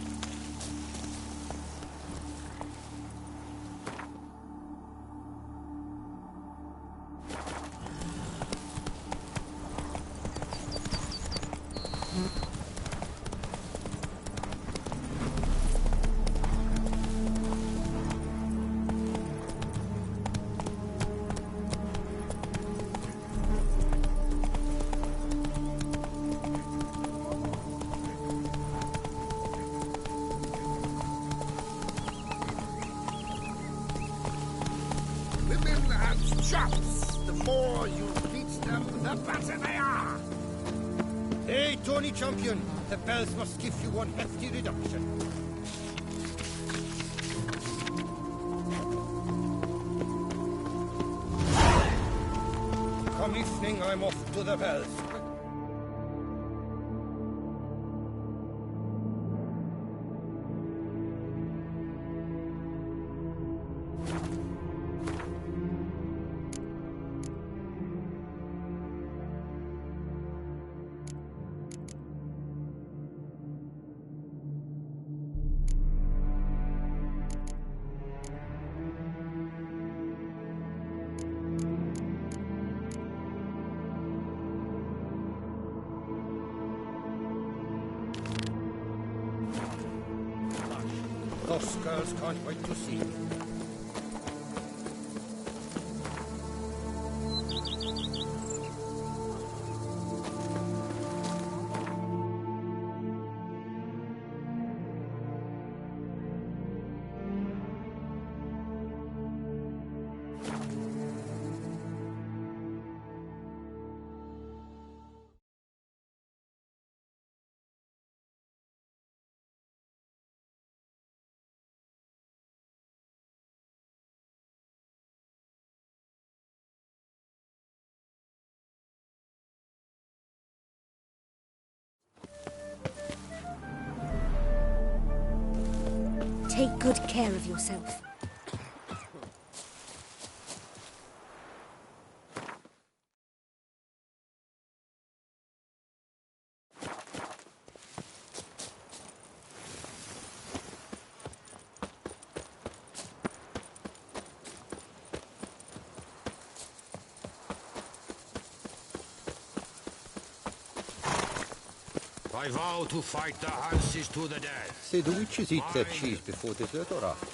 Speaker 6: chaps! The more you beat them, the better they are! Hey, Tony Champion, the bells must give you one hefty reduction. Come evening, I'm off to the bells. Those girls can't wait to see me.
Speaker 1: Take good care of yourself.
Speaker 6: I vow to fight the Hanses to the death.
Speaker 2: Say, do witches eat their cheese before dessert or after?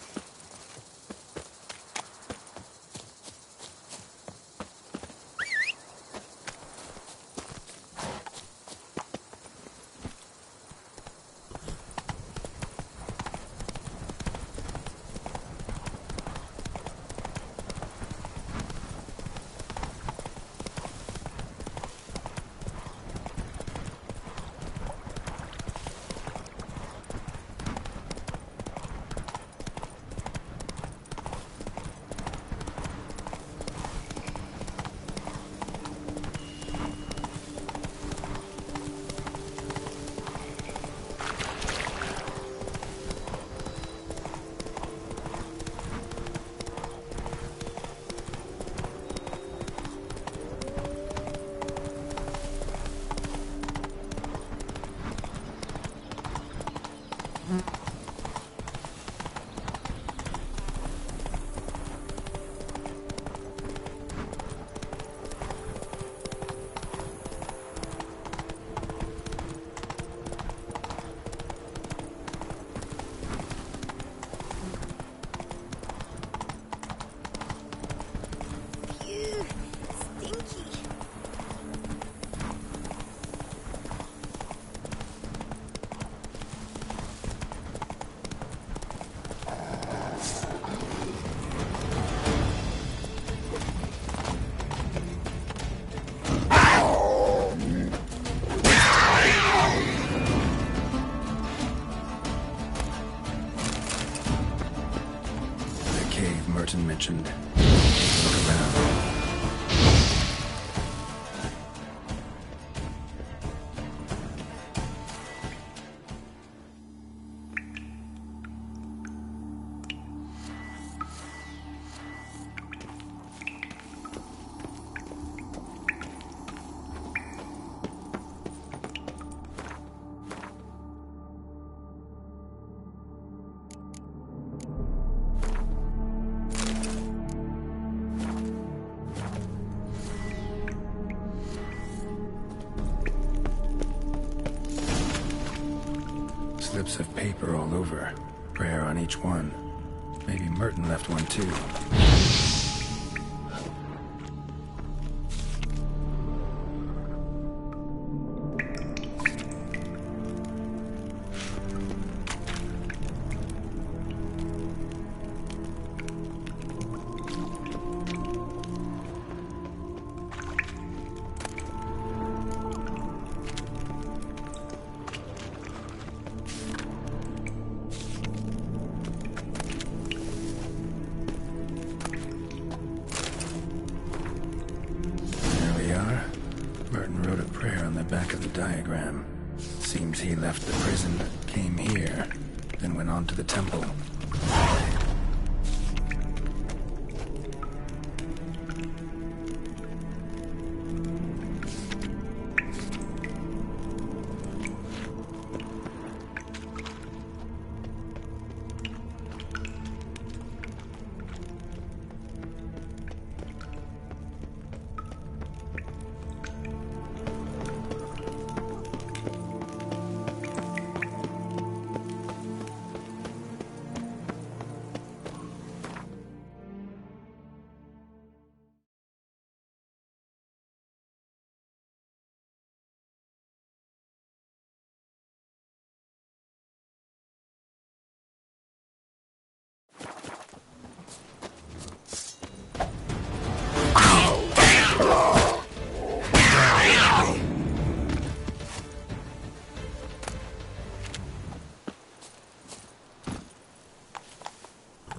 Speaker 3: Merton mentioned. Look around. Slips of paper all over. Prayer on each one. Maybe Merton left one too. diagram. Seems he left the prison, came here, then went on to the temple.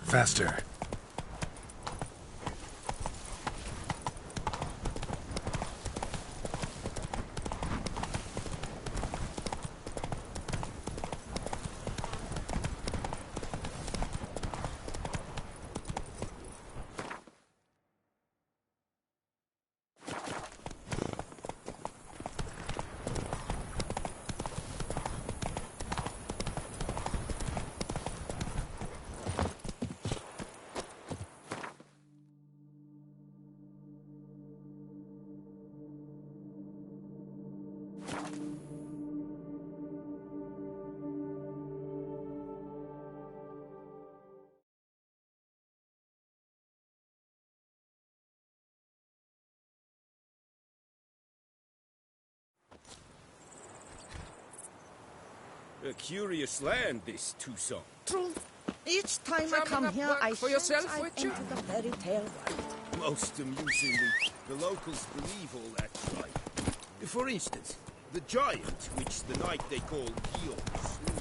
Speaker 3: Faster.
Speaker 10: A curious land, this Toussaint.
Speaker 5: True. Each time I come here, I sense I've entered a fairy tale world.
Speaker 10: Most amusingly, the locals believe all that's right. For instance, the giant, which the night they call Guillaume slew.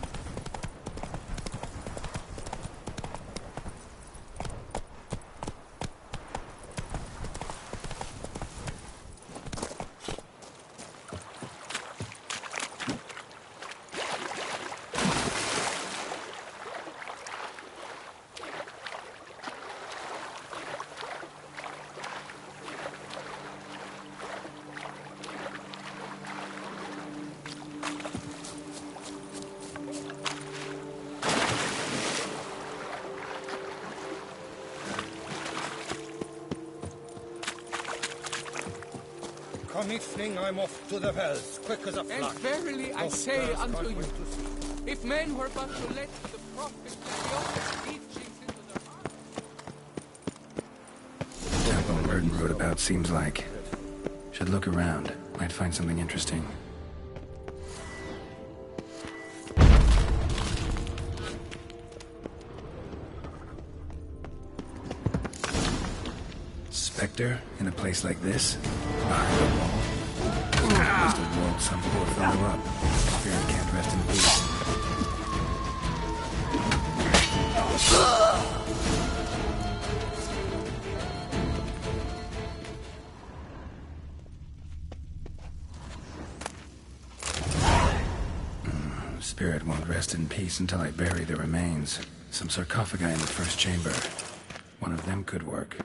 Speaker 6: Come evening, I'm off to the wells, quick as a flash.
Speaker 8: And verily I say unto you, if men were but to let the prophet let the honest teachings into their hearts...
Speaker 3: Temple Merton wrote about seems like. Should look around. Might find something interesting. Spectre in a place like this? Behind a wall? Must have walled some poor fellow up. Spirit can't rest in peace. Spirit won't rest in peace until I bury the remains. Some sarcophagi in the first chamber. One of them could work.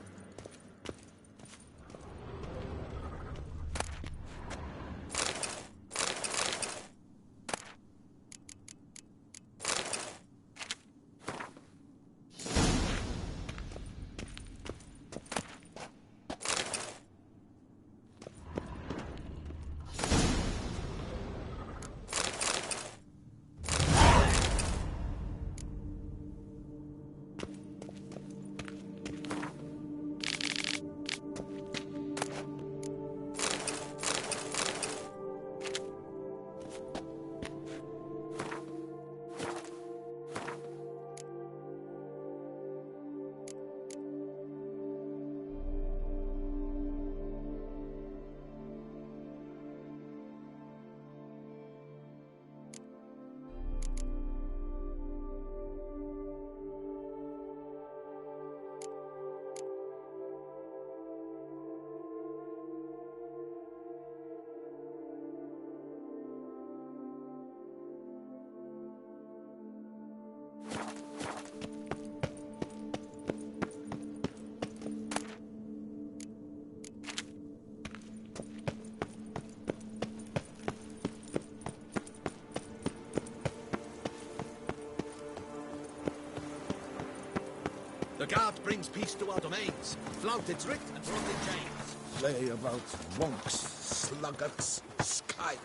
Speaker 10: The guard brings peace to our domains. Flout its writ and rot in chains.
Speaker 20: Play about wonks, sluggards, skivers.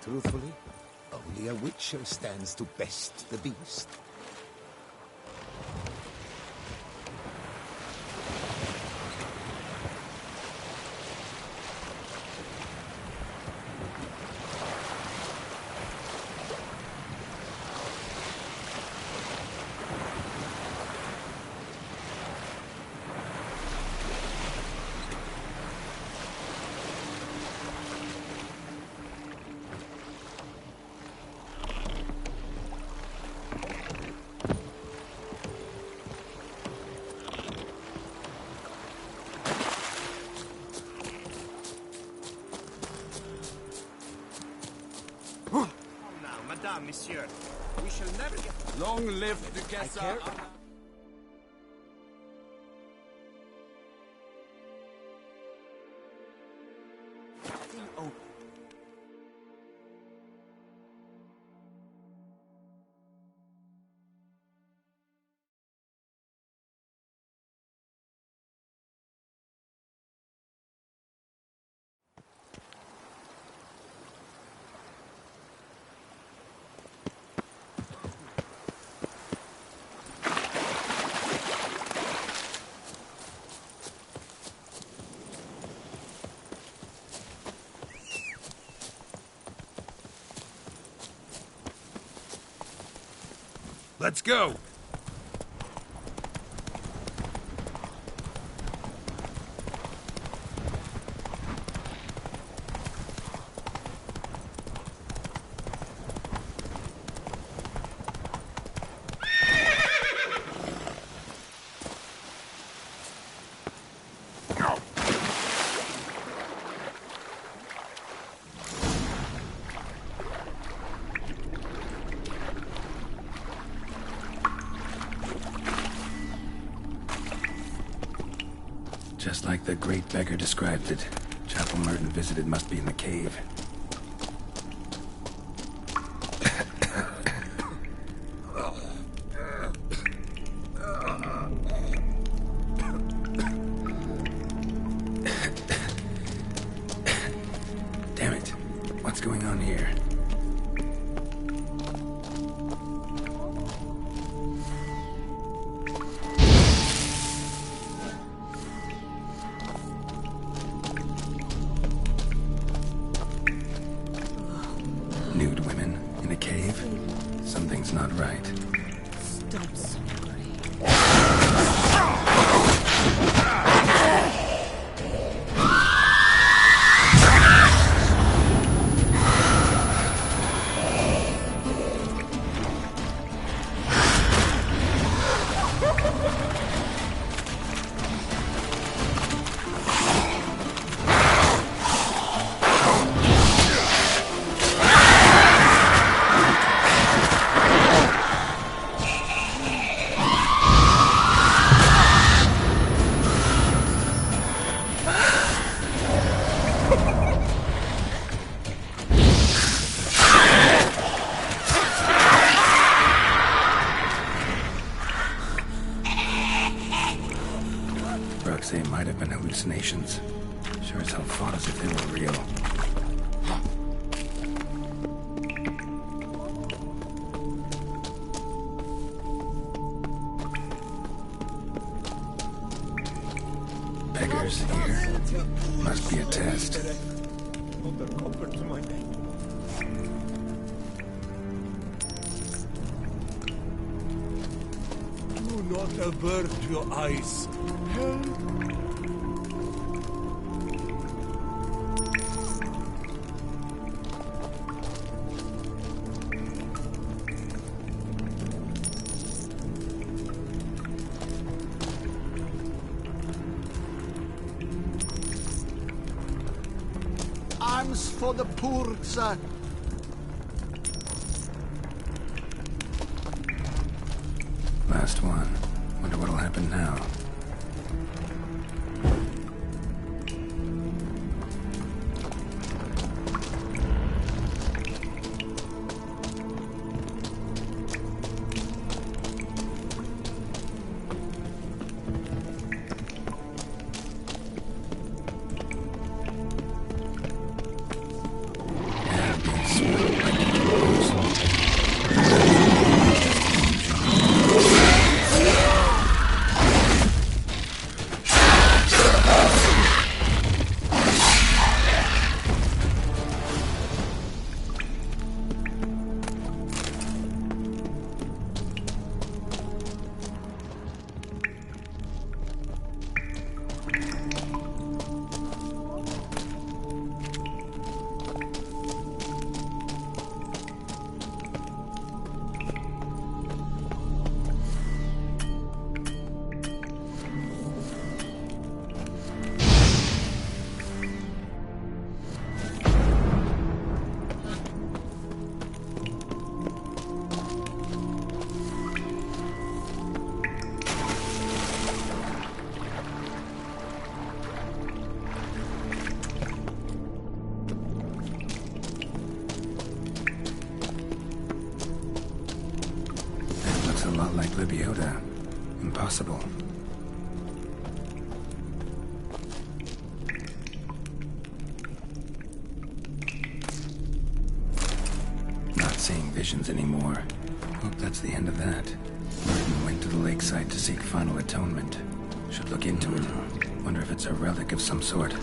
Speaker 12: Truthfully, only a witcher stands to best the beast.
Speaker 19: Monsieur. We shall never get...
Speaker 10: Long live the Duchessa. Let's go!
Speaker 3: Just like the great beggar described it, Chapel Merton visited must be in the cave. Damn it. What's going on here? Nude women in a cave? Something's not right.
Speaker 5: Stop suffering.
Speaker 3: They might have been hallucinations. Sure as hell fought as if they were real. Beggars here. Must be a test.
Speaker 13: Do not avert your eyes. Help.
Speaker 20: Arms for the poor, sir.
Speaker 3: Last one. Wonder what'll happen now. Libioda. Impossible. Not seeing visions anymore. Hope that's the end of that. Martin went to the lakeside to seek final atonement. Should look into it. Wonder if it's a relic of some sort.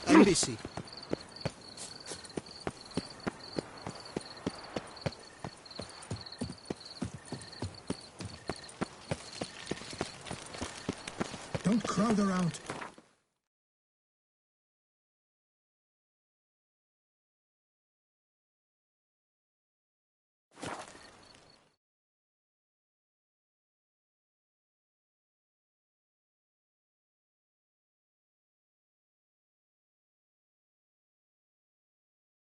Speaker 4: Embassy.
Speaker 6: Don't crowd around.